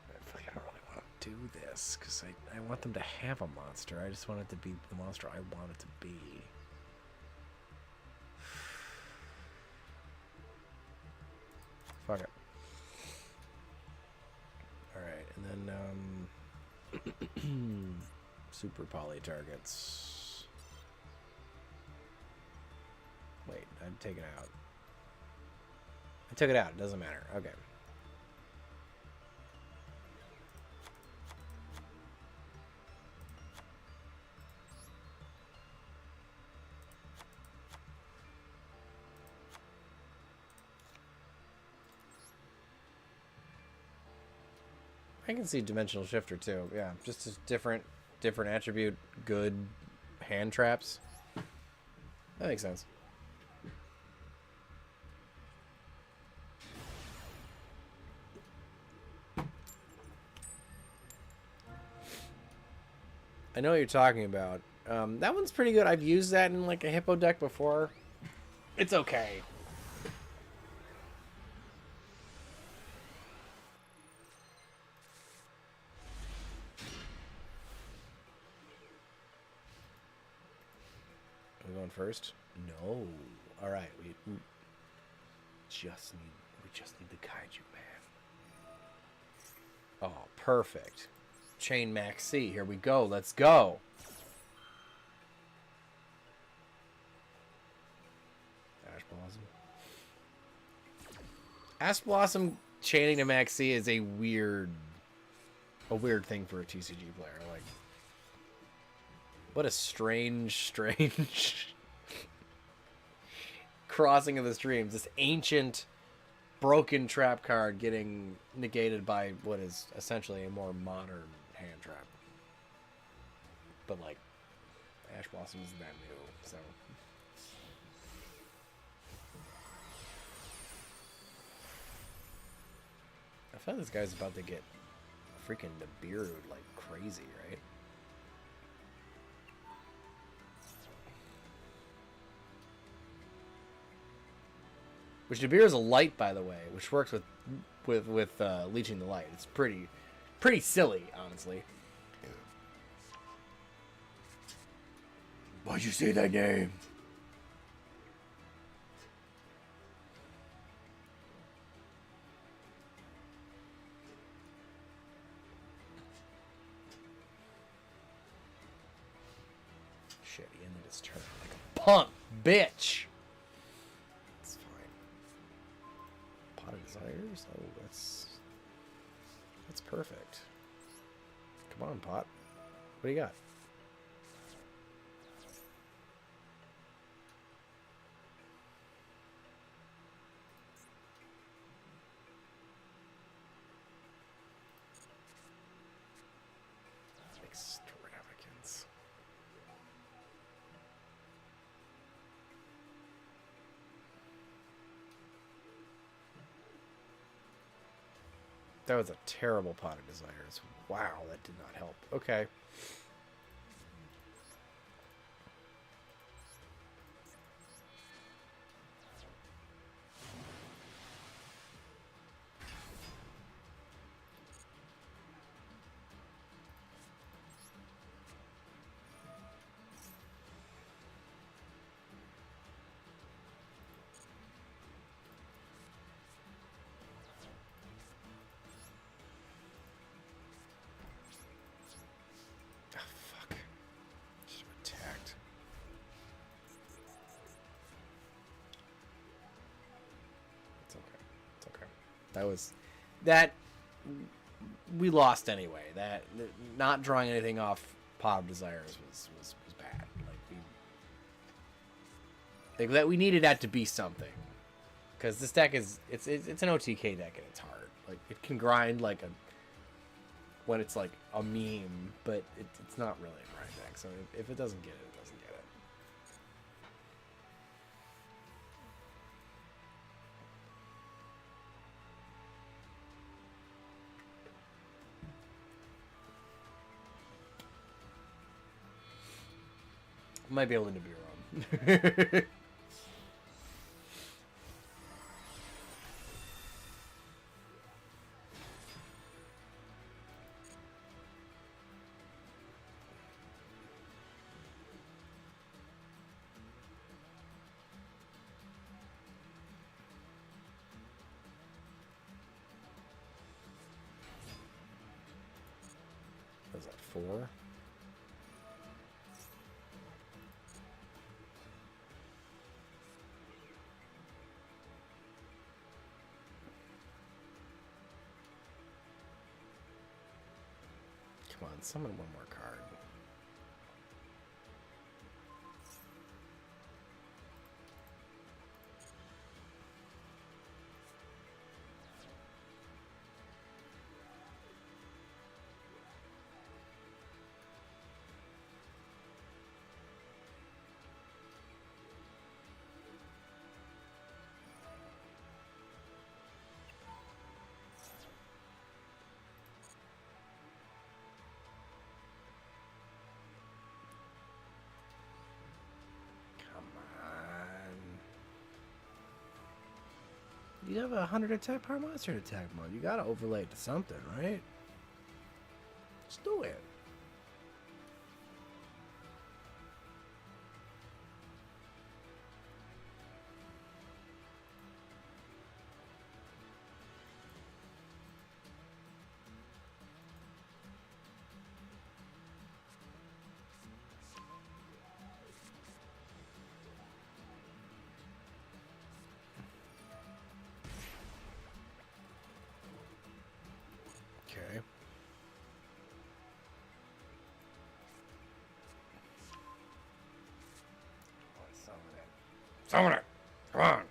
I feel like I don't really want to do this because I want them to have a monster. I just want it to be the monster I want it to be. Fuck it. Alright, and then, super poly targets. Wait, I'm taking it out. I took it out, it doesn't matter. Okay. I can see Dimensional Shifter too. Yeah, just as different attribute, good hand traps. That makes sense. I know what you're talking about. That one's pretty good. I've used that in like a Hippo deck before. It's okay. going first? No. All right. We just need the kaiju man. Oh, perfect. Chain Max C. Here we go. Let's go. Ash Blossom. Ash Blossom chaining to Max C is a weird thing for a TCG player. Like, what a strange crossing of the streams. This ancient, broken trap card getting negated by what is essentially a more modern hand trap. But, like, Ash Blossom isn't that new, so... I feel like this guy's about to get freaking Nibiru like crazy, right? Which Nibiru is a light, by the way, which works with leeching the light. It's pretty silly, honestly. Why'd you say that name? Shit, he ended his turn like a punk bitch. It's fine. Pot of Desires? Oh, that's perfect. Come on, Pot. What do you got? Extravagance. That was a terrible Pot of Desires. Wow, that did not help. Okay. That we lost anyway. That not drawing anything off Pot of Desires was bad. Like that we needed that to be something, because this deck is it's an OTK deck and it's hard. Like it can grind like when it's like a meme, but it's not really a grind deck. So if it doesn't get it, it doesn't get it. Might be able to be wrong. What was that, 4? Come on, summon one more card. You have a 100 attack power monster in attack mode. You gotta overlay it to something, right? Let's do it. Summon it. Come on.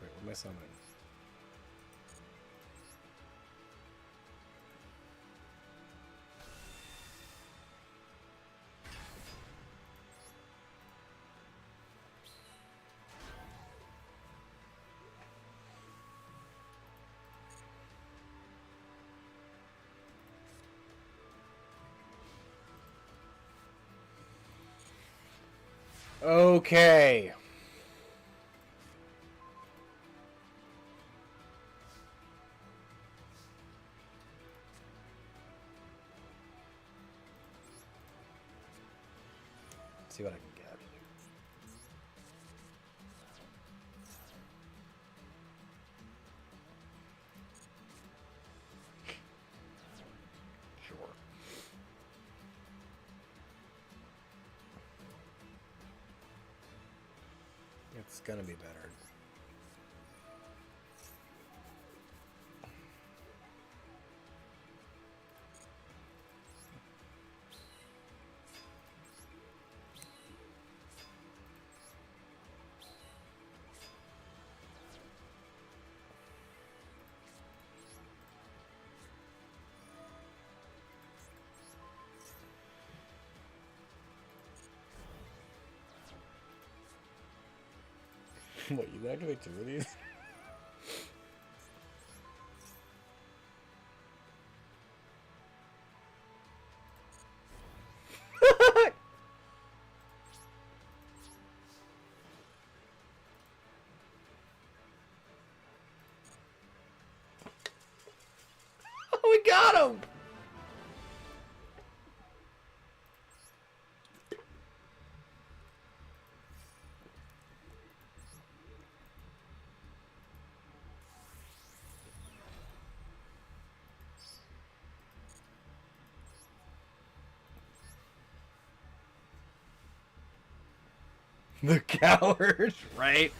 Wait, what am I summoning? Okay. Let's see what I can get. Sure. It's gonna be better. What, you can activate 2 of these? We got him! The coward, right?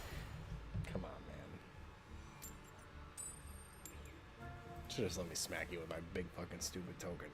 Come on, man. Should just let me smack you with my big fucking stupid token.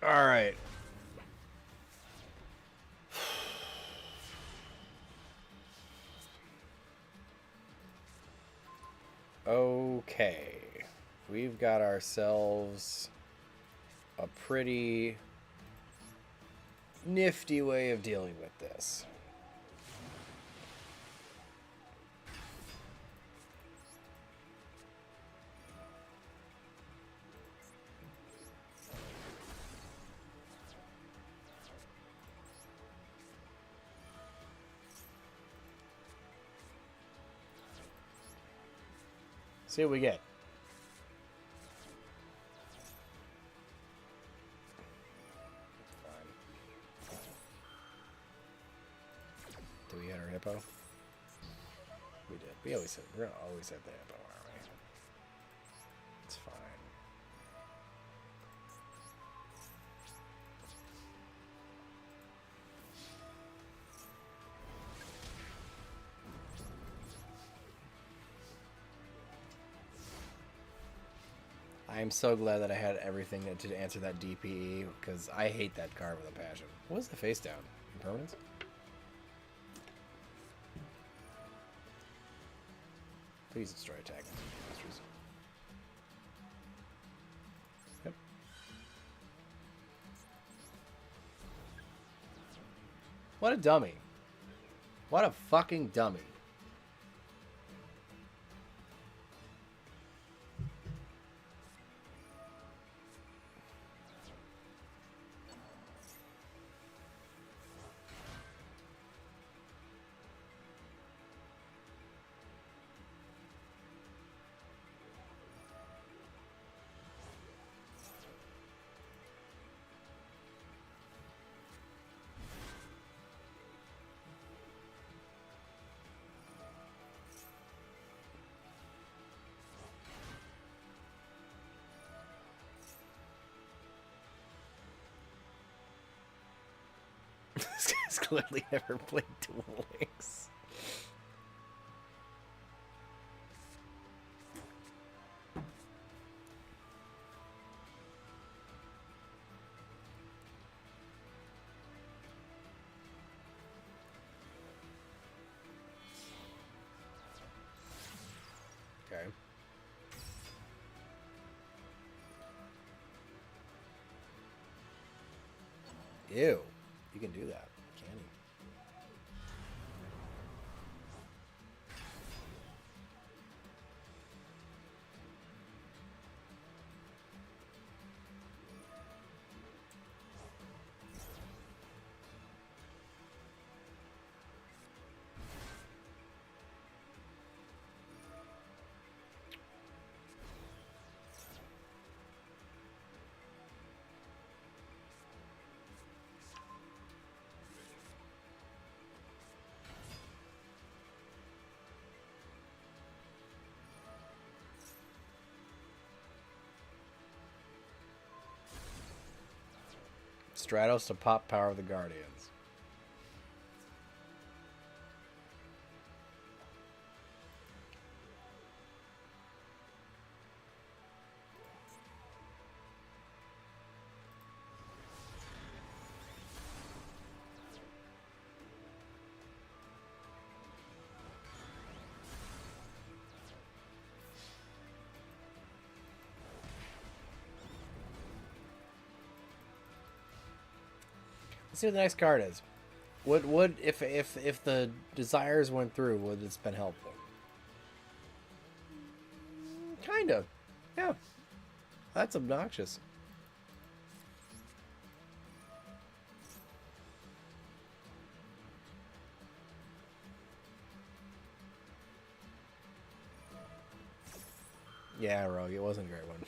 All right. Okay. We've got ourselves a pretty nifty way of dealing with this. See what we get. Fine. Do we hit our hippo? We did. We're gonna always hit the hippo, aren't we? It's fine. I am so glad that I had everything to answer that DPE, because I hate that card with a passion. What is the face down? Impermanence? Please destroy attack. Yep. What a dummy. What a fucking dummy. This guy's clearly never played Duel Links. Okay. Ew. You can do that, can you? Stratos to pop Power of the Guardians. Let's see what the next card is. Would if the desires went through, would it's been helpful? Kind of. Yeah. That's obnoxious. Yeah, Rogue, it wasn't a great one.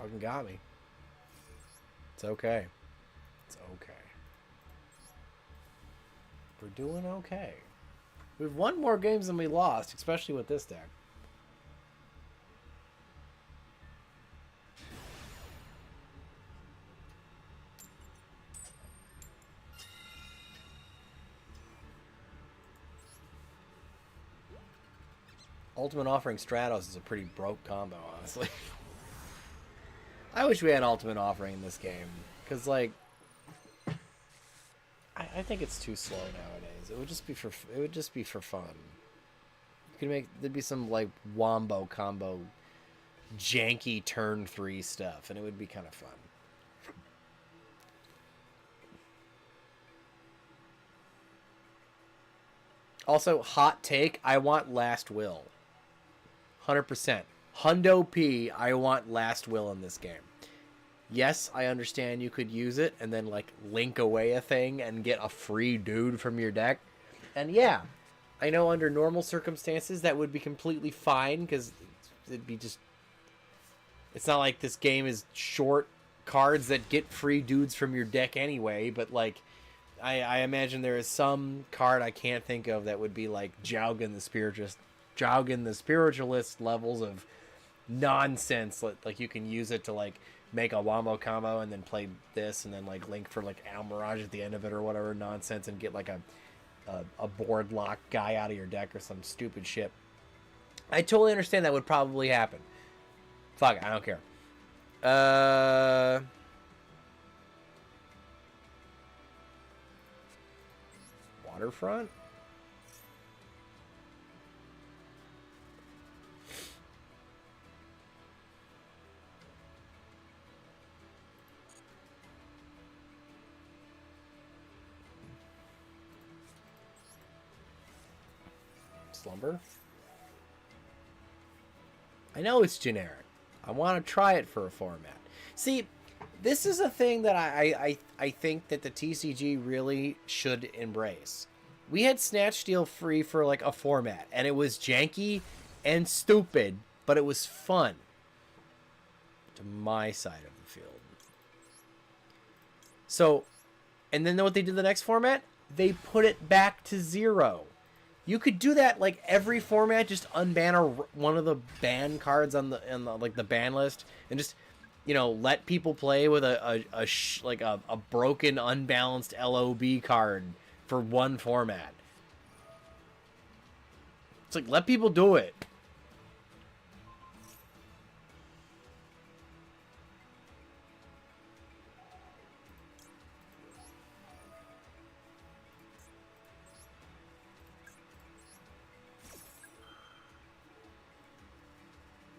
Fucking got me. It's okay. It's okay. We're doing okay. We've won more games than we lost, especially with this deck. Ultimate Offering Stratos is a pretty broke combo, honestly. I wish we had Ultimate Offering in this game, because like, I think it's too slow nowadays. It would just be for fun. You could make there'd be some like wombo combo, janky turn 3 stuff, and it would be kind of fun. Also, hot take: I want Last Will. 100%. Hundo P, I want Last Will in this game. Yes, I understand you could use it and then, like, link away a thing and get a free dude from your deck. And yeah, I know under normal circumstances that would be completely fine because it'd be just... It's not like this game is short cards that get free dudes from your deck anyway, but, like, I imagine there is some card I can't think of that would be, like, Jaugen the Spiritualist levels of nonsense. Like, you can use it to, like, make a wombo combo and then play this and then, like, link for, like, Almirage at the end of it or whatever nonsense and get, like, a board lock guy out of your deck or some stupid shit. I totally understand that would probably happen. Fuck it, I don't care. Waterfront? Slumber? I know it's generic. I want to try it for a format. See, this is a thing that I think that the TCG really should embrace. We had Snatch Steal free for like a format, and it was janky and stupid, but it was fun. To my side of the field. So, and then what they did the next format? They put it back to 0. You could do that like every format, just unban one of the ban cards on the like the ban list, and just, you know, let people play with a broken, unbalanced LOB card for one format. It's like, let people do it.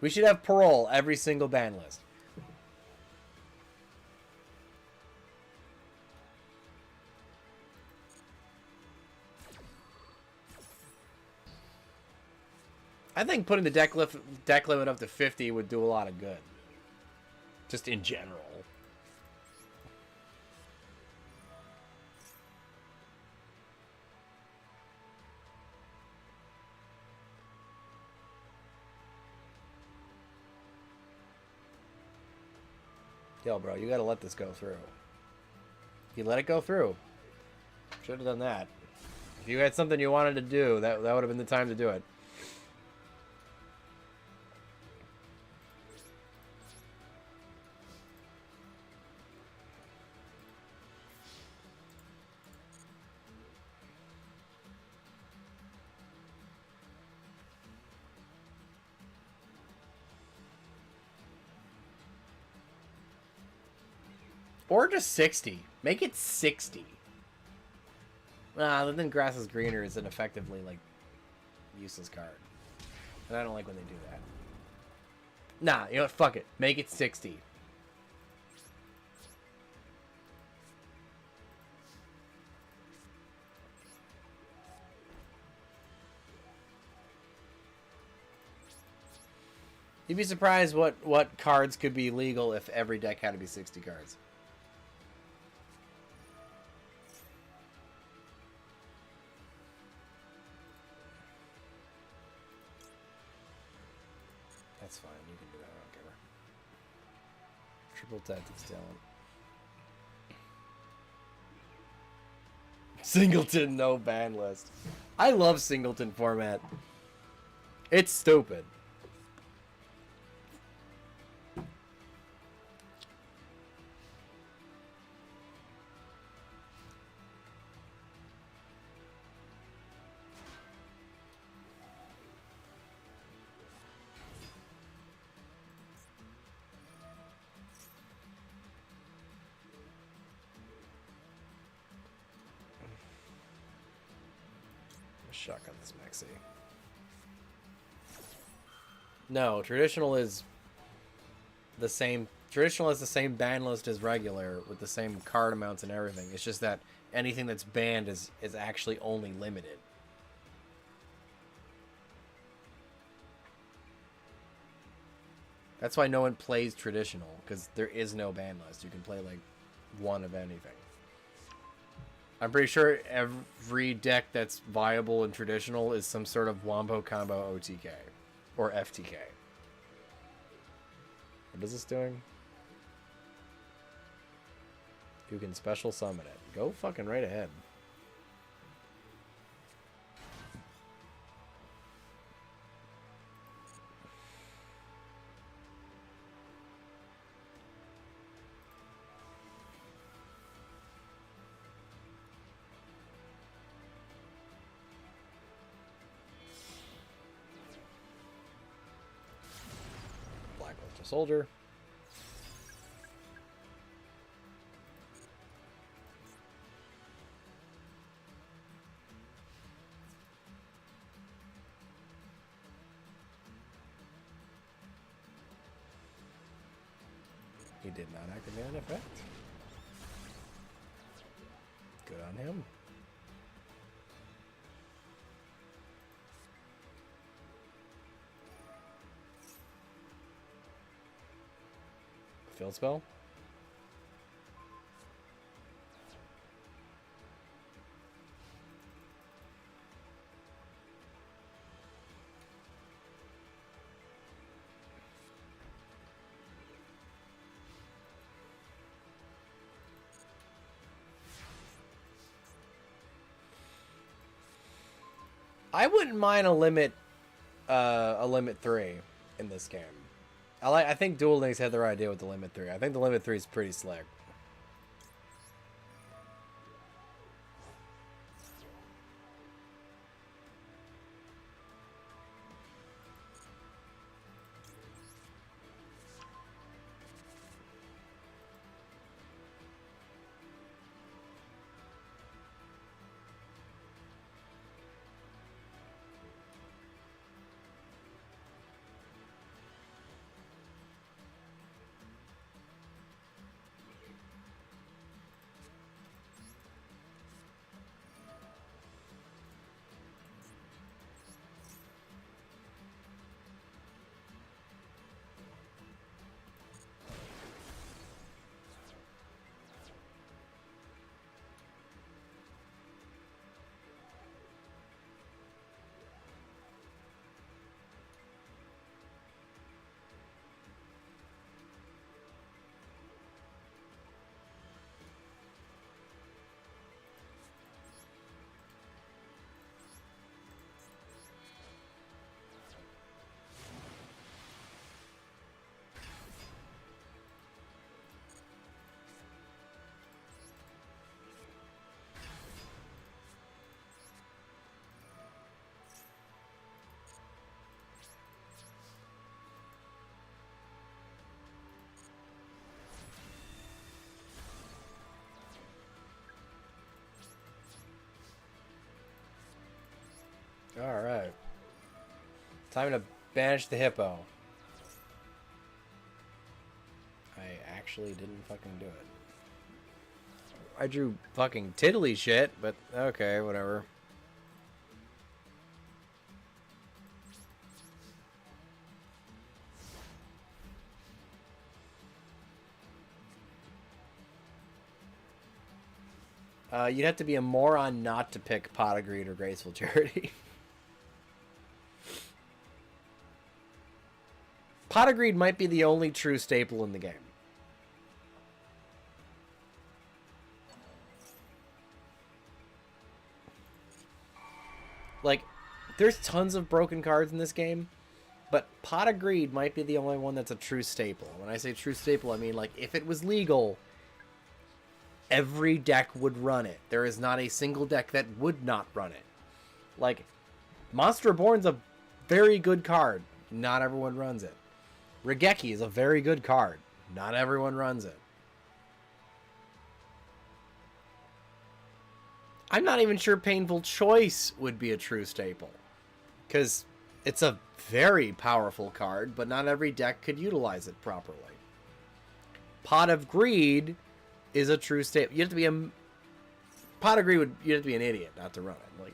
We should have parole every single ban list. I think putting the deck limit up to 50 would do a lot of good. Just in general. Yo, bro, you gotta let this go through. You let it go through. Should have done that. If you had something you wanted to do, that would have been the time to do it. Or just 60. Make it 60. Then Grass is Greener is an effectively, like, useless card. And I don't like when they do that. Nah, you know what? Fuck it. Make it 60. You'd be surprised what cards could be legal if every deck had to be 60 cards. That's fine, you can do that, I don't care. Triple Tactics Talent. Singleton, no ban list. I love Singleton format. It's stupid. Shotgun this Maxi. No, traditional is the same. Traditional is the same ban list as regular with the same card amounts and everything. It's just that anything that's banned is actually only limited. That's why no one plays traditional, because there is no ban list. You can play like one of anything. I'm pretty sure every deck that's viable in traditional is some sort of Wombo Combo OTK or FTK. What is this doing? You can special summon it. Go fucking right ahead. Blacklist a soldier. He did not activate an effect. Good on him. Field spell. I wouldn't mind a limit 3 in this game. I think Duel Links had the right idea with the limit 3. I think the limit 3 is pretty slick. Alright. Time to banish the Hippo. I actually didn't fucking do it. I drew fucking tiddly shit, but okay, whatever. You'd have to be a moron not to pick Pot of Greed or Graceful Charity. Pot of Greed might be the only true staple in the game. Like, there's tons of broken cards in this game, but Pot of Greed might be the only one that's a true staple. When I say true staple, I mean, like, if it was legal, every deck would run it. There is not a single deck that would not run it. Like, Monster Reborn's a very good card. Not everyone runs it. Regeki is a very good card. Not everyone runs it. I'm not even sure Painful Choice would be a true staple. Because it's a very powerful card, but not every deck could utilize it properly. Pot of Greed is a true staple. You have to be a... Pot of Greed you have to be an idiot not to run it. Like...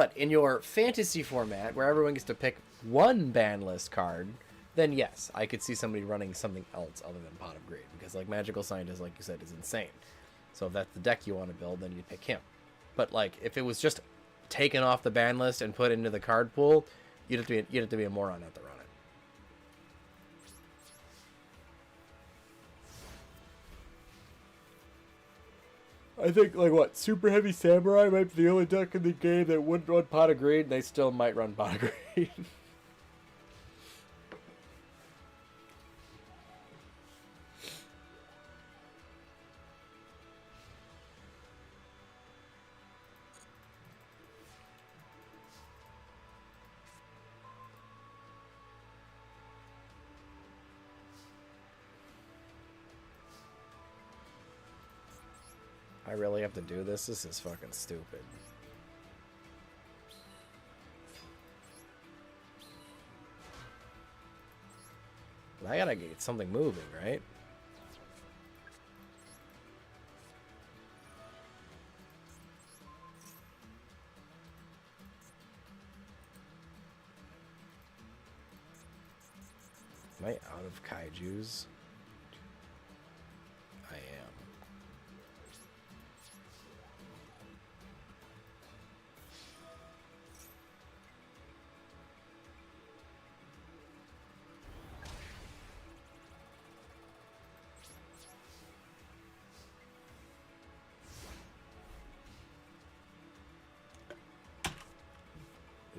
But in your fantasy format, where everyone gets to pick one ban list card, then yes, I could see somebody running something else other than Pot of Greed. Because, like, Magical Scientist, like you said, is insane. So if that's the deck you want to build, then you'd pick him. But, like, if it was just taken off the ban list and put into the card pool, you'd have to be a moron not to run it. I think, like, what, Super Heavy Samurai might be the only deck in the game that wouldn't run Pot of Greed, and they still might run Pot of Greed. I really have to do this? This is fucking stupid. I gotta get something moving, right? Am I out of kaijus? I am.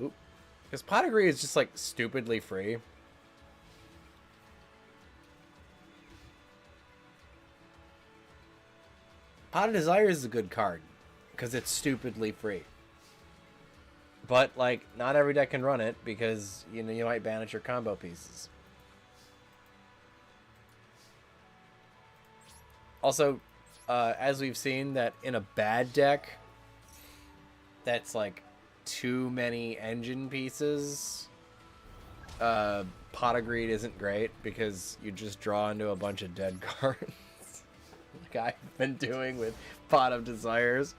Oop. Because Pot of Greed is just, like, stupidly free. Pot of Desires is a good card. Because it's stupidly free. But, like, not every deck can run it because, you know, you might banish your combo pieces. Also, as we've seen, that in a bad deck, that's, like, too many engine pieces, Pot of Greed isn't great because you just draw into a bunch of dead cards. Like I've been doing with Pot of Desires.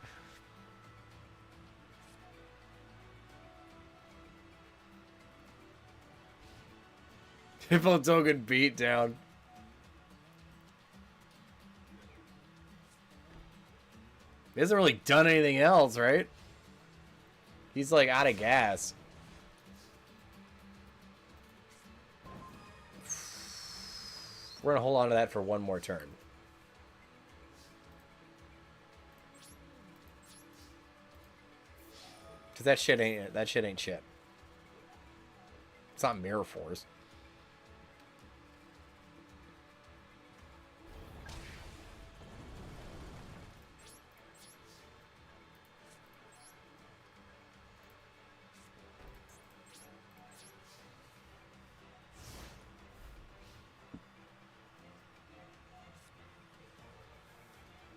Hippo token beat down. He hasn't really done anything else, right? He's like out of gas. We're gonna hold on to that for one more turn. Cause that shit ain't shit. It's not Mirror Force.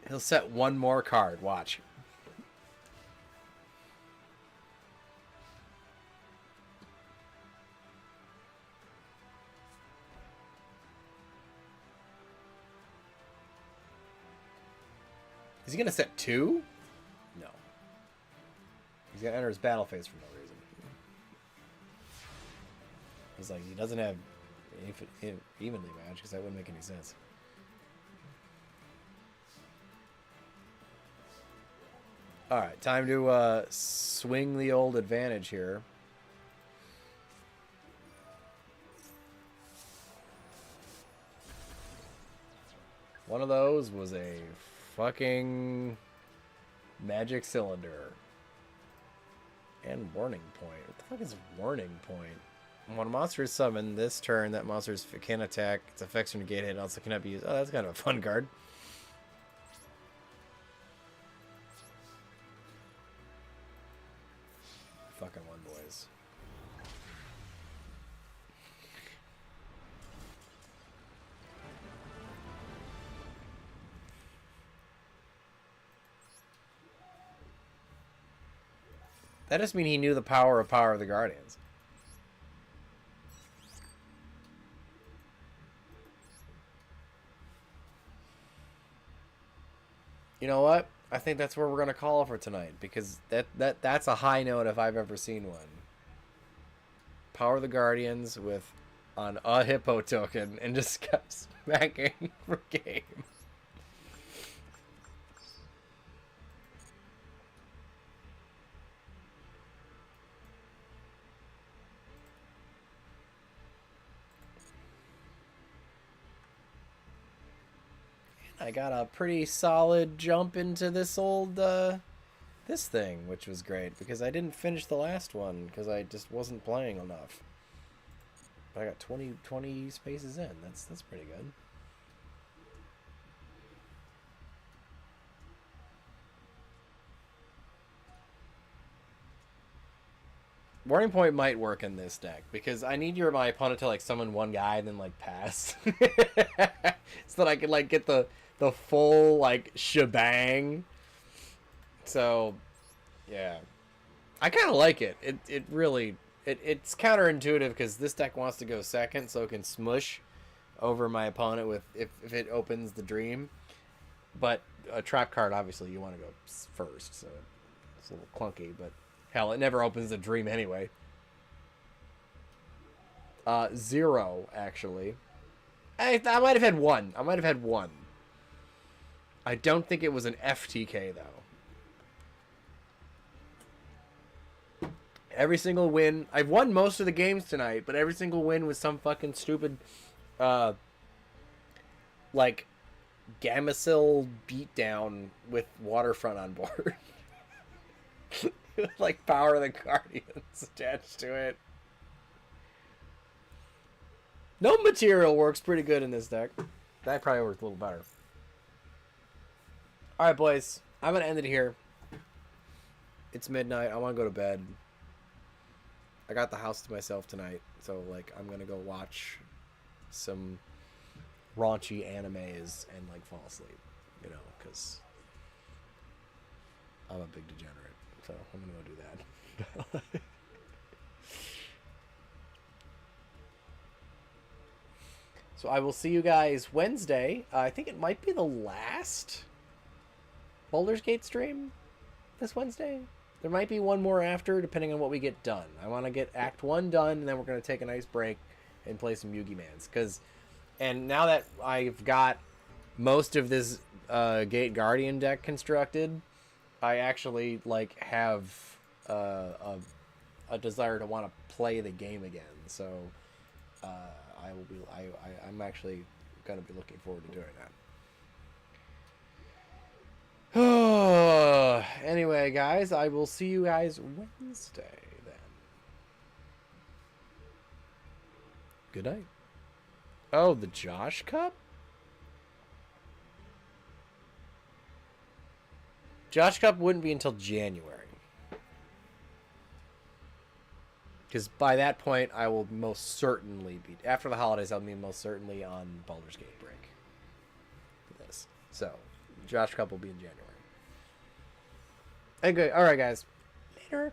He'll set one more card. Watch. Is he going to set two? No. He's going to enter his battle phase for no reason. He's like, he doesn't have evenly matched because that wouldn't make any sense. Alright, time to swing the old advantage here. One of those was a fucking magic cylinder. And warning point. What the fuck is warning point? When a monster is summoned this turn, that monster can attack. Its effects are negated and also cannot be used. Oh, that's kind of a fun card. Fucking one, boys. That just mean he knew the power of the Guardians. You know what? I think that's where we're gonna call it for tonight, because that's a high note if I've ever seen one. Power the Guardians with on a Hippo token and just kept smacking for game. I got a pretty solid jump into this old this thing, which was great because I didn't finish the last one because I just wasn't playing enough. But I got 20 spaces in. That's pretty good. Warning Point might work in this deck because I need my opponent to like summon one guy and then like pass, so that I can like get the full like shebang. So, yeah, I kind of like it. It really it's counterintuitive because this deck wants to go second so it can smush over my opponent with if it opens the dream, but a trap card obviously you want to go first, so it's a little clunky, but. Hell, it never opens the dream anyway. 0, actually. I might have had 1. I don't think it was an FTK, though. Every single win... I've won most of the games tonight, but every single win was some fucking stupid... like, Gamacil beatdown with Waterfront on board. Like Power of the Guardians attached to it. No material works pretty good in this deck. That probably works a little better. Alright, boys. I'm going to end it here. It's midnight. I want to go to bed. I got the house to myself tonight. So, like, I'm going to go watch some raunchy animes and, like, fall asleep. You know, because I'm a big degenerate. So I'm going to go do that. So I will see you guys Wednesday. I think it might be the last Baldur's Gate stream this Wednesday. There might be one more after, depending on what we get done. I want to get Act 1 done, and then we're going to take a nice break and play some Yugi Mans. And now that I've got most of this Gate Guardian deck constructed... I actually like have a desire to want to play the game again, so I'm actually gonna be looking forward to doing that. Anyway, guys, I will see you guys Wednesday then. Good night. Oh, the Josh Cup? Josh Cup wouldn't be until January. Because by that point, I will most certainly be... After the holidays, I'll be most certainly on Baldur's Gate break. For this. So, Josh Cup will be in January. Okay, alright guys. Later.